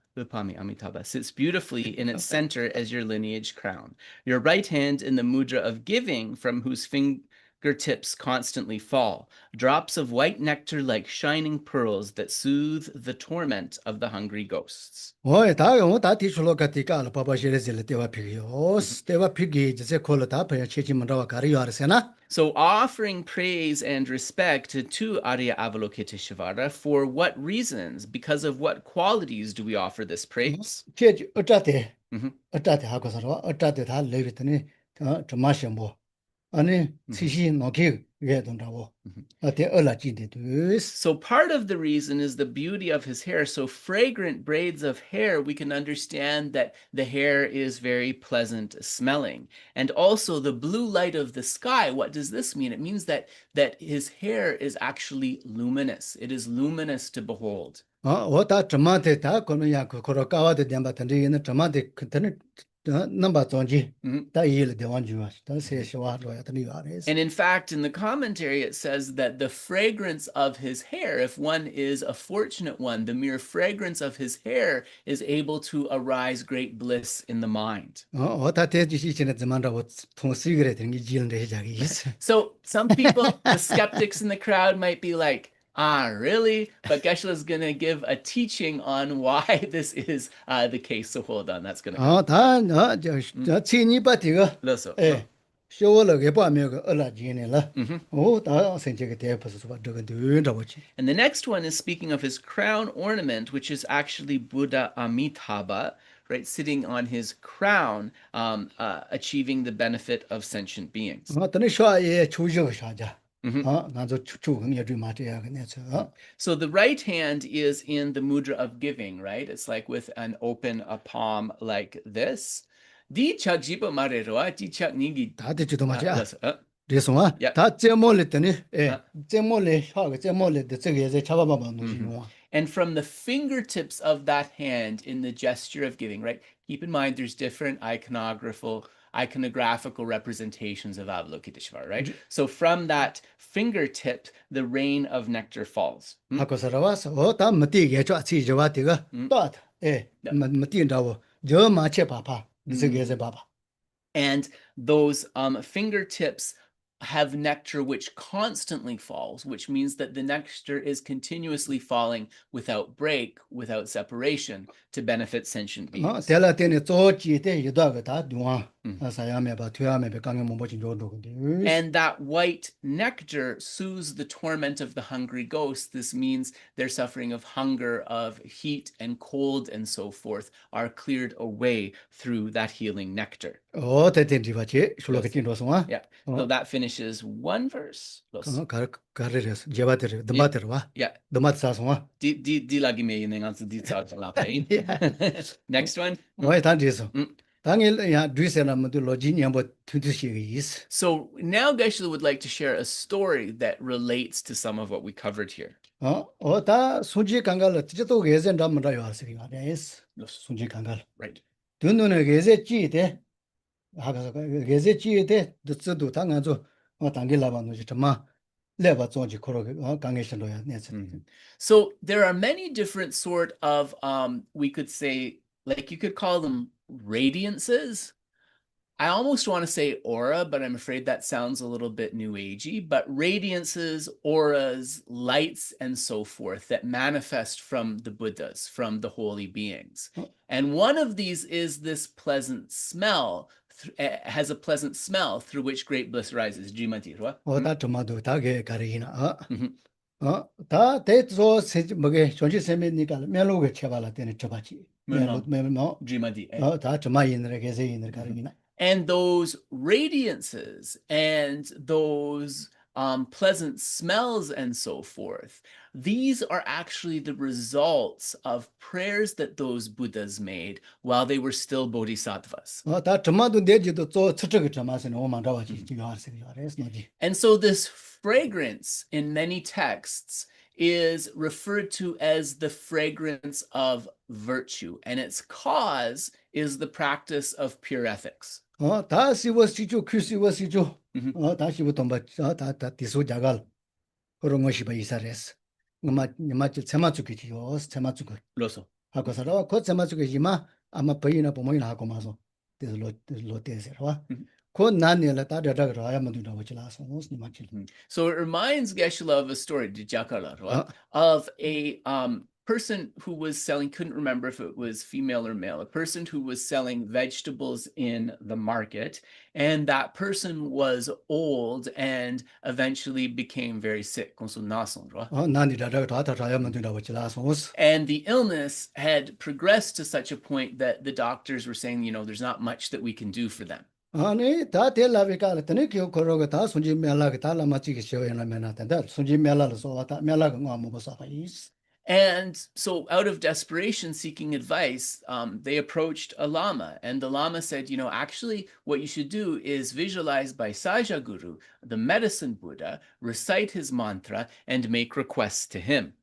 [SPEAKER 1] sits beautifully in its center as your lineage crown. Your right hand in the mudra of giving, from whose fingertips constantly fall, drops of white nectar like shining pearls that soothe the torment of the hungry ghosts.
[SPEAKER 2] 오이 다 티슐로카티카 바바시레젤 때와 피기오스 때와 피기 이제 콜다 파야 체지만다와 가리요르세나
[SPEAKER 1] So offering praise and respect to Arya Avalokiteshvara, for what reasons? Because of what qualities do we offer this praise?
[SPEAKER 2] 체지 어따테 하고서 어따테 다 레비트니 저마셔모 아니 시시 노기 예던다고 어때 얼라지데스
[SPEAKER 1] So part of the reason is the beauty of his hair. So fragrant braids of hair, we can understand that the hair is very pleasant smelling. And also the blue light of the sky, what does this mean? It means that his hair is actually luminous. It is luminous to behold.
[SPEAKER 2] 오다 저마테 다 거는야 코로카와데 냠바탄데 있는 저마테 그때는 넘바 존지 다 이일 대원주와 다 세셔와로야 드리와레스
[SPEAKER 1] And in fact, in the commentary, it says that the fragrance of his hair, if one is a fortunate one, the mere fragrance of his hair is able to arise great bliss in the mind.
[SPEAKER 2] 오다 대지시치네 저만다고 통시그레 된게 지는데 해자기
[SPEAKER 1] So some people, the skeptics in the crowd might be like, Ah, really? But Geshe is going to give a teaching on why this is the case. So hold on, that's going to come.
[SPEAKER 2] 다 친이 바티가
[SPEAKER 1] Loso.
[SPEAKER 2] 쇼월을 개바면가 얼라지네라.
[SPEAKER 1] Mhm.
[SPEAKER 2] 다 생제게 대해서 봐 저거 되는다고지.
[SPEAKER 1] And the next one is speaking of his crown ornament, which is actually Buddha Amitabha, right, sitting on his crown, achieving the benefit of sentient beings.
[SPEAKER 2] 어떤 샤에 초저가 샤자.
[SPEAKER 1] Mhm.
[SPEAKER 2] 나저 추추금 여주 마트야 그네서.
[SPEAKER 1] So the right hand is in the mudra of giving, right? It's like with an open a palm like this. Di chak jipa mareroa, di chak ningi.
[SPEAKER 2] 다 되지도 마자.
[SPEAKER 1] Listen,
[SPEAKER 2] 그래서
[SPEAKER 1] yeah.
[SPEAKER 2] 다 제몰했더니 제몰에 하고 제몰에 저게 이제 잡아봐 놓으시고.
[SPEAKER 1] And from the fingertips of that hand in the gesture of giving, right? Keep in mind there's different iconographical representations of Avalokiteshvara, right? So from that fingertip, the rain of nectar falls.
[SPEAKER 2] 하고서 와서 다 못되게 저 지저와티가 또 못된다고 저 마체 봐봐. 저게 이제 봐봐.
[SPEAKER 1] And those fingertips have nectar which constantly falls, which means that the nectar is continuously falling without break, without separation, to benefit sentient beings.
[SPEAKER 2] 대라테네 조지대 유다가 다 두아 사야메 바 투야메 강에 못 보진 조도.
[SPEAKER 1] And that white nectar soothes the torment of the hungry ghosts. This means their suffering of hunger, of heat and cold and so forth are cleared away through that healing nectar.
[SPEAKER 2] 대텐디바체 슐로케틴도스와.
[SPEAKER 1] Yeah. So that finishes one verse.
[SPEAKER 2] 가르레스 제바테르 드마테르와.
[SPEAKER 1] Yeah.
[SPEAKER 2] 드마트사스와.
[SPEAKER 1] Di lagi me yun ang di Next one.
[SPEAKER 2] 왜 단지서. 당일 야 뒤세나면도 로지니아뭐 튼듯이 있어.
[SPEAKER 1] So now Geshe would like to share a story that relates to some of what we covered here.
[SPEAKER 2] 다 순지 강갈 어떻게도 계산 담으라 요하시기 바래스. 순지 강갈.
[SPEAKER 1] Right.
[SPEAKER 2] 눈눈에 계세 찌대. 하가서 계세 찌대 듣도 당한저 당길라바노지 정말 레바 존지 코로 강해선로야 내서.
[SPEAKER 1] So there are many different sort of we could say, like you could call them radiances. I almost want to say aura, but I'm afraid that sounds a little bit new agey, but radiances, auras, lights, and so forth that manifest from the Buddhas, from the holy beings. And one of these is this pleasant smell, has a pleasant smell through which great bliss arises.
[SPEAKER 2] 다 정말도 다게 가리나. 다 대조 뭐게 전시 세미니까 멜로게 쳐발라 때는 쳐바지. 멜로 다 정말 있는 계세 있는 가리나.
[SPEAKER 1] And those radiances and those pleasant smells and so forth, these are actually the results of prayers that those Buddhas made while they were still bodhisattvas. And so this fragrance in many texts is referred to as the fragrance of virtue, and its cause is the practice of pure ethics.
[SPEAKER 2] 다 시워시죠 큐시워시죠 다시부 돈바 다 디소자갈 그런 것이 봐 이사레스 맞지 세마주기지요 세마주기
[SPEAKER 1] 로소
[SPEAKER 2] 하고서라 그 세마주기지마 아마 버이나 보모이나 하고 마서 로테세와 그 난내라 다다다가 아야만 된다고 지라서 무슨 맞지.
[SPEAKER 1] So it reminds Geshe of a story of a person who was selling, couldn't remember if it was female or male, a person who was selling vegetables in the market, and that person was old and eventually became very sick. And the illness had progressed to such a point that the doctors were saying, you know, there's not much that we can do for them.
[SPEAKER 2] 아니 다 텔라비가 tene 그러고 다 손지 멜라가 다 라마치기 쇼에나 메나다 손지 멜라서 왔다 멜라가 뭐 사바이스.
[SPEAKER 1] And so out of desperation, seeking advice, they approached a lama, and the lama said, you know, actually what you should do is visualize by Sajaguru, the medicine Buddha, recite his mantra, and make requests to him.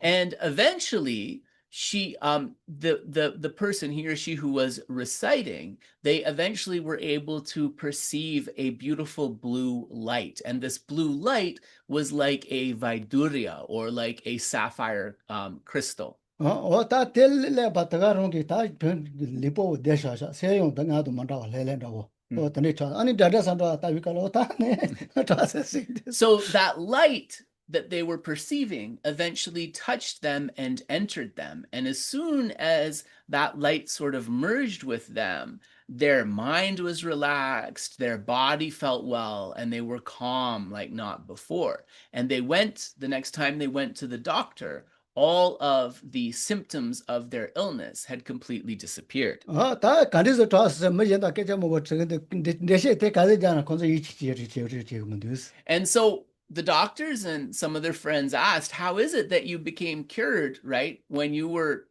[SPEAKER 1] And eventually, the person, he or she who was reciting, they eventually were able to perceive a beautiful blue light, and this blue light was like a vaidurya, or like a sapphire crystal.
[SPEAKER 2] 다 텔레 바타가롱기 다 리포 대샤샤 세용 당아도 만다와 레렌다고 어떤이 차 아니 다다산도 다위칼로 다네 다세시
[SPEAKER 1] So that light that they were perceiving eventually touched them and entered them. And as soon as that light sort of merged with them, their mind was relaxed, their body felt well, and they were calm like not before. And the next time they went to the doctor, all of the symptoms of their illness had completely disappeared.
[SPEAKER 2] 다 간디서 다스 뭐jen다 깨져 먹어 저근데 내세 때 가지잖아 건서 이치지지지지지면데스
[SPEAKER 1] And so the doctors and some of their friends asked, how is it that you became cured, right, when you were,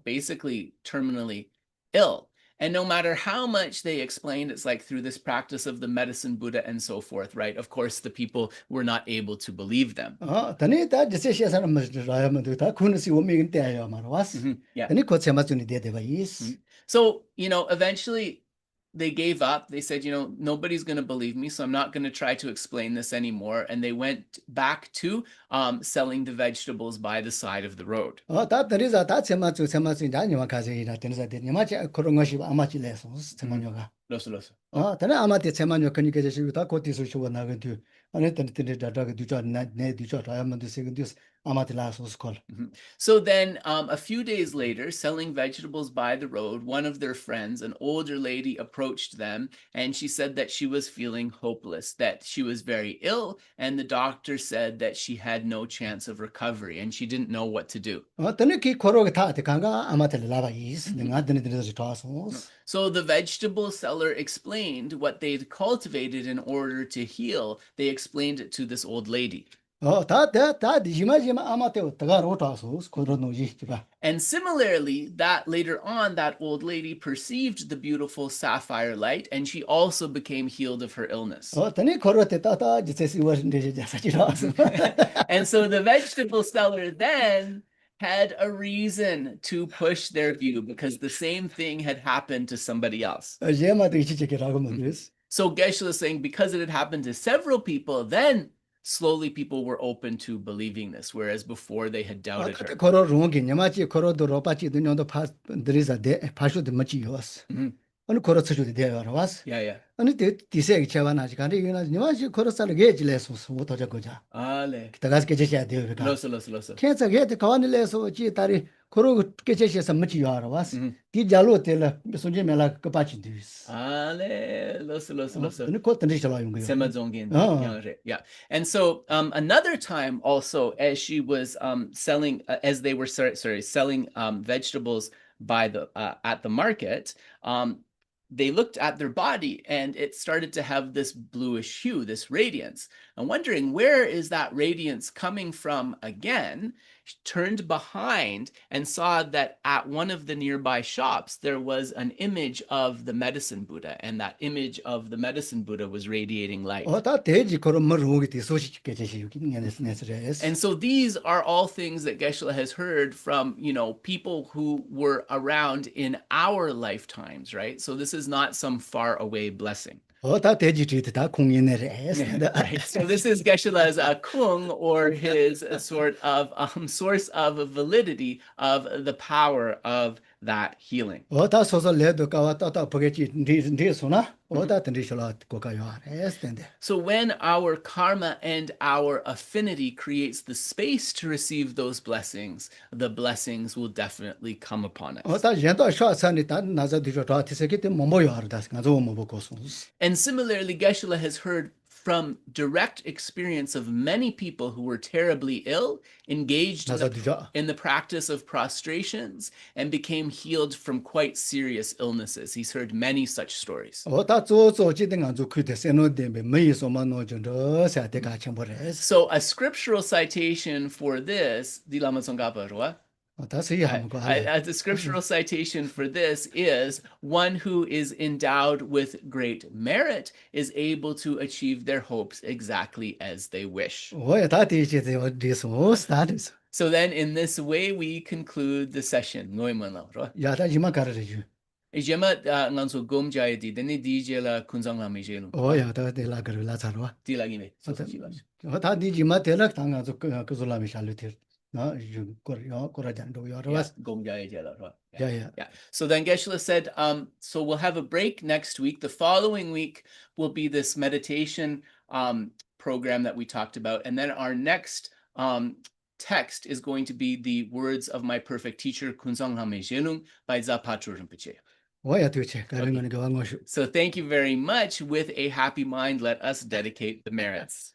[SPEAKER 1] basically terminally ill? And no matter how much they explained, it's like through this practice of the medicine Buddha and so forth, right? Of course, the people were not able to believe them.
[SPEAKER 2] 다니 다 제세시에서는 뭐라야면도 다 군시 오미긴 때야 말와스
[SPEAKER 1] Yeah.
[SPEAKER 2] 다니 코체 맞으니 데데바이스
[SPEAKER 1] So, eventually they gave up. They said, nobody's going to believe me, so I'm not going to try to explain this anymore. And they went back to selling the vegetables by the side of the road.
[SPEAKER 2] 다 들이자 다 제마주 자니와 가지라 되는사 되니마치 그런 것이 아마치래서 제마녀가
[SPEAKER 1] Loso.
[SPEAKER 2] 다네 아마티 제마녀 그니까 제시 다 고티서 쇼가 나건디 아니 던데 다다가 뒤져 네 뒤져 다야면도 세근디스 아마티라서 스콜
[SPEAKER 1] So then a few days later, selling vegetables by the road, one of their friends, an older lady, approached them, and she said that she was feeling hopeless, that she was very ill, and the doctor said that she had no chance of recovery, and she didn't know what to do.
[SPEAKER 2] 다네 기 코로가 다 대강가 아마텔 라바이스 내가 드네 들어서 좋아서
[SPEAKER 1] So the vegetable seller explained what they'd cultivated in order to heal. They explained it to this old lady.
[SPEAKER 2] 다 디지마지마 아마테오 다가로 좋아서 코로노지 지바
[SPEAKER 1] And similarly, that later on, that old lady perceived the beautiful sapphire light, and she also became healed of her illness.
[SPEAKER 2] 다네 코로테 따다 지세시 워신데 자사지라서
[SPEAKER 1] And so the vegetable seller then had a reason to push their view, because the same thing had happened to somebody else.
[SPEAKER 2] 제마도 이치체케라고 뭐です
[SPEAKER 1] So Geshe is saying, because it had happened to several people, then slowly people were open to believing this, whereas before they had doubted her.
[SPEAKER 2] 코로 롱기 냐마치 코로도 로파치 드녀도 파 드리자 데 파쇼도 마치 요스 어느 코로 쓰주데 되어라 와스
[SPEAKER 1] Yeah.
[SPEAKER 2] 어느 디세 차바나지 간데 이나 냐마치 코로 살게 게질레서 소토 저거자
[SPEAKER 1] Ale.
[SPEAKER 2] 다가스 게제샤 되어가
[SPEAKER 1] Loso.
[SPEAKER 2] 캔서 게데 가와니레서 지 다리 코로 게제샤서 마치 요라 와스 디 잘로 텔라 손제 메라 까파치 디스
[SPEAKER 1] Ale. Loso.
[SPEAKER 2] 어느 코 던지셔라 용거
[SPEAKER 1] Yeah. And so another time also, as she was selling, as they were selling vegetables by the at the market, they looked at their body and it started to have this bluish hue, this radiance. And wondering where is that radiance coming from again, she turned behind and saw that at one of the nearby shops, there was an image of the medicine Buddha, and that image of the medicine Buddha was radiating light.
[SPEAKER 2] 다 대지 코로 머루기 디 소시 게제시 유기네스네스레스
[SPEAKER 1] And so these are all things that Geshe has heard from, people who were around in our lifetimes, right? So this is not some far away blessing.
[SPEAKER 2] 다 대지 다 공인네레스
[SPEAKER 1] Right. So this is Geshe-la's kung, or his sort of source of validity of the power of that healing.
[SPEAKER 2] 다 소소 레도 까와 따따 보겠지 니 소나 다 던지셔라 고가요 에스텐데
[SPEAKER 1] So when our karma and our affinity creates the space to receive those blessings, the blessings will definitely come upon us.
[SPEAKER 2] 다 연도 샤산이 다 나자 뒤져 다 티세기때 뭐뭐요 하다 가서 뭐 보고서
[SPEAKER 1] And similarly, Geshe has heard from direct experience of many people who were terribly ill, engaged in the practice of prostrations, and became healed from quite serious illnesses. He's heard many such stories.
[SPEAKER 2] 다 조조 지등 안주 그때 세노데베 메이소만 노전도 사대가 첨보레스
[SPEAKER 1] So a scriptural citation for this, the scriptural citation for this is one who is endowed with great merit is able to achieve their hopes exactly as they wish.
[SPEAKER 2] 다 디지데 어디서 스타트스
[SPEAKER 1] So then in this way, we conclude the session. Ngoi man lao, right?
[SPEAKER 2] 야, 다 이만 가르쳐.
[SPEAKER 1] Ijema nganso gom jaya di, deni DJ la kunzang la me jelu.
[SPEAKER 2] 야, 다 내가 그걸 나자로.
[SPEAKER 1] Di lagi me. So chi la.
[SPEAKER 2] 다 니지마 대락 당가 그 솔라미 샬루티. 나 거라잔 도
[SPEAKER 1] Yeah, gom jaya jela, right?
[SPEAKER 2] Yeah.
[SPEAKER 1] So then Geshe said, so we'll have a break next week. The following week will be this meditation program that we talked about. And then our next text is going to be the words of my perfect teacher, Kunzang Hame Jelung, by Zapatru Rinpoche. So thank you very much. With a happy mind, let us dedicate the merits.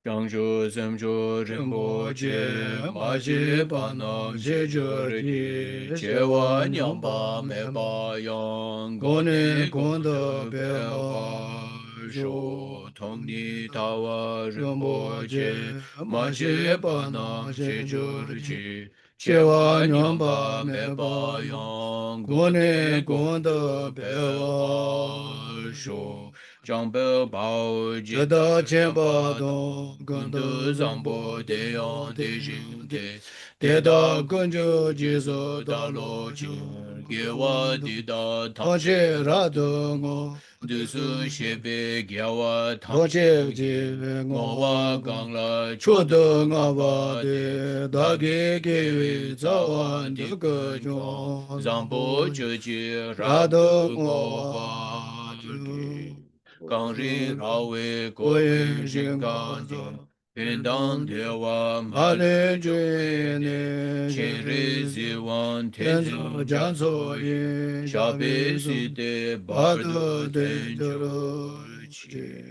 [SPEAKER 1] Gangzhou zemzhou rinpoche, maji bana zhezheri, chewa nyamba meba yang, goni gonda beba, zho tongni tawa rinpoche, maji bana zhezheri, chewa nyamba meba yang, goni gonda beba, zho Jangbe bao jida chenpa dong, gundu zangbo deyon de jing de, deda gunju jizo da lo jing, gewa dida tangche rado ngo, dusu shebe gewa tangche ji, ngowa gangla chodo ngaba de, dagi gewe zawan de gajong, zangbo jeji rado ngowa de. Gangri rawe goye jingang jing, pendang dewa male jene, chenri ziwan tenzu janso yin, shabe si de bada tenjo chi.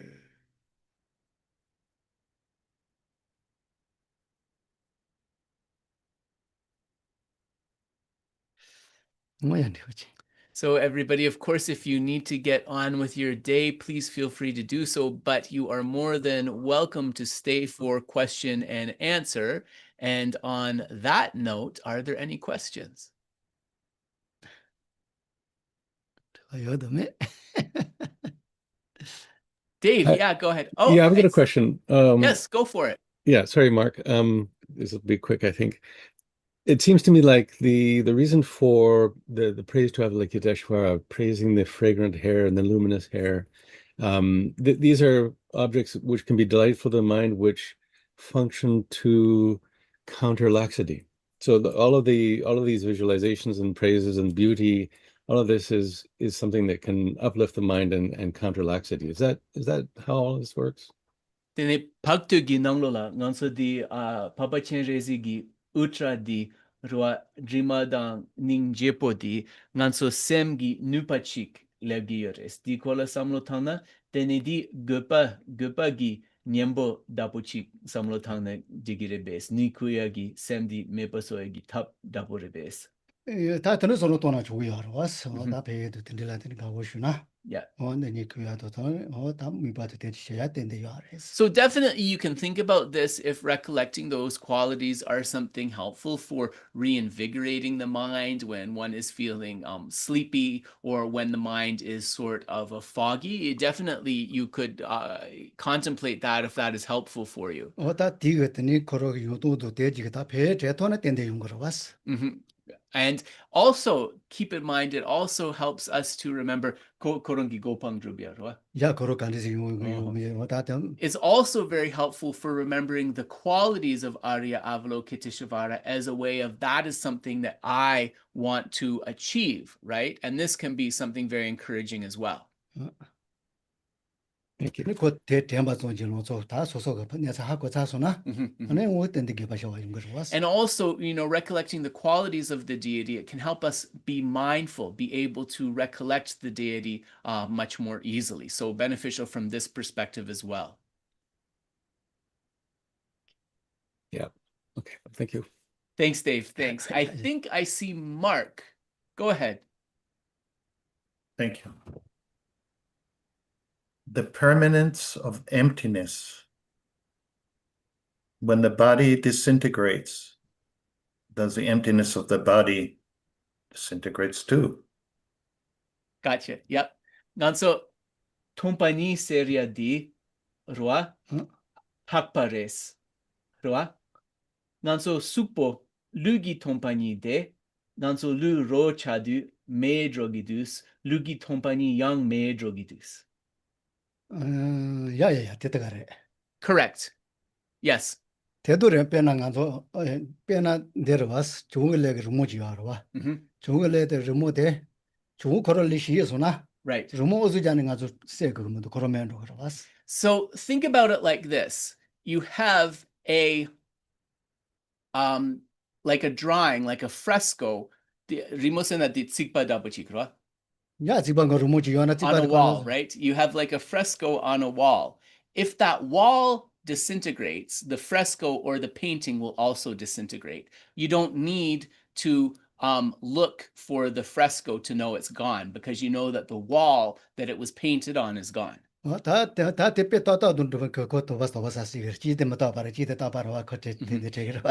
[SPEAKER 1] So everybody, of course, if you need to get on with your day, please feel free to do so, but you are more than welcome to stay for question and answer. And on that note, are there any questions? Dave, yeah, go ahead. Oh,
[SPEAKER 3] yeah, I've got a question.
[SPEAKER 1] Yes, go for it.
[SPEAKER 3] Yeah, sorry, Mark. This will be quick, I think. It seems to me like the reason for the praise to Avalokiteshvara, praising the fragrant hair and the luminous hair, these are objects which can be delightful to the mind, which function to counter laxity. So all of these visualizations and praises and beauty, all of this is something that can uplift the mind and counter laxity. Is that how all this works?
[SPEAKER 1] Tene paktu gi nanglola nganso di papa chen rezi gi utra di rwa drimadang ning jepo di nganso sem gi nupachik legi yores di kola samlo tana tene di gopa gi nyembo dapochik samlo tana digire bes ni kuya gi sem di mepaso gi tap dapore bes.
[SPEAKER 2] 다 드는 소로 또나 주고요. 왔어. 다 배에도 든들라든 가고 싶나?
[SPEAKER 1] Yeah.
[SPEAKER 2] So
[SPEAKER 1] definitely you can think about this if recollecting those qualities are something helpful for reinvigorating the mind when one is feeling sleepy or when the mind is sort of a foggy. Definitely you could contemplate that if that is helpful for you. And also keep in mind, it also helps us to remember it's also very helpful for remembering the qualities of Arya Avalokiteshvara as a way of that is something that I want to achieve, right? And this can be something very encouraging as well.
[SPEAKER 2] Thank you.
[SPEAKER 1] And also, recollecting the qualities of the deity, it can help us be mindful, be able to recollect the deity much more easily. So beneficial from this perspective as well.
[SPEAKER 3] Yeah. Okay. Thank you.
[SPEAKER 1] Thanks, Dave. Thanks. I think I see Mark. Go ahead.
[SPEAKER 4] Thank you. The permanence of emptiness. When the body disintegrates, does the emptiness of the body disintegrates too?
[SPEAKER 1] Gotcha. Yep. Nanso tompani seria di roa, hakpares, roa. Nanso supo lugi tompani de, nanso lu ro chadu me drogidus, lugi tompani yang me drogidus.
[SPEAKER 2] 야야야 됐다 가래.
[SPEAKER 1] Correct. Yes.
[SPEAKER 2] 대도래 빼나 가서 빼나 내려와서 좋은 레그 루모지 와라. 좋은 레드 루모데 좋은 거를 리시에서나
[SPEAKER 1] Right.
[SPEAKER 2] 루모 어즈자는 가서 세 그거면 그러면 그러왔어.
[SPEAKER 1] So think about it like this. You have a like a drawing, like a fresco. Rimosena di tsikpa dabuchikra.
[SPEAKER 2] 야 지방 거 루모지 요나
[SPEAKER 1] On a wall, right? You have like a fresco on a wall. If that wall disintegrates, the fresco or the painting will also disintegrate. You don't need to look for the fresco to know it's gone, because you know that the wall that it was painted on is gone.
[SPEAKER 2] 다 대표 따다도 그것도 와서 지대마다 바래 지대다 바라와 그때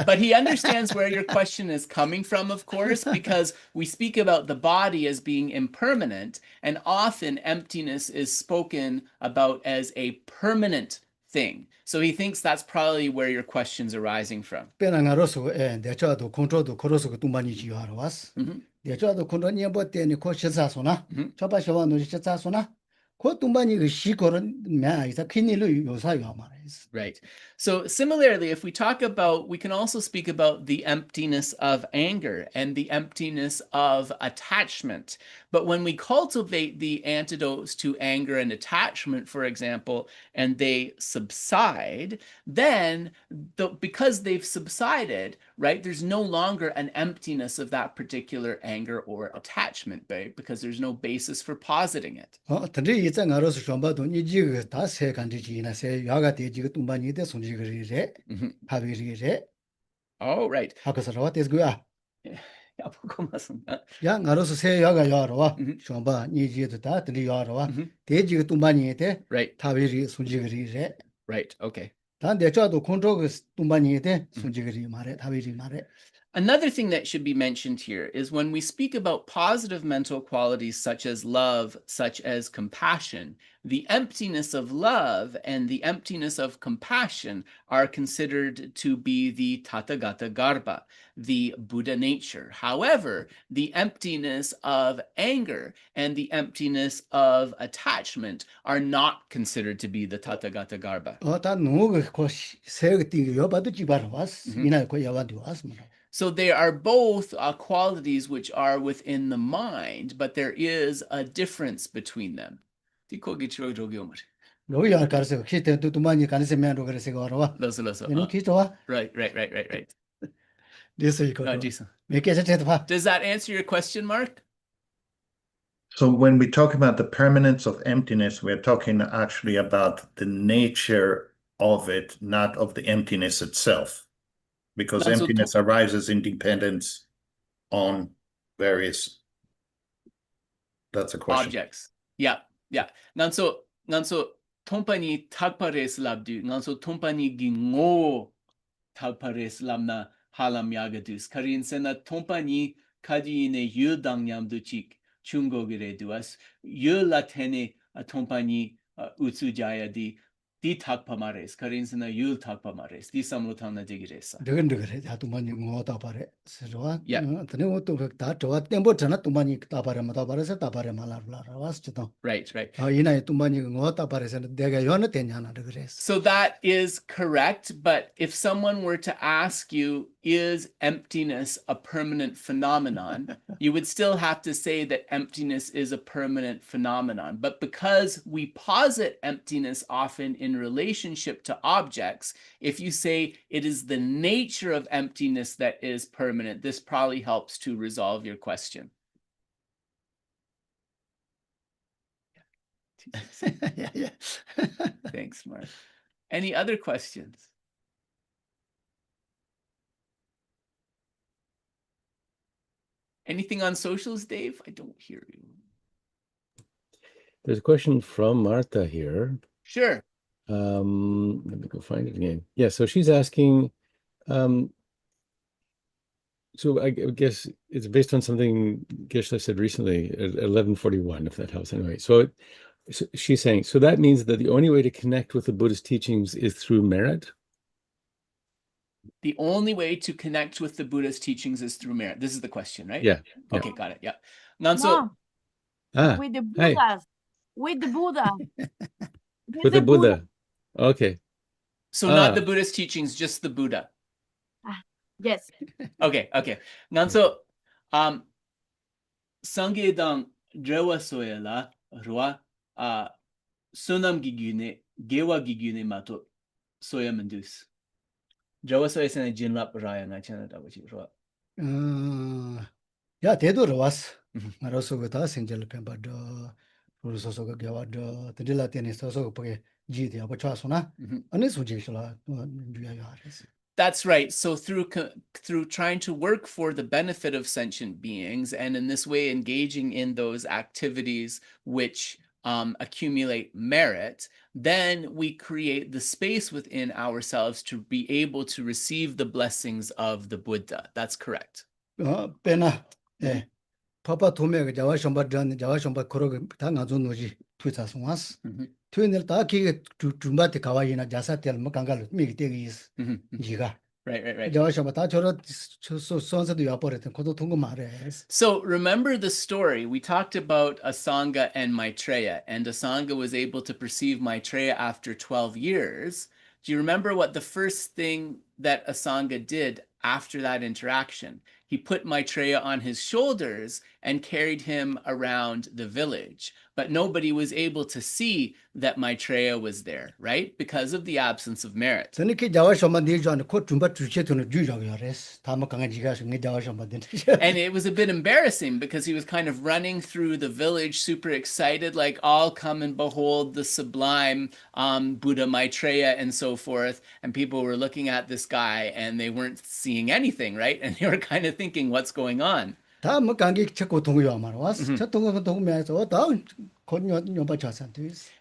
[SPEAKER 1] But he understands where your question is coming from, of course, because we speak about the body as being impermanent, and often emptiness is spoken about as a permanent thing. So he thinks that's probably where your question's arising from.
[SPEAKER 2] 빼나가로서 내자도 컨트롤도 걸어서 또 많이 지하러 왔어. 내자도 컨트롤 니버 때니 코시사소나 저바셔와 노시사소나
[SPEAKER 1] Right. So similarly, if we talk about, we can also speak about the emptiness of anger and the emptiness of attachment. But when we cultivate the antidotes to anger and attachment, for example, and they subside, then because they've subsided, right, there's no longer an emptiness of that particular anger or attachment, right? Because there's no basis for positing it. Oh, right. Right. Right. Okay. Another thing that should be mentioned here is when we speak about positive mental qualities such as love, such as compassion, the emptiness of love and the emptiness of compassion are considered to be the Tathagata Garbha, the Buddha nature. However, the emptiness of anger and the emptiness of attachment are not considered to be the Tathagata Garbha. So they are both qualities which are within the mind, but there is a difference between them. Right. Does that answer your question, Mark?
[SPEAKER 4] So when we talk about the permanence of emptiness, we're talking actually about the nature of it, not of the emptiness itself. Because emptiness arises in dependence on various, that's a question.
[SPEAKER 1] Objects. Yeah. Nanso tompani tagpares labdu, nanso tompani gingo tagpares lamna halam yagadus. Karin sena tompani kadine yudang yamduchik chungogire duas, yulatene tompani utsujaya di tagpamares, karin sena yul tagpamares, di samlutana digiresa. Yeah. Right. So that is correct, but if someone were to ask you, is emptiness a permanent phenomenon, you would still have to say that emptiness is a permanent phenomenon. But because we posit emptiness often in relationship to objects, if you say it is the nature of emptiness that is permanent, this probably helps to resolve your question.
[SPEAKER 2] Yeah.
[SPEAKER 1] Thanks, Mark. Any other questions? Anything on socials, Dave? I don't hear you.
[SPEAKER 3] There's a question from Martha here.
[SPEAKER 1] Sure.
[SPEAKER 3] Let me go find it again. Yeah, so she's asking, so I guess it's based on something Geshe said recently at 11:41, if that helps anyway. So So she's saying, so that means that the only way to connect with the Buddhist teachings is through merit?
[SPEAKER 1] The only way to connect with the Buddhist teachings is through merit. This is the question, right?
[SPEAKER 3] Yeah.
[SPEAKER 1] Okay, got it. Yeah. Nālandā.
[SPEAKER 5] Mom,
[SPEAKER 3] Ah,
[SPEAKER 5] with the
[SPEAKER 3] hi.
[SPEAKER 5] Buddhas, with the Buddha,
[SPEAKER 3] With the Buddha. Okay.
[SPEAKER 1] So not
[SPEAKER 3] Ah.
[SPEAKER 1] the Buddhist teachings, just the Buddha.
[SPEAKER 5] Yes.
[SPEAKER 1] Okay. Nālandā, Sangye dang drewa soyala rwa Sonam gigune gewa gigune mato soya mandus. Drewa soya sene jinlap raya nga chana da wachi rwa.
[SPEAKER 2] 야 대도로 왔어. 말아서 다 생절 펜바도 그래서서 겨와도 들라 때니 서서 보게 지디 아버 차소나 아니 소지실라 주야야 알았어.
[SPEAKER 1] That's right. So through trying to work for the benefit of sentient beings, and in this way engaging in those activities which accumulate merit, then we create the space within ourselves to be able to receive the blessings of the Buddha. That's correct.
[SPEAKER 2] 빼나 예 파파 도메가 자와 솨바던 자와 솨바 코로 다 나존 노지 투자서 왔어. 투인들 다 기게 줌바테 가와이나 자사텔 뭐 강갈 미기 되기 있어. 지가
[SPEAKER 1] Right.
[SPEAKER 2] 자와 솨바 다 저러 선서도 야버렸던 것도 통고 말해.
[SPEAKER 1] So remember the story. We talked about Asanga and Maitreya, and Asanga was able to perceive Maitreya after 12 years. Do you remember what the first thing that Asanga did after that interaction? He put Maitreya on his shoulders and carried him around the village, but nobody was able to see that Maitreya was there, right? Because of the absence of merit.
[SPEAKER 2] 저는 그 자와 솨바 니잖아 코 줌바 주체도는 주자고요레스 다뭐 강아지가 생게 자와 솨바 된.
[SPEAKER 1] And it was a bit embarrassing because he was kind of running through the village, super excited, like, all come and behold the sublime Buddha Maitreya and so forth. And people were looking at this guy and they weren't seeing anything, right? And they were kind of thinking, what's going on?
[SPEAKER 2] 다뭐 강기 찾고 동요 말 왔어. 저 동면서 다 건요 받쳐서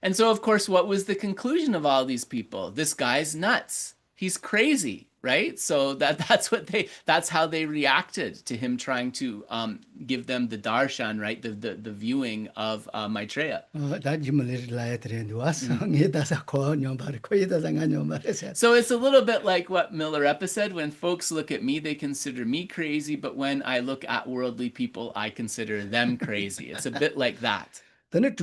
[SPEAKER 1] And so, of course, what was the conclusion of all these people? This guy's nuts. He's crazy, right? So that's how they reacted to him trying to give them the darshan, right? The viewing of Maitreya. So it's a little bit like what Milarepa said: when folks look at me, they consider me crazy, but when I look at worldly people, I consider them crazy. It's a bit like that.
[SPEAKER 2] There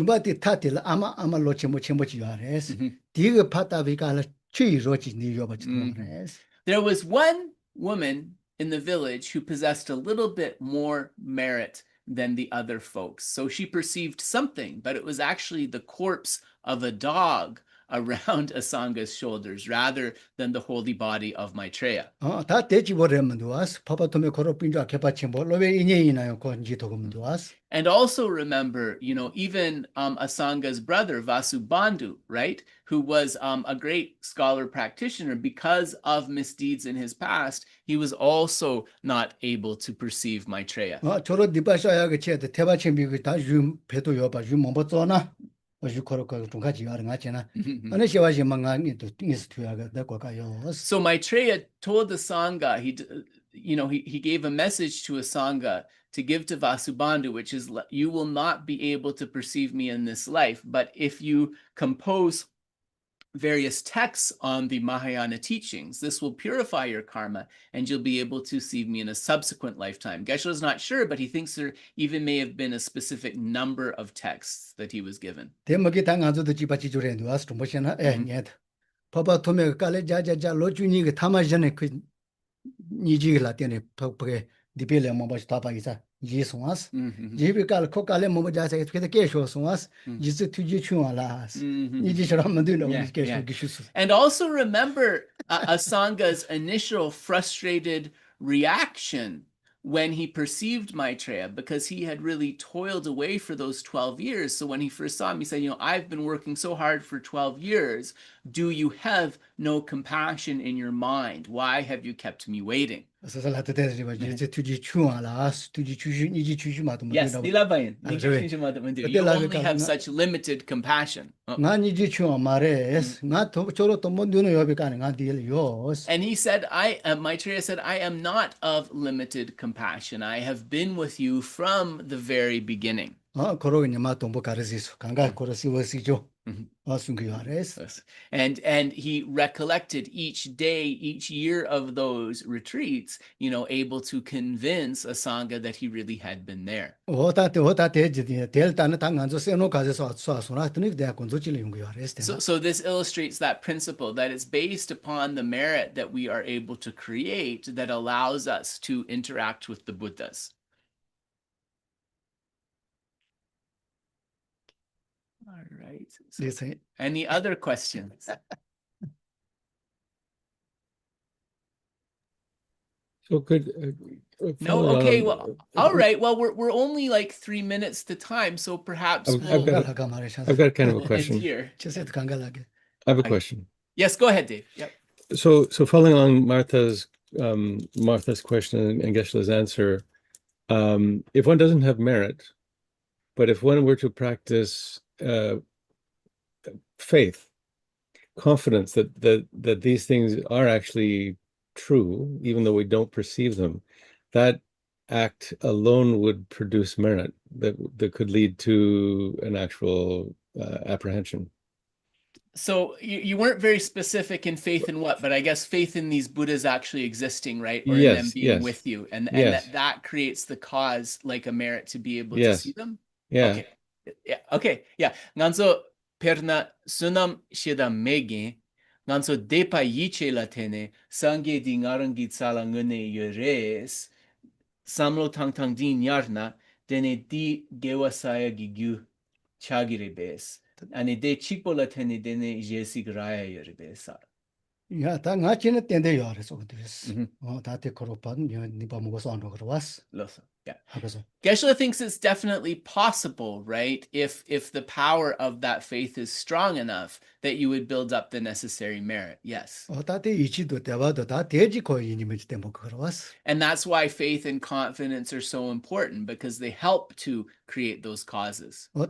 [SPEAKER 1] was one woman in the village who possessed a little bit more merit than the other folks. So she perceived something, but it was actually the corpse of a dog around Asanga's shoulders rather than the holy body of Maitreya. And also remember, even Asanga's brother, Vasubandhu, right, who was a great scholar practitioner, because of misdeeds in his past, he was also not able to perceive Maitreya. So Maitreya told the Sangha, he gave a message to a Sangha to give to Vasubandhu, which is, you will not be able to perceive me in this life, but if you compose various texts on the Mahāyāna teachings, this will purify your karma and you'll be able to see me in a subsequent lifetime. Geshe is not sure, but he thinks there even may have been a specific number of texts that he was given. And also remember Asanga's initial frustrated reaction when he perceived Maitreya, because he had really toiled away for those 12 years. So when he first saw him, he said, I've been working so hard for 12 years. Do you have no compassion in your mind? Why have you kept me waiting? Yes, you only have such limited compassion. And he said, Maitreya said, I am not of limited compassion. I have been with you from the very beginning.
[SPEAKER 2] 거로 이마 동보 가르시소 강가 거르시워시죠.
[SPEAKER 1] Mhm.
[SPEAKER 2] 순기와레스.
[SPEAKER 1] Yes. And he recollected each day, each year of those retreats, able to convince a sangha that he really had been there.
[SPEAKER 2] 오다 대지디 델타는 당간조 세노 가져서 쏴소나 드니 대야 건조질 용기와레스.
[SPEAKER 1] So this illustrates that principle that it's based upon the merit that we are able to create that allows us to interact with the Buddhas. All right. So any other questions?
[SPEAKER 3] So could
[SPEAKER 1] No. Okay. Well, all right. Well, we're only like 3 minutes to time, so perhaps
[SPEAKER 3] I've got kind of a
[SPEAKER 1] we'll end
[SPEAKER 3] question.
[SPEAKER 1] here.
[SPEAKER 3] I have a question.
[SPEAKER 1] Yes, go ahead, Dave. Yep.
[SPEAKER 3] So following along Martha's question and Geshe-la's answer, if one doesn't have merit, but if one were to practice faith, confidence that these things are actually true, even though we don't perceive them, that act alone would produce merit that could lead to an actual apprehension.
[SPEAKER 1] So you weren't very specific in faith in what, but I guess faith in these Buddhas actually existing, right? Or in them being with you, and that creates the cause, like a merit to be able to see them.
[SPEAKER 3] Yeah.
[SPEAKER 1] Okay. Yeah. Nganzo perna Sonam sheda megi nganzo depa yiche la tene sangye di ngarangi tsala ngune yores samlo tang din yarna dene di gewasaya gigyu chagire bes ane de chikpo la tene dene jesi graya yore besa.
[SPEAKER 2] 야, 다 나치는 땐데 요래서 그랬어. 다때 그룹은 니바 먹어서 안 그러was.
[SPEAKER 1] Yeah.
[SPEAKER 2] 하고서.
[SPEAKER 1] Geshe thinks it's definitely possible, right? If the power of that faith is strong enough that you would build up the necessary merit. Yes.
[SPEAKER 2] 다때 이치도 대화도 다 대지 거인이면 때문에 그러was.
[SPEAKER 1] And that's why faith and confidence are so important, because they help to create those causes. So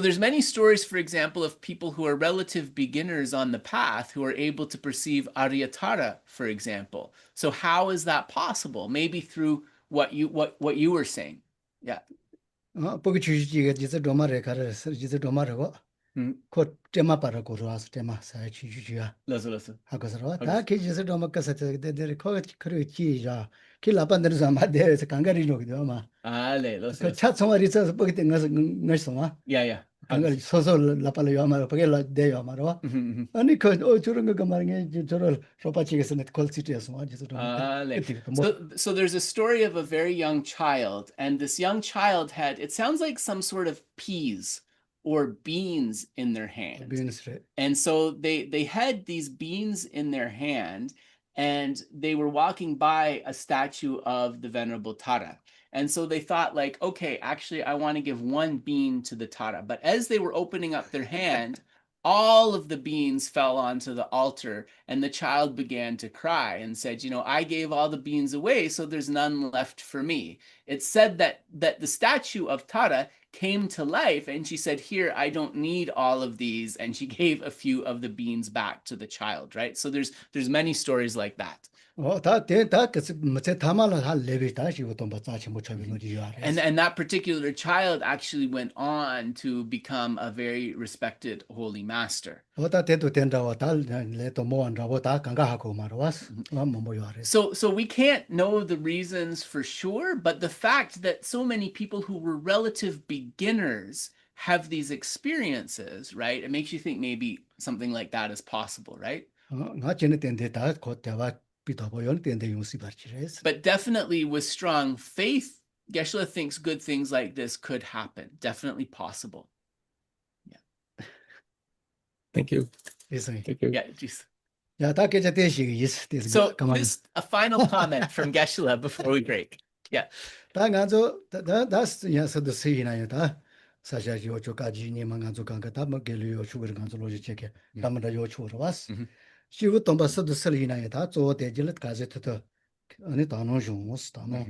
[SPEAKER 1] there's many stories, for example, of people who are relative beginners on the path who are able to perceive Aryatara, for example. So how is that possible? Maybe through what you were saying. Yeah.
[SPEAKER 2] 보기 주지가 지서 도마래 가르서 지서 도마라고. 그 tema para kuruas tema sa chijuja.
[SPEAKER 1] Lasa.
[SPEAKER 2] 하고서 다 계지서 도마가서 데데 거 그르지야. 길라반들 자마데서 강가리노기도 아마.
[SPEAKER 1] Ale,
[SPEAKER 2] 그 차송아리서 보기 때 가서 나서마.
[SPEAKER 1] Yeah.
[SPEAKER 2] 강가리 소소 라팔로 아마 보게라 데요 아마로. 아니 그 저런 거 말이야 저럴 로파치에서 net 콜시티에서 아지서 도마.
[SPEAKER 1] So there's a story of a very young child, and this young child had, it sounds like some sort of peas or beans in their hand. And so they had these beans in their hand, and they were walking by a statue of the Venerable Tara. And so they thought, like, okay, actually, I want to give one bean to the Tara. But as they were opening up their hand, all of the beans fell onto the altar, and the child began to cry and said, I gave all the beans away, so there's none left for me. It said that the statue of Tara came to life, and she said, here, I don't need all of these, and she gave a few of the beans back to the child, right? So there's many stories like that. And that particular child actually went on to become a very respected holy master. So we can't know the reasons for sure, but the fact that so many people who were relative beginners have these experiences, right? It makes you think maybe something like that is possible, right? But definitely with strong faith, Geshe thinks good things like this could happen. Definitely possible. Yeah.
[SPEAKER 3] Thank you.
[SPEAKER 1] Thank you. Yeah, geez.
[SPEAKER 2] So
[SPEAKER 1] this a final comment from Geshe before we break. Yeah.
[SPEAKER 2] That's the scene. 사실 요초까지 니만간조 강가다 먹게려 요초를 간조 로지 체크 담다 요초로 왔어. 시부 동바서도 설이나에 다 조대질 가제트도 아니 단어 중스 단어.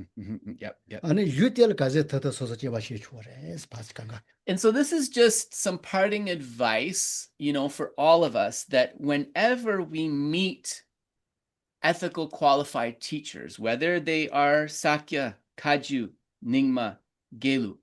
[SPEAKER 2] 아니 유텔 가제트도 소소지 바시 초래 스파스강가.
[SPEAKER 1] And so this is just some parting advice, for all of us, that whenever we meet ethical qualified teachers, whether they are Sakya Kaju, Nyingma, Geluk.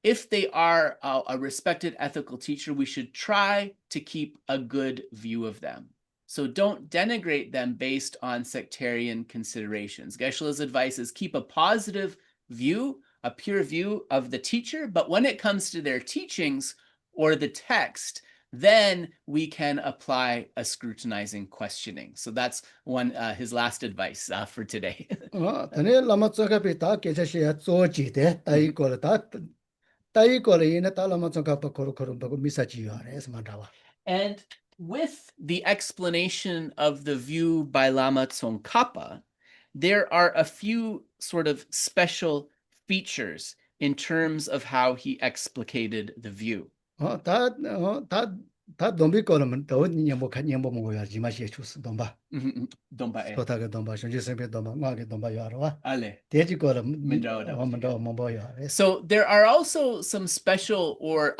[SPEAKER 1] If they are a respected ethical teacher, we should try to keep a good view of them. So don't denigrate them based on sectarian considerations. Geshe-la's advice is keep a positive view, a pure view of the teacher, but when it comes to their teachings or the text, then we can apply a scrutinizing questioning. So that's his last advice for today.
[SPEAKER 2] Tane lama tsoka pe ta kecha shia tso chi te tai kola ina ta lama tsoka pa koro ba misa chi yare es mandawa.
[SPEAKER 1] And with the explanation of the view by Lama Tsongkhapa, there are a few sort of special features in terms of how he explicated the view.
[SPEAKER 2] Ta dombi kola man to nyambo mo ya jima shi chus domba.
[SPEAKER 1] Domba e.
[SPEAKER 2] Sota ga domba shonji sembe domba nga ga domba ya wa.
[SPEAKER 1] Ale.
[SPEAKER 2] Teji kola
[SPEAKER 1] Mandawa
[SPEAKER 2] mo ya.
[SPEAKER 1] So there are also some special, or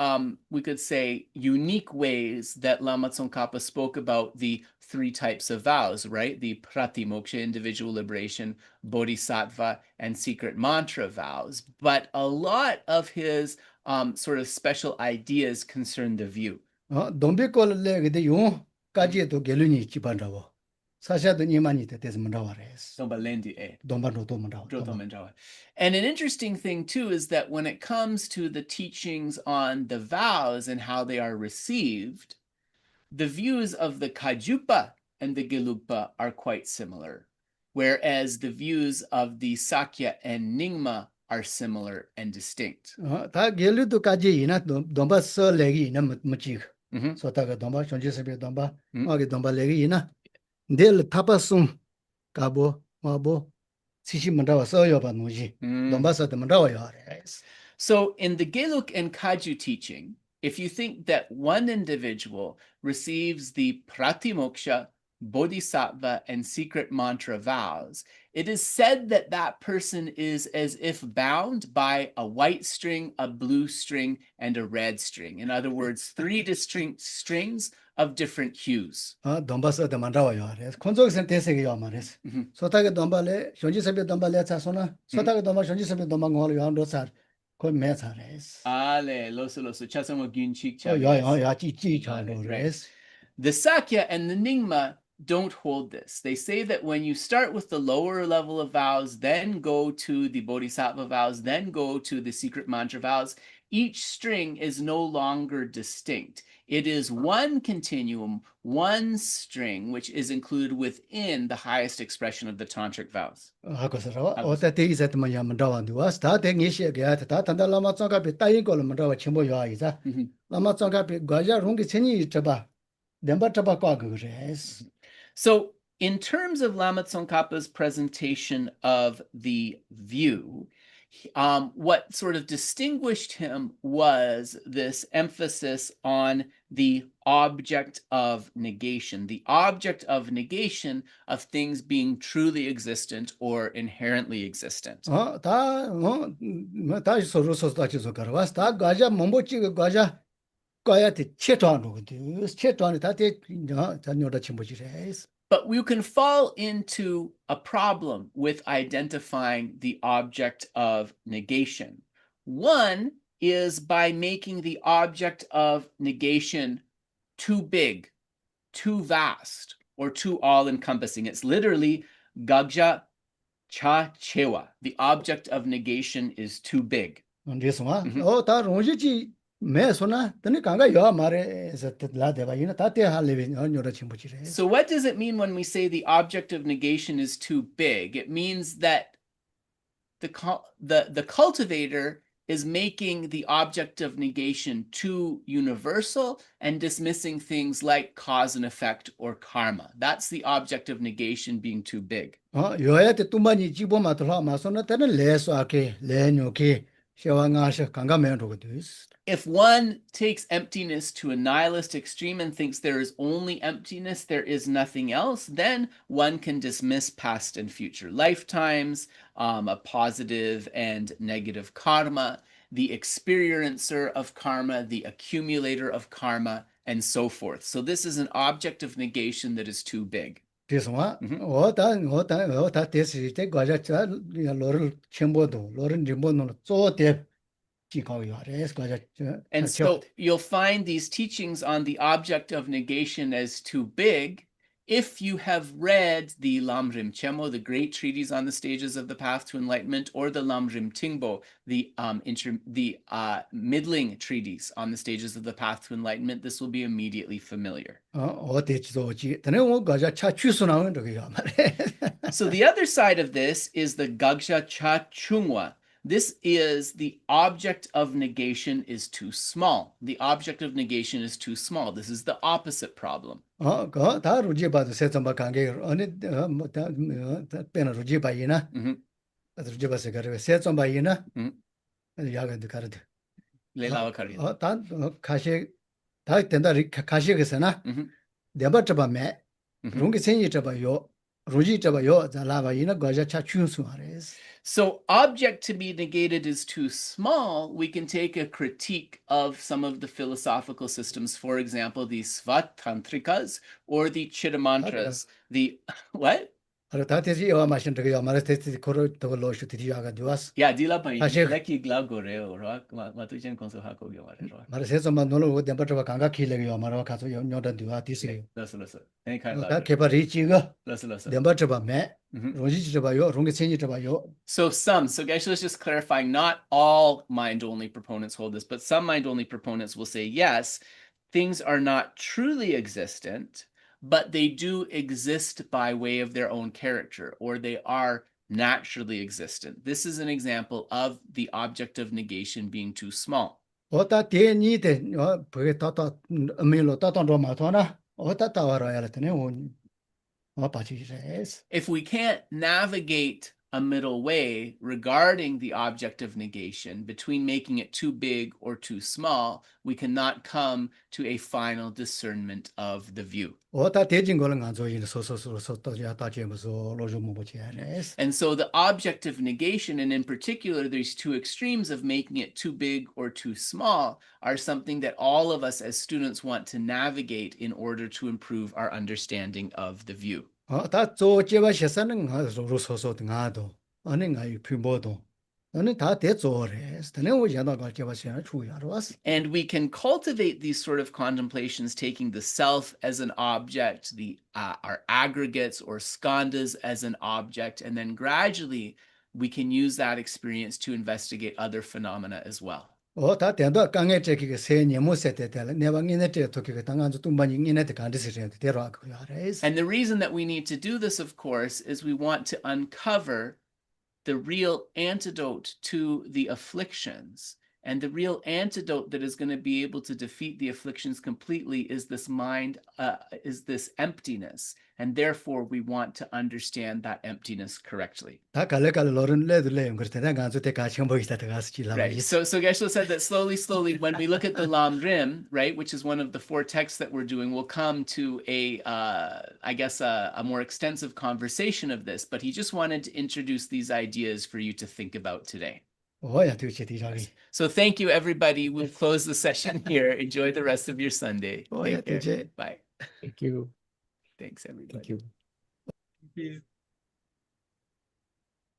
[SPEAKER 1] we could say unique ways that Lama Tsongkhapa spoke about the three types of vows, right? The pratimoksha, individual liberation, bodhisattva, and secret mantra vows. But a lot of his sort of special ideas concern the view.
[SPEAKER 2] Dombi kola le gde yu kaji to geluni chi bandawa. Sasha do nyimani te tes mandawa res.
[SPEAKER 1] Domba lendi e.
[SPEAKER 2] Domba no to mandawa.
[SPEAKER 1] And an interesting thing too is that when it comes to the teachings on the vows and how they are received, the views of the Kajupa and the Gelugpa are quite similar, whereas the views of the Sakya and Nyingma are similar and distinct.
[SPEAKER 2] Ta gelu to kaji ina domba so legi ina machik. So ta ga domba shonji sebe domba age domba legi ina del tapasum kabo mabo sishi mandawa so yo ba noji domba sa mandawa yo res.
[SPEAKER 1] So in the Geluk and Kaju teaching, if you think that one individual receives the pratimoksha, bodhisattva, and secret mantra vows, it is said that that person is as if bound by a white string, a blue string, and a red string. In other words, three distinct strings of different hues.
[SPEAKER 2] Domba sa mandawa yo res. Konzog sen tese ge yo mares. So ta ga domba le shonji sebe domba le cha sona. So ta ga domba shonji sebe domba ngol yo ando sar. Ko me sa res.
[SPEAKER 1] Ale loso chasamo gunchik cha.
[SPEAKER 2] Ya chi cha lo res.
[SPEAKER 1] The Sakya and the Nyingma don't hold this. They say that when you start with the lower level of vows, then go to the bodhisattva vows, then go to the secret mantra vows, each string is no longer distinct. It is one continuum, one string, which is included within the highest expression of the tantric vows. So in terms of Lama Tsongkhapa's presentation of the view, what sort of distinguished him was this emphasis on the object of negation, of things being truly existent or inherently existent. But you can fall into a problem with identifying the object of negation. One is by making the object of negation too big, too vast, or too all-encompassing. It's literally gagja cha chewa. The object of negation is too big.
[SPEAKER 2] So
[SPEAKER 1] what does it mean when we say the object of negation is too big? It means that the cultivator is making the object of negation too universal and dismissing things like cause and effect or karma. That's the object of negation being too big. If one takes emptiness to a nihilist extreme and thinks there is only emptiness, there is nothing else, then one can dismiss past and future lifetimes, a positive and negative karma, the experiencer of karma, the accumulator of karma, and so forth. So this is an object of negation that is too big.
[SPEAKER 2] Trisong,
[SPEAKER 1] Mhm.
[SPEAKER 2] Ota, this is the Gaja, Laurel Chimbodo, Lauren Jimbono, so deep.
[SPEAKER 1] And so you'll find these teachings on the object of negation as too big if you have read the Lamrim Chemo, the great treatise on the stages of the path to enlightenment, or the Lamrim Tingbo, the middling treatise on the stages of the path to enlightenment. This will be immediately familiar. So the other side of this is the Gagsha Cha Chungwa. This is the object of negation is too small. The object of negation is too small. This is the opposite problem. So object to be negated is too small. We can take a critique of some of the philosophical systems, for example, the Svatantrikas or the Chittamantras. The what? Yeah, dila pa leki glago reo ro matuchen konso hako gyo mare ro. Mare se zoma nolo dempa traba kanga khile gyo maro kaso nyoda duwa tisi. Loso. Any kind of kepa richi go. Loso. Dempa traba me. Roji traba yo, rongi senji traba yo. So Geshe is just clarifying, not all mind-only proponents hold this, but some mind-only proponents will say, yes, things are not truly existent, but they do exist by way of their own character, or they are naturally existent. This is an example of the object of negation being too small. If we can't navigate a middle way regarding the object of negation between making it too big or too small, we cannot come to a final discernment of the view. And so the object of negation, and in particular these two extremes of making it too big or too small, are something that all of us as students want to navigate in order to improve our understanding of the view. And we can cultivate these sort of contemplations, taking the self as an object, our aggregates or skandhas as an object, and then gradually we can use that experience to investigate other phenomena as well. And the reason that we need to do this, of course, is we want to uncover the real antidote to the afflictions. And the real antidote that is going to be able to defeat the afflictions completely is this mind, is this emptiness. And therefore, we want to understand that emptiness correctly. Right. So Geshe said that slowly, when we look at the Lamrim, right, which is one of the 4 texts that we're doing, we'll come to I guess a more extensive conversation of this. But he just wanted to introduce these ideas for you to think about today. So thank you, everybody. We'll close the session here. Enjoy the rest of your Sunday. Take care. Bye.
[SPEAKER 3] Thank you.
[SPEAKER 1] Thanks, everybody.
[SPEAKER 3] Thank you.